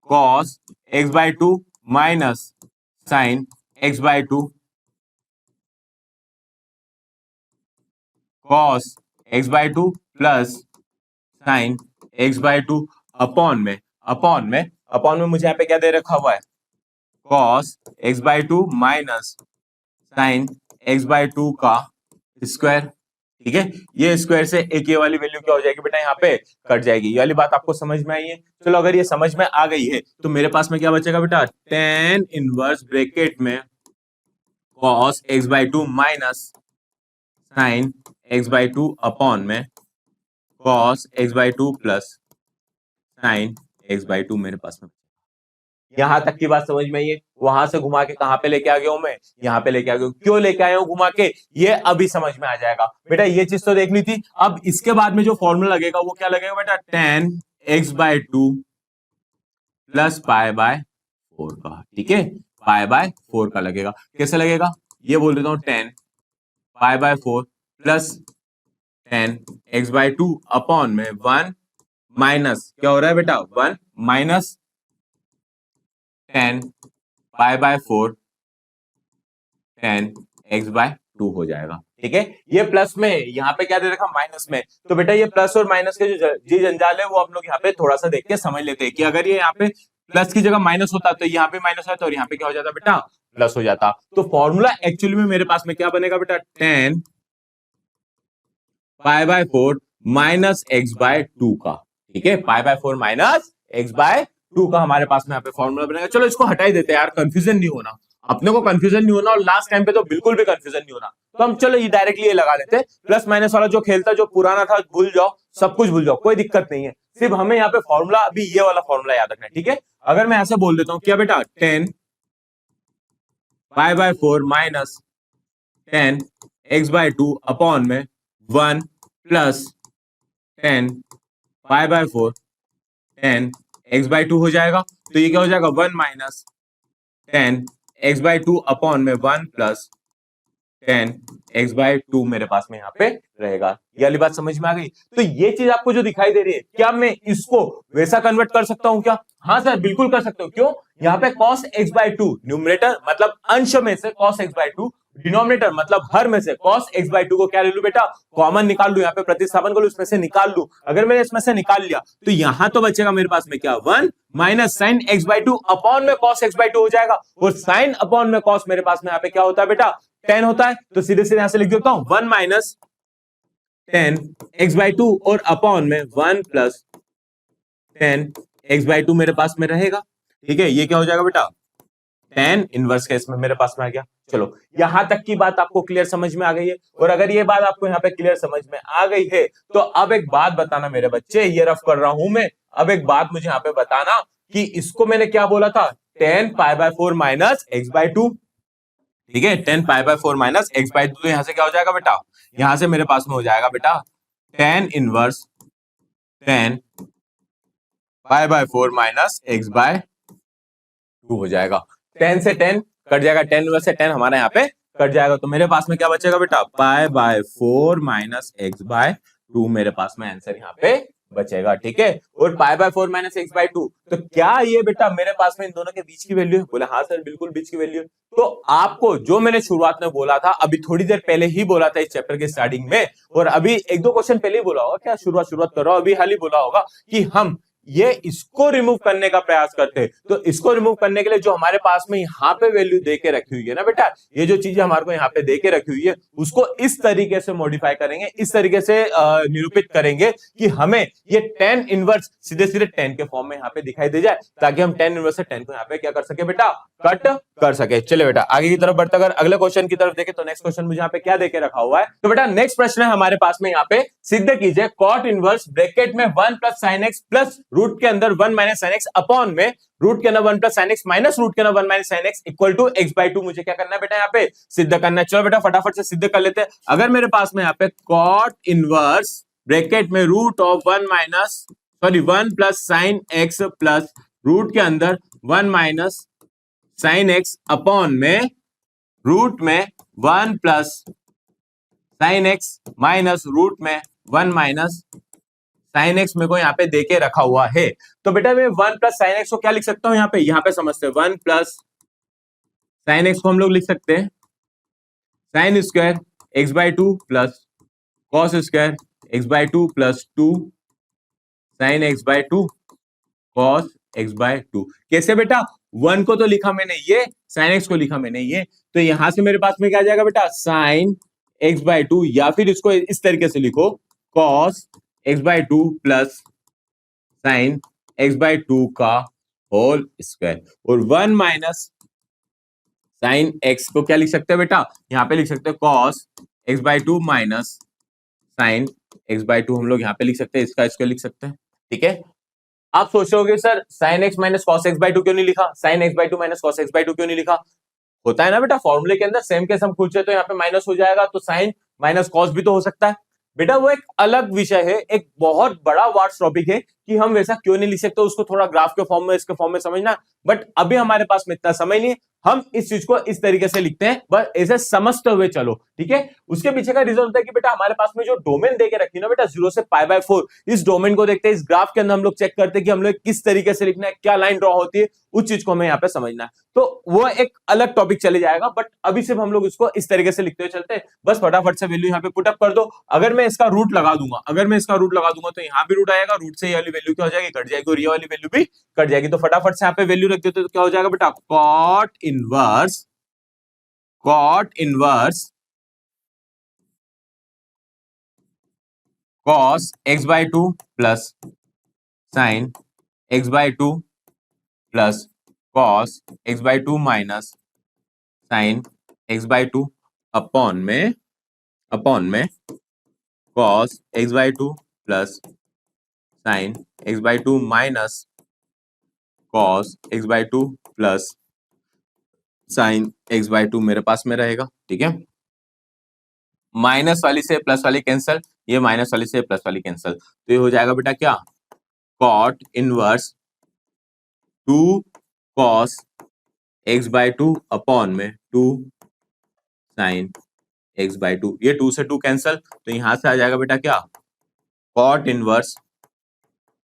cos x by 2 minus sine x by 2 cos x by 2 plus sine x by 2 upon में मुझे यहाँ पे क्या दे रखा हुआ है, cos x by 2 minus sine x by 2 का स्क्वायर, ठीक है। ये स्क्वायर से एक ये वाली वैल्यू क्या हो जाएगी बेटा, यहाँ पे कट जाएगी। ये वाली बात आपको समझ में आई है। चलो अगर ये समझ में आ गई है तो मेरे पास में क्या बचेगा बेटा, tan इनवर्स ब्रैकेट में cos x by 2 minus sine x by 2 upon में cos x by 2 plus sine x by 2 मेरे पास में। यहां तक की बात समझ में आई है। वहां से घुमा के कहां पे लेके आ गया हूं मैं, यहाँ पे लेके आ गया हूं। क्यों लेके आया हूं घुमा के, ये अभी समझ में आ जाएगा बेटा। ये चीज तो देख ली थी। अब इसके बाद में जो फॉर्मूला लगेगा वो क्या लगेगा बेटा, tan x by 2 plus pi by 4 का, ठीक है। पाई बाय 4 का लगेगा। कैसे लगेगा, ये बोल देता हूं tan pi by 4 plus tan x by 2 upon में 1 माइनस क्या हो रहा है बेटा, 1 minus tan pi by 4 tan x by 2 हो जाएगा, ठीक है। ये प्लस में है, यहाँ पे क्या दे रखा, माइनस में। तो बेटा ये प्लस और माइनस के जो जी जंजाल है वो आप लोग यहाँ पे थोड़ा सा देख के समझ लेते हैं कि अगर ये यहाँ पे प्लस की जगह माइनस होता तो यहाँ पे माइनस होता और यहाँ पे क्या हो जाता बेटा, प्लस हो जाता। तो फॉर्मूला एक्चुअली में मेरे पास में क्या बनेगा बेटा, tan pi by 4 minus x by 2 का, ठीक है। Pi by 4 minus x by 2 का हमारे पास में यहाँ पे फॉर्मूला बनेगा। चलो इसको हटा ही देते हैं यार, कंफ्यूजन नहीं होना, अपने को कंफ्यूजन नहीं होना और लास्ट टाइम पे तो बिल्कुल भी कंफ्यूजन नहीं होना। तो हम चलो ये डायरेक्टली ये लगा लेते हैं। प्लस माइनस वाला जो खेलता जो पुराना था भूल जाओ, सब कुछ भूल जाओ, कोई दिक्कत नहीं है। सिर्फ हमें यहाँ पे फॉर्मूला अभी ये वाला फॉर्मूला याद रखना है, ठीक है। अगर मैं ऐसे बोल देता हूँ क्या बेटा, tan pi by 4 minus tan x by 2 upon में 1 plus tan pi by 4 10 x by 2 हो जाएगा। तो ये क्या हो जाएगा 1 माइनस 10 x बाय 2 अपॉन में 1 प्लस 10 x बाय 2 मेरे पास में यहाँ पे रहेगा। ये वाली बात समझ में आ गई। तो ये चीज आपको जो दिखाई दे रही है, क्या मैं इसको वैसा कन्वर्ट कर सकता हूं क्या? हाँ सर, बिल्कुल कर सकते हो। क्यों? यहाँ पे cos x बाय 2 न्यूमरेटर मतलब अंश में से cos x बाय 2, डिनोमिनेटर मतलब हर में से cos x बाय 2 को क्या ले लू बेटा? कॉमन निकाल लू, यहाँ पे प्रतिस्थापन कर लू, इसमें से निकाल लू। अगर मैंने इसमें से निकाल लिया तो यहां तो बचेगा मेरे पास में क्या 1 minus sine x by 2 upon में cos x बाय 2 हो जाएगा। और साइन अपॉन में cos मेरे पास में यहाँ पे क्या होता है बेटा? 10 होता है। तो सीधे सीधे यहां से लिख देता हूं 1 माइनस 10 एक्स बाय 2 और अपॉन में 1 प्लस 10 एक्स बाय 2 मेरे पास में रहेगा। ठीक है, ये क्या हो जाएगा बेटा? 10 इनवर्स केस में मेरे पास में आ गया। चलो, यहां तक की बात आपको क्लियर समझ में आ गई है। और अगर ये बात आपको यहाँ पे क्लियर समझ में आ गई है तो अब एक बात बताना मेरे बच्चे, ये रफ कर रहा हूं मैं। अब एक बात मुझे यहाँ पे बताना कि इसको मैंने क्या बोला था? 10 pi by 4 minus x by 2। ठीक है, 10 pi by 4 minus x by 2। तो यहां से क्या हो जाएगा बेटा? यहां से मेरे पास में हो जाएगा बेटा 10 inverse 10 pi by 4 minus x by 2 हो जाएगा। 10 से 10 कट जाएगा, 10 इनवर्स से 10 हमारे यहाँ पे कट जाएगा। तो मेरे पास में क्या बचेगा बेटा? Pi by 4 minus x by 2 मेरे पास में आंसर यहाँ पे बचेगा। ठीक है, और pi by 4 minus x by 2, तो क्या ये बेटा मेरे पास में इन दोनों के बीच की वैल्यू है? बोले हाँ सर, बिल्कुल बीच की वैल्यू है। तो आपको जो मैंने शुरुआत में बोला था, अभी थोड़ी देर पहले ही बोला था इस चैप्टर के स्टार्टिंग में, और अभी एक दो क्वेश्चन पहले ही बोला होगा, क्या शुरुआत कर रहा हूं, अभी हाल ही बोला होगा कि हम ये इसको रिमूव करने का प्रयास करते हैं। तो इसको रिमूव करने के लिए जो हमारे पास में यहाँ पे वैल्यू दे के रखी हुई है ना बेटा, ये जो चीजें हमारे को यहाँ पे दे के रखी हुई है, उसको इस तरीके से मॉडिफाई करेंगे, इस तरीके से निरूपित करेंगे कि हमें ये 10 इनवर्स सीधे सीधे 10 के फॉर्म में यहाँ पे दिखाई दे जाए, ताकि हम 10 इनवर्स से 10 को यहाँ पे क्या कर सके बेटा? कट कर सके। चले बेटा आगे की तरफ बढ़ते, अगर अगले क्वेश्चन की तरफ देखें तो नेक्स्ट क्वेश्चन मुझे यहाँ पे क्या देके रखा हुआ है? तो बेटा नेक्स्ट प्रश्न है हमारे पास में यहाँ पे, सिद्ध कीजिए कॉट इनवर्स ब्रैकेट में 1 plus sine x plus root के अंदर 1 माइनस साइन एक्स अपॉन में रूट के अंदर 1 plus sine x minus root के अंदर 1 minus sine x equal to x by 2। मुझे क्या करना है बेटा? यहाँ पे सिद्ध करना है। चलो बेटा फटाफट से सिद्ध कर लेते हैं। अगर मेरे पास में यहाँ पे कॉट इनवर्स ब्रैकेट में root of 1 plus sine x plus root के अंदर 1 माइनस साइन एक्स अपॉन में रूट में 1 plus sine x minus root में 1 माइनस साइन एक्स मेरे को यहाँ पे देके रखा हुआ है। तो बेटा मैं 1 प्लस साइन एक्स को क्या लिख सकता हूँ? यहाँ पे समझते हैं। 1 प्लस साइन एक्स को हम लोग लिख सकते हैं sine square x by 2 plus cos square x by 2 plus 2 sine x by 2 cos x by 2। कैसे बेटा? 1 को तो लिखा मैंने ये, साइन एक्स को लिखा मैंने ये, तो यहां से मेरे पास में क्या आ जाएगा बेटा? साइन एक्स बाय 2, या फिर इसको इस तरीके से लिखो cos x by 2 plus sine x by 2 का होल स्क्वायर। और 1 माइनस साइन एक्स को क्या लिख सकते हैं बेटा? यहाँ पे लिख सकते हैं cos x by 2 minus sine x by 2 हम लोग यहाँ पे लिख सकते हैं, इसका स्क्वायर लिख सकते हैं। ठीक है, आप सोच रहे होगे sir sine x minus cos x by 2 क्यों नहीं लिखा? Sine x by 2 minus cos x by 2 क्यों नहीं लिखा? होता है ना बेटा फॉर्मूले के अंदर सेम के सम पूछे तो यहाँ पे माइनस हो जाएगा, तो साइन माइनस कॉस भी तो हो सकता है बेटा। वो एक अलग विषय है, एक बहुत बड़ा वास्ट टॉपिक है कि हम वैसा क्यों नहीं लिख सकते, उसको थोड़ा ग्राफ के फॉर्म में, इसके फॉर्म में समझना। बट अभी हमारे पास में इतना समय नहीं है, हम इस चीज को इस तरीके से लिखते हैं, बस ऐसे समझते हुए चलो। ठीक है, उसके पीछे का रीजन होता है कि बेटा हमारे पास में जो डोमेन देके रखी है ना बेटा 0 से पाई बाय 4, इस डोमेन को देखते हैं, इस ग्राफ के अंदर हम लोग चेक करते हैं कि हम लोग किस तरीके से लिखना है, क्या लाइन ड्रॉ होती है, उस चीज को हमें यहाँ पे समझना है। तो वो एक अलग टॉपिक चले जाएगा, बट अभी सिर्फ हम लोग इसको इस तरीके से लिखते हुए चलते हैं। बस फटाफट से वैल्यू यहाँ पे पुट अप कर दो। अगर मैं इसका रूट लगा दूंगा, तो यहाँ भी रूट आएगा, रूट से ये वाली वैल्यू क्या हो जाएगी? कट जाएगी, और ये वाली वैल्यू भी कट जाएगी। तो फटाफट से यहाँ पे वैल्यू रख देते तो क्या हो जाएगा बेटा? Cot inverse cos x by 2 plus sine x by 2 plus cos x by 2 minus sine x by 2 upon में cos x by 2 plus sine x by 2 minus cos x by 2 plus sine x by 2 मेरे पास में रहेगा। ठीक है, माइनस वाली से प्लस वाली कैंसल, ये माइनस वाली से प्लस वाली कैंसल, तो ये हो जाएगा बेटा क्या? Cot inverse 2 cos x/2 upon में 2 साइन x/2। ये 2 से 2 कैंसल, तो यहां से आ जाएगा बेटा क्या, cot inverse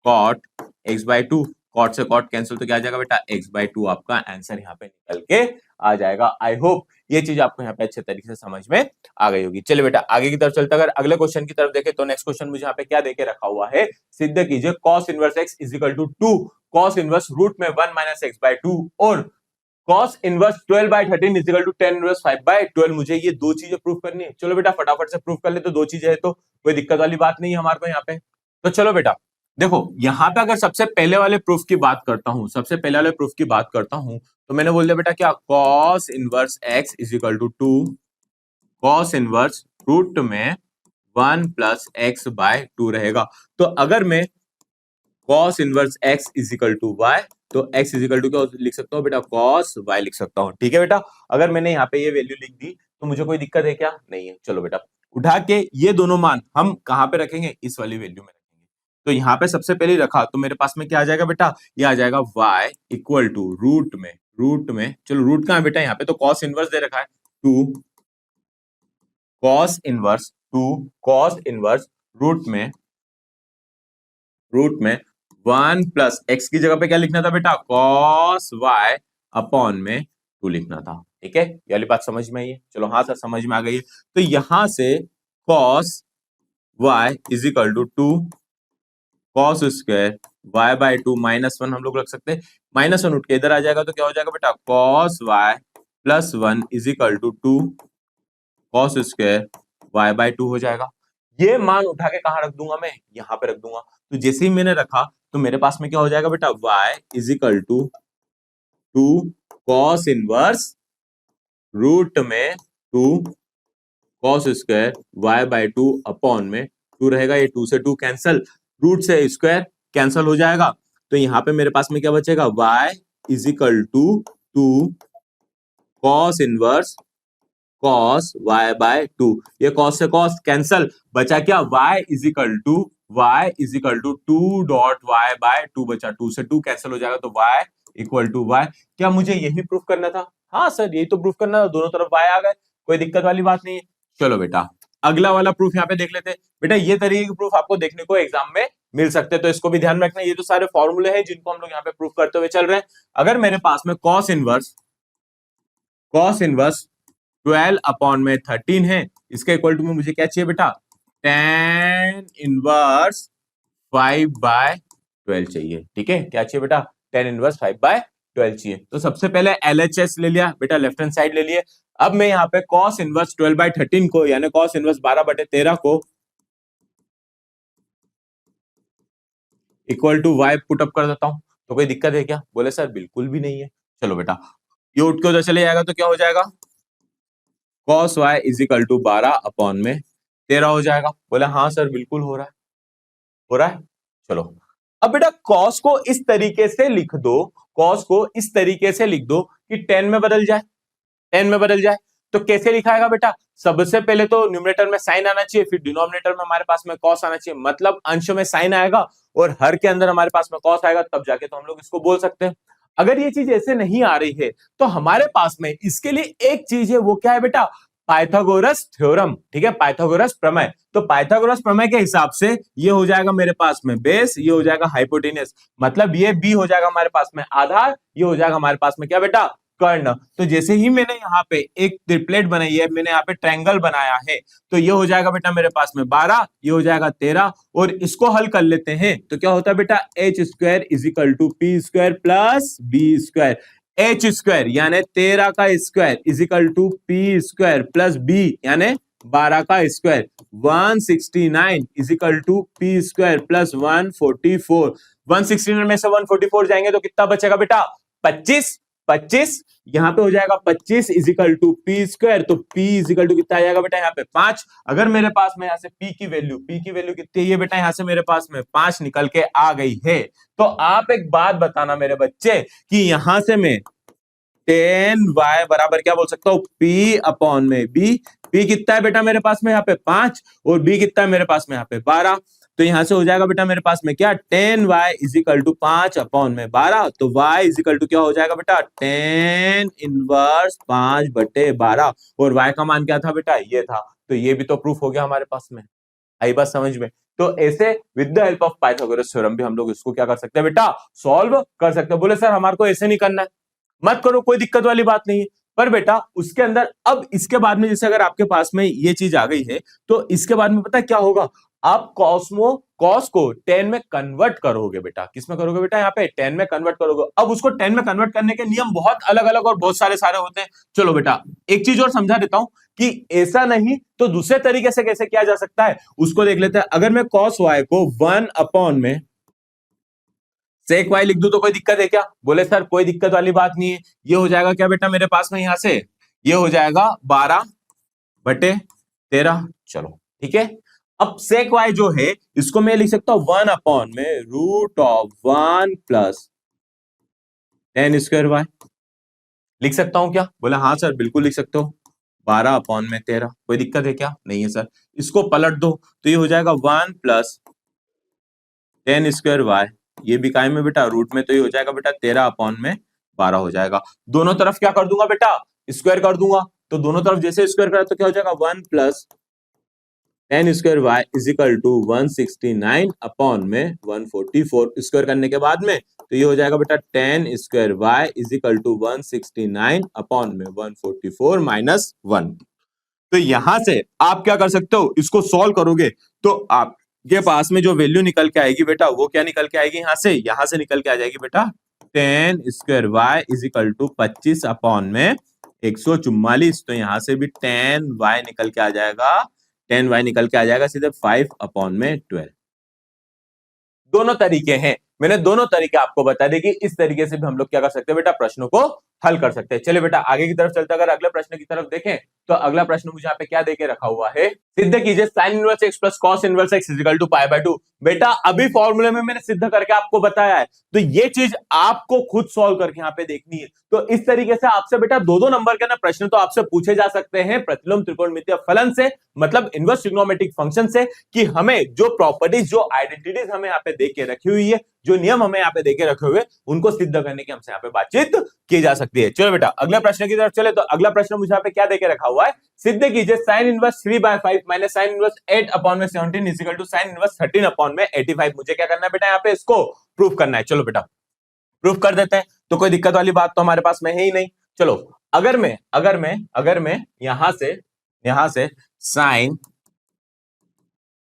cot x/2, cot से कॉट कैंसिल, तो क्या आ जाएगा बेटा x/2। आपका आंसर यहाँ पे निकल के आ जाएगा। आई होप ये चीज आपको यहाँ पे अच्छे तरीके से समझ में आ गई होगी। चलिए बेटा आगे की तरफ चलते, अगर अगले क्वेश्चन की तरफ देखें तो नेक्स्ट क्वेश्चन मुझे यहाँ पे क्या देके रखा हुआ है, सिद्ध कीजिए cos inverse x is equal to 2 cos inverse root में 1 माइनस x/2 और cos inverse 12/13 is equal to tan inverse 5/12। मुझे ये दो चीजें प्रूव करनी है। चलो बेटा फटाफट से प्रूव कर ले, तो दो चीजें है तो कोई दिक्कत वाली बात नहीं है हमारे को यहाँ पे। तो चलो बेटा देखो, यहां पे अगर सबसे पहले वाले प्रूफ की बात करता हूं, तो मैंने बोल दिया बेटा क्या, cos inverse x is equal to 2 cos inverse root में 1 प्लस x/2 रहेगा। तो अगर मैं cos inverse x is equal to y, तो x इज इक्वल टू क्या लिख सकता हूँ बेटा, cos y लिख सकता हूँ। ठीक है बेटा, अगर मैंने यहाँ पे ये वैल्यू लिख दी तो मुझे कोई दिक्कत है क्या, नहीं है। चलो बेटा उठा के ये दोनों मान हम कहां पे रखेंगे, इस वाली वैल्यू में रखेंगे। तो यहाँ पे सबसे पहले रखा तो मेरे पास में क्या आ जाएगा बेटा, ये आ जाएगा y इक्वल टू रूट में चलो रूट कहां है बेटा, यहाँ पे तो cos इनवर्स दे रखा है 2 cos इनवर्स रूट में 1 प्लस x की जगह पे क्या लिखना था बेटा, cos y अपॉन में 2 लिखना था। ठीक है, ये वाली बात समझ में आई है। चलो हाँ सर समझ में आ गई है। तो यहां से cos y is equal to 2 cos square y/2 -1 हम लोग रख सकते हैं, -1 उठ के इधर आ जाएगा तो क्या हो जाएगा बेटा, cos y plus 1 is equal to 2 cos square y/2 हो जाएगा। ये मान उठा के कहां रख दूंगा, मैं यहां पे रख दूंगा। तो जैसे ही मैंने रखा तो मेरे पास में क्या हो जाएगा बेटा, y is equal to 2 cos inverse root में 2 cos स्क्वायर y/2 अपॉन में 2 रहेगा, ये 2 से 2 कैंसल, रूट से स्क्वायर कैंसल हो जाएगा। तो यहाँ पे मेरे पास में क्या बचेगा, y is equal to 2 cos inverse cos y/2। ये cos से cos कैंसल, बचा क्या, y is equal to 2 dot y/2 बचा, 2 से 2 कैंसल हो जाएगा तो y इक्वल टू y। क्या मुझे यही प्रूफ करना था, हाँ सर यही तो प्रूफ करना था, दोनों तरफ y आ गए, कोई दिक्कत वाली बात नहीं है। चलो बेटा अगला वाला प्रूफ यहाँ पे देख लेते हैं। बेटा ये तरीके के प्रूफ आपको देखने को एग्जाम में मिल सकते हैं, तो इसको भी ध्यान रखना। ये तो सारे फॉर्मूले हैं जिनको हम लोग यहाँ पे प्रूफ करते हुए चल रहे हैं। अगर मेरे पास में cos इनवर्स 12 अपॉन में 13 है, इसके इक्वल टू में मुझे क्या चाहिए बेटा, tan इनवर्स 5/12 चाहिए। ठीक है, क्या चाहिए बेटा, tan इनवर्स 5/12 चाहिए। तो सबसे पहले LHS ले लिया बेटा, लेफ्ट हैंड साइड ले लिए। अब मैं यहाँ पे cos इनवर्स 12/13 को यानी cos इनवर्स 12/13 को equal to y put up कर देता हूं। तो कोई दिक्कत है क्या, बोले सर बिल्कुल भी नहीं है। चलो बेटा ये उठ के उधर चले जाएगा तो क्या हो जाएगा, cos y is equal to 12 upon में 13 हो जाएगा। बोले हाँ सर बिल्कुल हो रहा है। चलो अब बेटा cos को इस तरीके से लिख दो, कि 10 में बदल जाए। तो कैसे लिखाएगा बेटा, सबसे पहले तो न्यूमरेटर में साइन आना चाहिए, फिर डिनोमिनेटर में हमारे पास में cos आना चाहिए, मतलब अंश में साइन आएगा और हर के अंदर हमारे पास में cos आएगा, तब जाके तो हम लोग इसको बोल सकते हैं। अगर ये चीज ऐसे नहीं आ रही है तो हमारे पास में इसके लिए एक चीज है, वो क्या है बेटा, पाइथागोरस थ्योरम। ठीक है, पाइथागोरस प्रमेय। तो पाइथागोरस प्रमेय के हिसाब से ये हो जाएगा मेरे पास में बेस, ये हो जाएगा हाइपोटेनस, मतलब ये b हो जाएगा हमारे पास में आधार, ये हो जाएगा हमारे पास में क्या बेटा, कर्ण। तो जैसे ही मैंने यहाँ पे एक ट्रिपलेट बनाई है, मैंने यहाँ पे ट्रायंगल बनाया है, तो ये हो जाएगा बेटा मेरे पास में 12, ये हो जाएगा 13, और इसको हल कर लेते हैं तो क्या होता है बेटा, h square is equal to P square plus B square. H square यानी 13 का square is equal to P square plus B यानी 12 का square, 169 is equal to P square plus 144। 169 में से 144 जाएंगे तो कितना बचेगा बेटा, 25 यहाँ पे हो जाएगा 25 is equal to P square. तो p इज इक्वल टू कितना आ जाएगा बेटा, यहाँ पे 5। अगर मेरे पास में यहाँ से p की वैल्यू कितनी है बेटा, यहाँ से मेरे पास में 5 निकल के आ गई है। तो आप एक बात बताना मेरे बच्चे, कि यहां से मैं 10y बराबर क्या बोल सकता हूं, p अपॉन में b। p कितना है बेटा मेरे पास में यहाँ पे 5, और b कितना है मेरे पास में यहाँ पे 12। तो यहां से हो जाएगा बेटा मेरे पास में क्या 10y इज इक्वल टू 5/12, तो y इज इक्वल टू क्या हो जाएगा बेटा 10 इनवर्स 5/12, और y का मान क्या था बेटा ये था। तो ये भी तो प्रूफ हो गया हमारे पास में। आई बात समझ में? तो ऐसे with the help of Pythagoras theorem भी हम लोग इसको क्या कर सकते हैं बेटा सॉल्व कर सकते हैं। बोले सर हमारे को ऐसे नहीं करना है, मत करो, कोई दिक्कत वाली बात नहीं है। पर बेटा उसके अंदर अब इसके बाद में जैसे अगर आपके पास में ये चीज आ गई है तो इसके बाद में पता है क्या होगा, आप कॉस को 10 में कन्वर्ट करोगे बेटा। किस में करोगे बेटा? यहाँ पे 10 में कन्वर्ट करोगे। अब उसको 10 में कन्वर्ट करने के नियम बहुत अलग अलग और बहुत सारे सारे होते हैं। चलो बेटा एक चीज और समझा देता हूं कि ऐसा नहीं तो दूसरे तरीके से कैसे किया जा सकता है उसको देख लेते हैं। अगर मैं कॉस वाई को 1 में सेक वाई लिख दूं तो कोई दिक्कत है क्या? बोले सर कोई दिक्कत वाली बात नहीं है। ये हो जाएगा क्या बेटा मेरे पास में, यहां से ये हो जाएगा 12/13। चलो ठीक है। अब सेक वाई जो है इसको मैं लिख सकता हूं 1 में root of 1 plus 10 square Y. लिख सकता हूं क्या? बोले हाँ सर बिल्कुल लिख सकते हो। 12/13 कोई दिक्कत है क्या? नहीं है सर। इसको पलट दो तो ये हो जाएगा 1 प्लस 10 स्क्वायर वाई, ये भी काय में बेटा रूट में, तो ये हो जाएगा बेटा 13/12 हो जाएगा। दोनों तरफ क्या कर दूंगा बेटा स्क्वायर कर दूंगा, तो दोनों तरफ जैसे स्क्वायर करा तो क्या हो जाएगा 1 plus 10 square Y is equal to 169/144 square करने के बाद में तो ये हो जाएगा बेटा 10 square Y is equal to 169/144 minus 1। तो यहां से आप क्या कर सकते हो, इसको सॉल्व करोगे तो आपके पास में जो वैल्यू निकल के आएगी बेटा वो क्या निकल के आएगी, यहां से निकल के आ जाएगी बेटा 10 square Y is equal to 25/144। तो यहां से भी 10y निकल के आ जाएगा, 10y निकल के आ जाएगा सीधे 5/12। दोनों तरीके हैं, मैंने दोनों तरीके आपको बता दें कि इस तरीके से भी हम लोग क्या कर सकते हैं बेटा प्रश्नों को हल कर सकते हैं। चलिए बेटा आगे की तरफ चलते हैं। अगर अगले प्रश्न की तरफ देखें तो अगला प्रश्न मुझे यहाँ पे क्या देके रखा हुआ है, सिद्ध कीजिए sine inverse x plus cos inverse x is equal to पाई/2। बेटा अभी फॉर्मूले में मैंने सिद्ध करके आपको बताया है, तो ये चीज आपको खुद सॉल्व करके यहाँ पे देखनी है। तो इस तरीके से आपसे बेटा दो दो नंबर के ना प्रश्न तो आपसे पूछे जा सकते हैं प्रतिलोम त्रिकोणमितीय फलन से, मतलब इनवर्स ट्रिग्नोमेट्रिक फंक्शन से, कि हमें जो प्रॉपर्टीज जो आइडेंटिटीज हमें यहाँ पे देख के रखी हुई है, जो नियम हमें यहाँ पे देखे रखे हुए उनको सिद्ध करने की हमसे यहाँ पे बातचीत की जा सकती है। चलो बेटा अगले प्रश्न की तरफ चले। तो अगला प्रश्न मुझे यहाँ पे क्या देके रखा हुआ है, सिद्ध कीजिए sine inverse 3/5 minus sine inverse 8/17 is equal to sine inverse 13/85। मुझे क्या करना है बेटा यहाँ पे इसको प्रूफ करना है। चलो बेटा प्रूफ कर देते हैं, तो कोई दिक्कत वाली बात तो हमारे पास में है ही नहीं। चलो अगर मैं यहां से साइन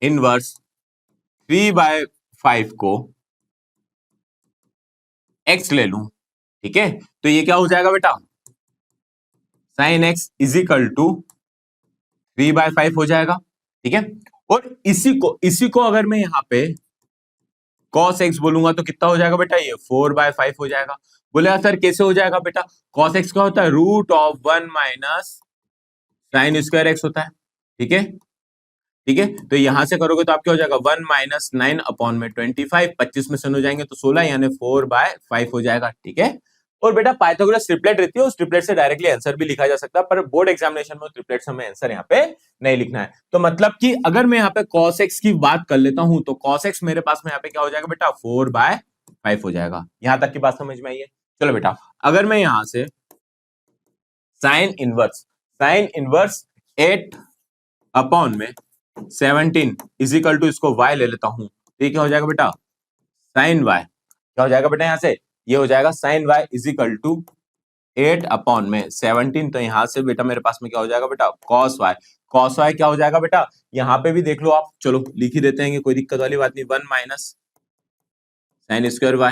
इनवर्स 3/5 को x ले लूं, ठीक है, तो ये क्या हो जाएगा बेटा sine x is equal to 3/5 हो जाएगा, ठीक है। और इसी को अगर मैं यहां पे cos x बोलूंगा तो कितना हो जाएगा बेटा, ये 4/5 हो जाएगा। बोले सर कैसे हो जाएगा बेटा, cos x क्या होता है root of 1 minus sine square x होता है, ठीक है ठीक है। तो यहां से करोगे तो आप क्या हो जाएगा 1 माइनस 9/25, 25 में से हो जाएंगे तो 16 यानी 4/5 हो जाएगा, ठीक है। और बेटा पाइथागोरस ट्रिपलेट रहती है, उस ट्रिपलेट से डायरेक्टली आंसर भी लिखा जा सकता है, पर बोर्ड एग्जामिनेशन में ट्रिपलेट से हमें आंसर यहाँ पे नहीं लिखना है। तो मतलब कि अगर मैं यहाँ पे cos x की बात कर लेता हूं तो cos x मेरे पास में यहाँ पे क्या हो जाएगा बेटा 4/5 हो जाएगा। यहां तक की बात समझ में आई है। चलो बेटा अगर मैं यहां से sine inverse 8/17 is equal to इसको y ले लेता हूं, तो क्या हो जाएगा बेटा साइन y, क्या हो जाएगा बेटा यहां से ये हो जाएगा sine y is equal to 8/17। तो यहां से बेटा मेरे पास में क्या हो जाएगा बेटा cos y क्या हो जाएगा बेटा, यहां पे भी देख लो आप, चलो लिख ही देते हैं, कोई दिक्कत वाली बात नहीं, 1 माइनस साइन स्क्वायर y,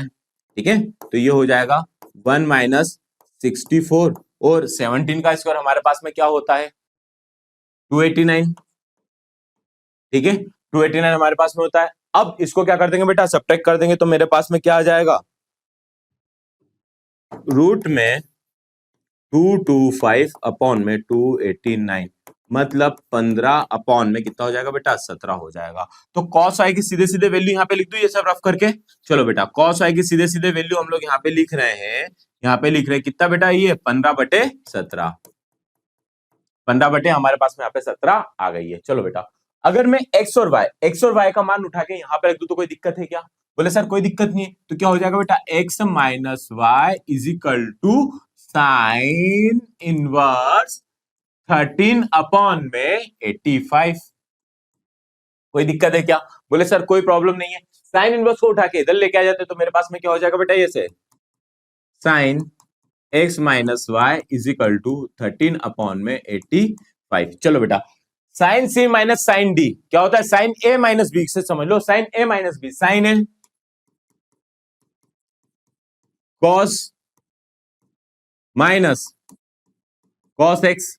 ठीक है। तो ये हो जाएगा 1 माइनस 64 और 17 का स्क्वायर हमारे पास में क्या होता है 289, ठीक है 289 हमारे पास में होता है। अब इसको क्या कर देंगे बेटा सब्ट्रैक्ट कर देंगे तो मेरे पास में क्या आ जाएगा रूट में 225/289, मतलब 15 में कितना हो जाएगा बेटा 17 हो जाएगा। तो cos y की सीधे सीधे वैल्यू यहाँ पे लिख दू ये सब रफ करके। चलो बेटा cos y की सीधे सीधे वैल्यू हम लोग यहाँ पे लिख रहे हैं, कितना बेटा ये 15/17, 15 बटे हमारे पास में यहाँ पे 17 आ गई है। चलो बेटा अगर मैं एक्स और वाई का मान उठा के यहां पर रख दूं तो कोई दिक्कत है क्या? बोले सर कोई दिक्कत नहीं है। तो क्या हो जाएगा बेटा, X minus Y is equal to sine inverse 13 upon में 85। कोई दिक्कत है क्या? बोले सर कोई प्रॉब्लम नहीं है। साइन इनवर्स को उठा के इधर लेके आ जाते तो मेरे पास में क्या हो जाएगा बेटा, ये से sine x minus Y is equal to 13 upon में 85। चलो बेटा, sine C minus sine D क्या होता है, साइन ए माइनस बी से समझ लो, sine A minus B, sine A cos minus cos x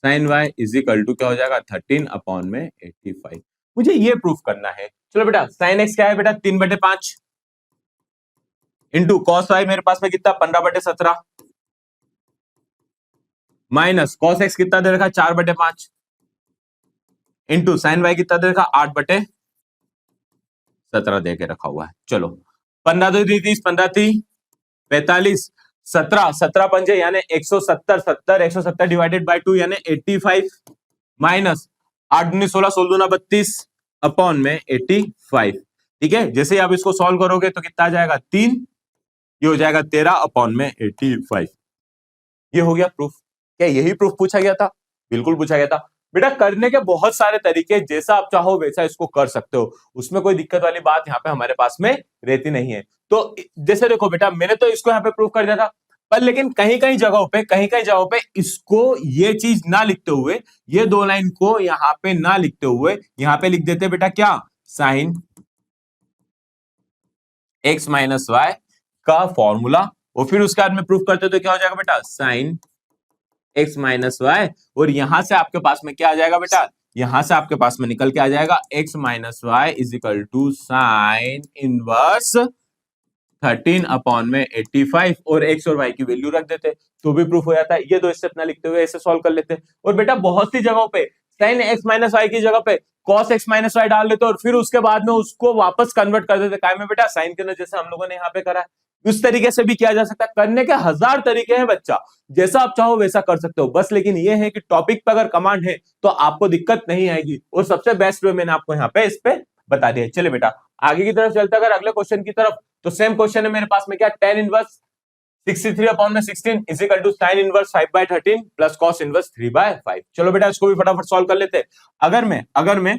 sine y is equal to क्या हो जाएगा 13 अपॉन में 85। मुझे ये प्रूफ करना है। चलो बेटा, साइन एक्स क्या है बेटा, 3/5 इंटू कॉस वाई मेरे पास में कितना 15/17 माइनस कॉस एक्स कितना दे रखा 4/5 इंटू साइन वाई कितना दे रखा 8/17 दे के रखा हुआ है। चलो 15 2 30 15 3 45 17 17 पंजे यानी 170 70 170 डिवाइडेड बाय 2 यानी 85 माइनस 8 19 16 16 32 अपॉन में 85। ठीक है, जैसे आप इसको सॉल्व करोगे तो कितना आ जाएगा 3, ये हो जाएगा 13 अपॉन में 85। ये हो गया प्रूफ। क्या यही प्रूफ पूछा गया था? बिल्कुल पूछा गया था बेटा। करने के बहुत सारे तरीके, जैसा आप चाहो वैसा इसको कर सकते हो, उसमें कोई दिक्कत वाली बात यहाँ पे हमारे पास में रहती नहीं है। तो जैसे देखो बेटा, मैंने तो इसको यहाँ पे प्रूफ कर दिया था, पर लेकिन कहीं कहीं जगहों पे इसको ये चीज ना लिखते हुए, ये 2 लाइन को यहाँ पे ना लिखते हुए यहाँ पे लिख देते बेटा क्या, साइन एक्स माइनस वाई का फॉर्मूला, और फिर उसके बाद में प्रूफ करते तो क्या हो जाएगा बेटा, साइन एक्स माइनस वाई, और यहां से आपके पास में क्या आ जाएगा बेटा, यहां से आपके पास में निकल के आ जाएगा X minus Y is equal to sine inverse 13 upon में 85, और एक्स और वाई की वैल्यू रख देते तो भी प्रूफ हो जाता है। ये 2 स्टेप ना लिखते हुए ऐसे सॉल्व कर लेते। और बेटा बहुत सी जगहों पे साइन एक्स माइनस वाई की जगह पे कॉस एक्स माइनस वाई डाल देते और फिर उसके बाद में उसको वापस कन्वर्ट कर देते काय में बेटा, साइन के अंदर, जैसे हम लोगों ने यहाँ पे करा है। उस तरीके से भी किया जा सकता है। करने के 1000 तरीके हैं बच्चा, जैसा आप चाहो वैसा कर सकते हो। बस लेकिन ये है कि टॉपिक पे अगर कमांड है तो आपको दिक्कत नहीं आएगी, और सबसे बेस्ट वे मैंने आपको यहाँ पे इस पे बता दिया। चले बेटा आगे की तरफ चलते, अगर अगले क्वेश्चन की तरफ, तो सेम क्वेश्चन है मेरे पास में क्या, tan इनवर्स 63 अपॉन में 16 is equal to sine inverse 5/13 plus cos inverse 3/5। चलो बेटा इसको भी फटाफट सॉल्व कर लेते हैं। अगर मैं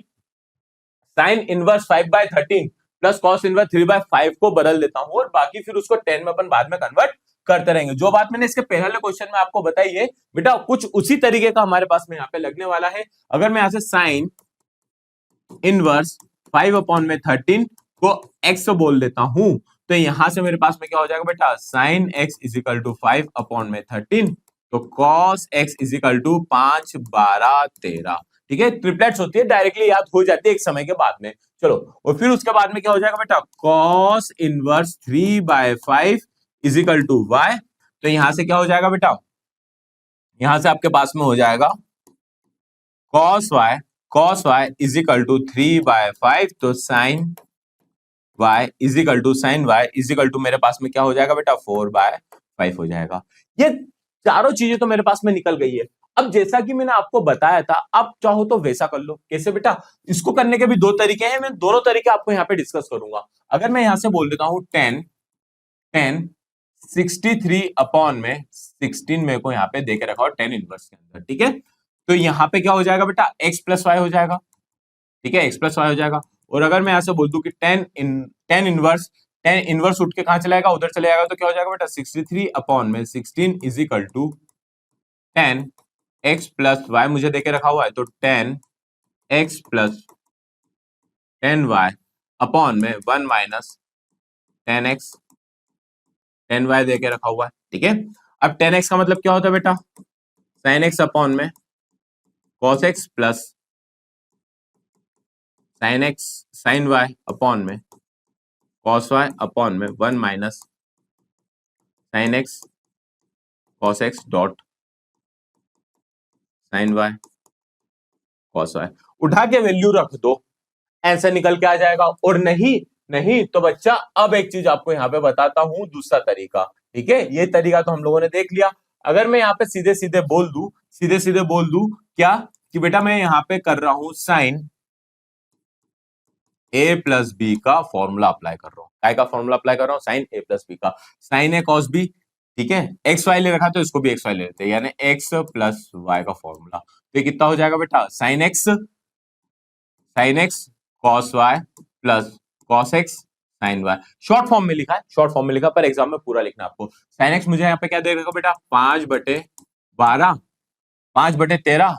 sign inverse 5/13 plus cos inverse 3/5 को बदल देता हूं, और बाकी फिर उसको 10 में अपन बाद में कन्वर्ट करते रहेंगे। जो बात मैंने इसके पहले क्वेश्चन में आपको बताई है बेटा, कुछ उसी तरीके का हमारे पास में यहाँ पे लगने वाला है। अगर मैं यहां से साइन इनवर्स 5 अपॉन में 13 को x बोल देता हूं, तो यहां से मेरे पास में क्या हो जाएगा बेटा, sine x is equal to 5 upon में 13, तो cos x is equal to 5 12 13। ठीक है, ट्रिपलेट्स होती है, डायरेक्टली याद हो जाती है एक समय के बाद में। चलो, और फिर उसके बाद में क्या हो जाएगा बेटा, cos inverse 3/5 is equal to y। तो यहां से क्या हो जाएगा बेटा, यहां से आपके पास में हो जाएगा cos y is equal to 3/5, तो sine y is equal to मेरे पास में क्या हो जाएगा बेटा, 4/5 हो जाएगा। ये चारों चीजें तो मेरे पास में निकल गई है। अब जैसा कि मैंने आपको बताया था, आप चाहो तो वैसा कर लो। कैसे बेटा, इसको करने के भी 2 तरीके हैं, मैं दोनों तरीके आपको यहाँ पे डिस्कस करूंगा। अगर मैं यहां से बोल देता हूं 10 63 अपॉन में 16 मेरे को यहाँ पे दे के रखा हो 10 इनवर्स के अंदर। ठीक है, तो यहाँ पे क्या हो जाएगा बेटा, x प्लस वाई हो जाएगा। ठीक है, x प्लस वाई हो जाएगा। और अगर मैं यहां से बोल दूं कि 10 इनवर्स उठ के कहां चला जाएगा, उधर चले जाएगा, तो क्या हो जाएगा बेटा, 63 अपॉन में 16 is equal to 10 x plus Y मुझे देके रखा हुआ है, तो 10 x प्लस 10 y अपॉन में 1 माइनस 10 y देके रखा हुआ है। ठीक है, अब 10x का मतलब क्या होता है बेटा, साइन x अपॉन में cos x plus sine y upon में cos y अपॉन में 1 minus sine x cos x dot sine y cos y। उठा के वैल्यू रख दो, ऐसे निकल के आ जाएगा। और नहीं तो बच्चा, अब एक चीज आपको यहाँ पे बताता हूं, दूसरा तरीका। ठीक है, ये तरीका तो हम लोगों ने देख लिया। अगर मैं यहाँ पे सीधे सीधे बोल दूं क्या, कि बेटा मैं यहां पे कर रहा हूं साइन ए प्लस बी का फॉर्मूला अप्लाई कर रहा हूं। काय का फॉर्मूला अप्लाई कर रहा हूं? साइन ए प्लस बी का। साइन ए कॉस बी, ठीक है, एक्स वाई ले रखा तो इसको भी एक्स वाई ले लेते हैं, यानी एक्स प्लस वाई का फॉर्मूला। तो ये कितना हो जाएगा बेटा? Sine x cos Y plus cos x sine Y. Short form में लिखा है, शॉर्ट फॉर्म में लिखा, पर एग्जाम में पूरा लिखना आपको। साइन एक्स मुझे यहाँ पे क्या दे रखा बेटा? 5/12, 5/13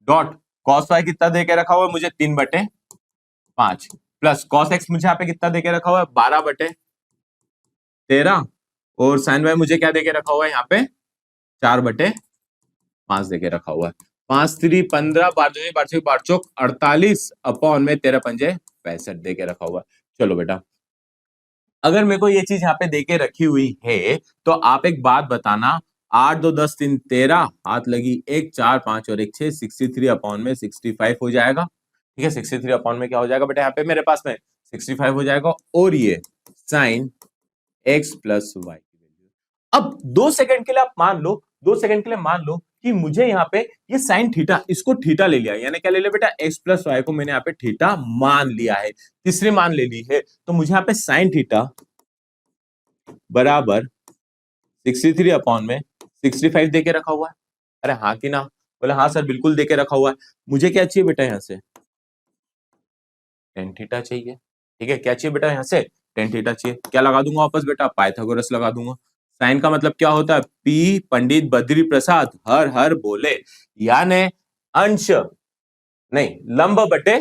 डॉट कॉस वाई कितना दे के रखा हुआ है मुझे? 3/5 प्लस कॉस एक्स मुझे यहाँ पे कितना दे के रखा हुआ है? 12/13 और साइन वाई मुझे क्या दे के रखा हुआ है यहाँ पे? 4/5 दे के रखा हुआ है। 5×3 15, 12×3 48 अपॉन में 13×5 65 दे के रखा हुआ है। चलो बेटा, अगर मेरे को ये चीज यहाँ पे दे के रखी हुई है तो आप एक बात बताना, 8 2 10 3 13, हाथ लगी 1 4 5 और 1 6, 63 अपॉन में 65 हो जाएगा। ठीक है, 63 अपॉन में क्या हो जाएगा बेटा? यहाँ पे मेरे पास में 65 हो जाएगा। और ये साइन एक्स प्लस वाई की वैल्यू। अब 2 सेकंड के लिए आप मान लो, 2 सेकंड के लिए मान लो कि मुझे यहाँ पे ये साइन थीटा, इसको थीटा ले लिया, यानी क्या ले लिया बेटा? एक्स प्लस वाई को मैंने यहाँ पे थीटा मान लिया है, तीसरी मान ले ली है। तो मुझे यहाँ पे साइन थीटा बराबर 63 अपॉन में 65 देके रखा हुआ है। अरे हाँ कि ना? बोले हाँ सर बिल्कुल देके रखा हुआ है। मुझे क्या चाहिए बेटा? यहाँ से टेन थीटा चाहिए। ठीक है, क्या चाहिए बेटा? यहाँ से टेन थीटा चाहिए। क्या लगा दूंगा वापस बेटा? पाइथागोरस लगा दूंगा। साइन का मतलब क्या होता है? पी पंडित बद्री प्रसाद हर हर बोले, यानी अंश नहीं, लंब बटे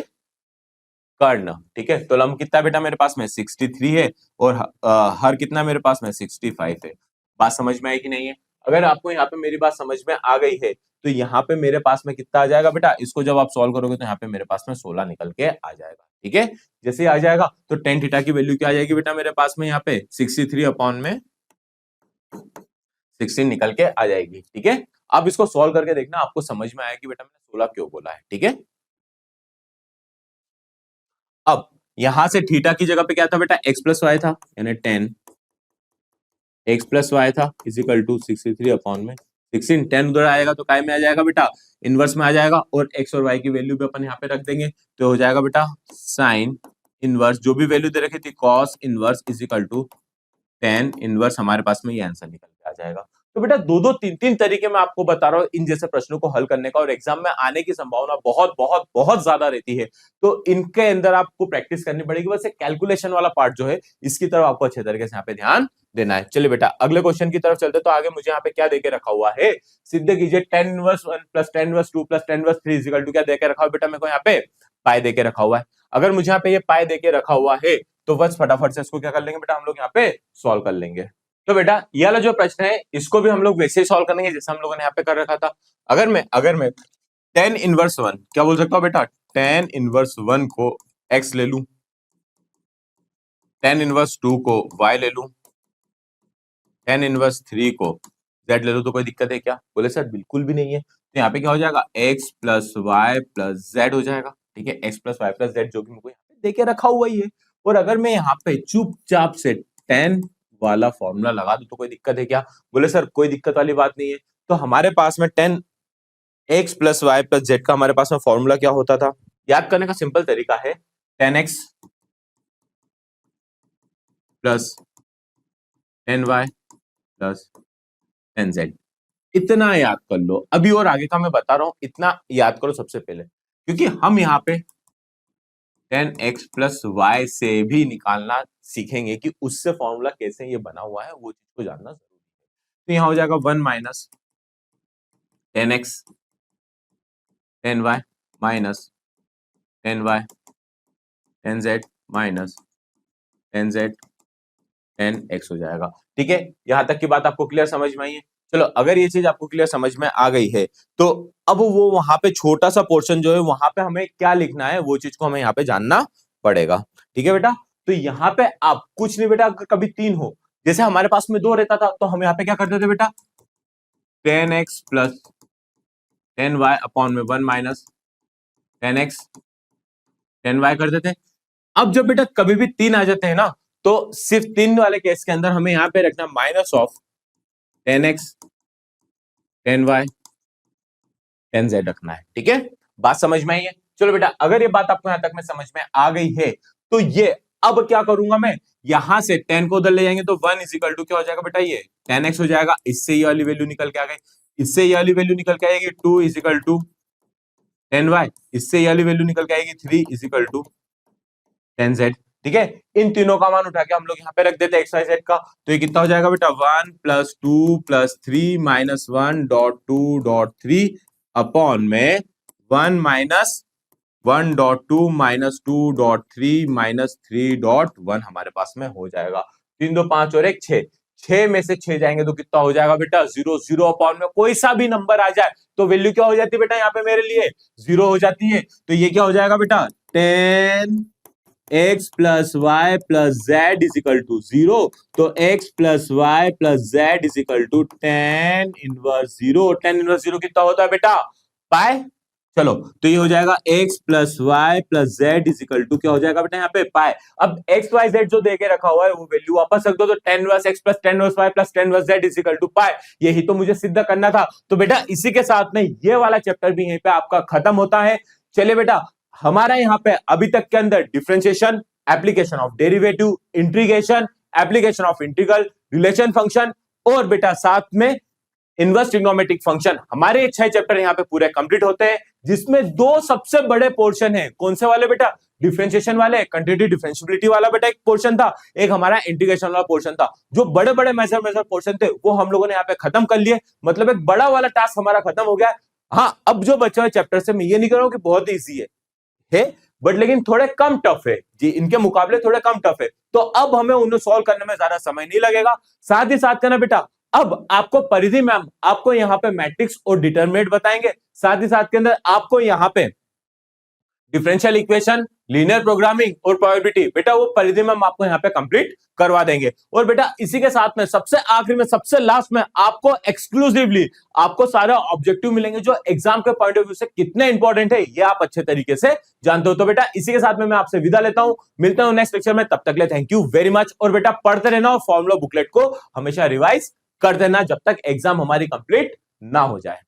कर्ण। ठीक है, तो लंब कितना बेटा मेरे पास में? 63 है और हर कितना मेरे पास में? 65 है। बात समझ में आई कि नहीं है? अगर आपको यहाँ पे मेरी बात समझ में आ गई है तो यहाँ पे मेरे पास में कितना आ जाएगा बेटा? इसको जब आप सॉल्व करोगे तो यहाँ पे मेरे पास में 16 निकल के आ जाएगा। ठीक है, जैसे आ जाएगा तो टेन थीटा की वैल्यू क्या आ जाएगी बेटा मेरे पास में? यहाँ पे 63 अपॉन में 16 निकल के आ जाएगी। ठीक है, अब इसको सॉल्व करके देखना, आपको समझ में आया कि बेटा मैंने 16 क्यों बोला है। ठीक है, अब यहां से थीटा की जगह पे क्या था बेटा? एक्स प्लस वाई था, यानी 10 एक्स प्लस वाई था इजिकल टू 63 अपॉन में 16। 10 उधर आएगा तो काय में आ जाएगा बेटा? इनवर्स में आ जाएगा। और एक्स और वाई की वैल्यू भी अपन यहाँ पे रख देंगे तो हो जाएगा बेटा साइन इनवर्स, जो भी वैल्यू दे रखी थी cos inverse is equal to 10 inverse. हमारे पास में ये आंसर निकल के आ जाएगा। तो बेटा दो दो तीन तीन तरीके मैं आपको बता रहा हूँ इन जैसे प्रश्नों को हल करने का, और एग्जाम में आने की संभावना बहुत बहुत बहुत ज्यादा रहती है। तो इनके अंदर आपको प्रैक्टिस करनी पड़ेगी। बस कैलकुलेशन वाला पार्ट जो है इसकी तरफ आपको अच्छे तरीके से यहाँ पे ध्यान देना है। चलिए बेटा अगले क्वेश्चन की तरफ चलते। तो आगे मुझे यहाँ पे क्या देके रखा हुआ है? सिद्ध कीजिए 10 inverse 1 plus 10 inverse 2 plus 10 inverse 3 equal to क्या देके रखा हुआ बेटा मेरे को? यहाँ पे पाई देके रखा हुआ है। अगर मुझे यहाँ पे ये पाई देके रखा हुआ है तो बस फटाफट से इसको क्या कर लेंगे बेटा? हम लोग यहाँ पे सॉल्व कर लेंगे। तो बेटा ये वाला जो प्रश्न है इसको भी हम लोग वैसे ही सॉल्व करेंगे जैसे हम लोगों ने यहाँ पे कर रखा था। अगर मैं 10 इनवर्स 1 क्या बोल सकता हूँ बेटा? 10 इनवर्स 1 को x ले लूं, 10 इनवर्स 2 को y ले लूं, 10 इनवर्स 3 को z ले लूं, तो कोई दिक्कत है क्या? बोले सर बिल्कुल भी नहीं है। तो यहाँ पे क्या हो जाएगा? x plus Y plus Z हो जाएगा। ठीक है, x plus Y plus Z जो कि मुझे यहाँ पे देके रखा हुआ ही है। और अगर मैं यहाँ पे चुपचाप से 10 वाला फॉर्मूला लगा दूं तो कोई दिक्कत है क्या? बोले सर कोई दिक्कत वाली बात नहीं है। तो हमारे पास में 10 X plus Y plus Z का हमारे पास में फॉर्मूला क्या होता था? याद करने का सिंपल तरीका है 10x plus 10y plus 10z। इतना याद कर लो। अभी और आगे का मैं बता रहा हूं, इतना याद करो सबसे पहले, क्योंकि हम यहाँ पे 10x प्लस वाई से भी निकालना सीखेंगे कि उससे फॉर्मूला कैसे ये बना हुआ है, वो चीज को जानना जरूरी है। तो यहां हो जाएगा 1 minus 10x 10y minus 10y 10z minus 10z 10x हो जाएगा। ठीक है, यहां तक की बात आपको क्लियर समझ में आई है? चलो अगर ये चीज आपको क्लियर समझ में आ गई है तो अब वो वहां पे छोटा सा पोर्शन जो है वहां पे हमें क्या लिखना है वो चीज को हमें यहाँ पे जानना पड़ेगा। ठीक है बेटा, तो यहाँ पे आप कुछ नहीं बेटा, अगर कभी 3 हो, जैसे हमारे पास में 2 रहता था तो हम यहाँ पे क्या करते थे बेटा? 10x प्लस 10y अपॉन में 1 माइनस 10x 10y करते थे। अब जब बेटा कभी भी 3 आ जाते हैं ना तो सिर्फ 3 वाले केस के अंदर हमें यहाँ पे रखना minus of 10x 10y 10z रखना है। ठीक है, बात समझ में आई है? चलो बेटा, अगर ये बात आपको यहां तक में समझ में आ गई है तो ये अब क्या करूंगा मैं, यहां से 10 को उधर ले जाएंगे तो 1 इज इक्वल टू क्या हो जाएगा बेटा, ये 10x हो जाएगा। इससे ये वाली वैल्यू निकल के आ गई, इससे ये वाली वैल्यू निकल के आएगी 2 इज इक्वल टू 10y, इससे ये वाली वैल्यू निकल के आएगी 3 इज इक्वल टू 10z। ठीक है, इन तीनों का मान उठा के हम लोग यहाँ पे रख देते हैं XYZ का, तो ये कितना हो जाएगा बेटा 1 + 2 + 3 - 1.2.3 अपॉन में 1 - 1.2 - 2.3 - 3.1 हमारे पास में हो जाएगा। 3 2 5 और 1 6, 6 में से 6 जाएंगे तो कितना हो जाएगा बेटा 0 0 अपॉन में कोई सा भी नंबर आ जाए तो वैल्यू क्या हो जाती है बेटा यहाँ पे मेरे लिए 0 हो जाती है। तो ये क्या हो जाएगा बेटा 10x + y + z is equal to 0, तो x + y + z is equal to 10 inverse 0। 10 inverse 0 कितना होता है बेटा पाई। चलो, तो ये हो जाएगा x + y + z is equal to क्या हो जाएगा बेटा यहाँ पे पाई। अब x y z जो देके रखा हुआ है वो वैल्यू वापस रख दो, तो 10 inverse x + 10 inverse y + 10 inverse z is equal to pi. यही तो मुझे सिद्ध करना था। तो बेटा इसी के साथ में ये वाला चैप्टर भी यहीं पे आपका खत्म होता है। चलिए बेटा, हमारा यहाँ पे अभी तक के अंदर differentiation, application of derivative, integration, application of integral, relation function और बेटा साथ में इनवर्स ट्रिग्नोमेट्रिक फंक्शन, हमारे 6 चैप्टर यहाँ पे पूरे कंप्लीट होते हैं, जिसमें 2 सबसे बड़े पोर्शन है। कौन से वाले बेटा, डिफरेंशिएशन वाले, क्वांटिटेटिव डिफरेंशिएबिलिटी वाला बेटा एक पोर्शन था, एक हमारा इंटीग्रेशन वाला पोर्शन था। जो बड़े बड़े मेजर पोर्शन थे वो हम लोगों ने यहाँ पे खत्म कर लिए, मतलब एक बड़ा वाला टास्क हमारा खत्म हो गया। हाँ, अब जो बचा हुआ चैप्टर से मैं ये नहीं कह रहा हूं कि बहुत ईजी है बट लेकिन थोड़े कम टफ है जी, इनके मुकाबले थोड़े कम टफ है। तो अब हमें उन्हें सॉल्व करने में ज्यादा समय नहीं लगेगा। साथ ही साथ कहना बेटा, अब आपको परिधि मैम आपको यहाँ पे मैट्रिक्स और डिटरमिनेंट बताएंगे, साथ ही साथ के अंदर आपको यहाँ पे डिफरेंशियल इक्वेशन, लीनियर प्रोग्रामिंग और प्रोबेबिलिटी बेटा वो परिधि में हम आपको यहाँ पे कंप्लीट करवा देंगे। और बेटा इसी के साथ में सबसे आखिरी में सबसे लास्ट में आपको एक्सक्लूसिवली आपको सारे ऑब्जेक्टिव मिलेंगे जो एग्जाम के पॉइंट ऑफ व्यू से कितने इंपॉर्टेंट है ये आप अच्छे तरीके से जानते हो। तो बेटा इसी के साथ में मैं आपसे विदा लेता हूं, मिलता हूं नेक्स्ट लेक्चर में, तब तक ले थैंक यू वेरी मच। और बेटा पढ़ते रहना और फॉर्मूला बुकलेट को हमेशा रिवाइज कर देना जब तक एग्जाम हमारी कंप्लीट ना हो जाए।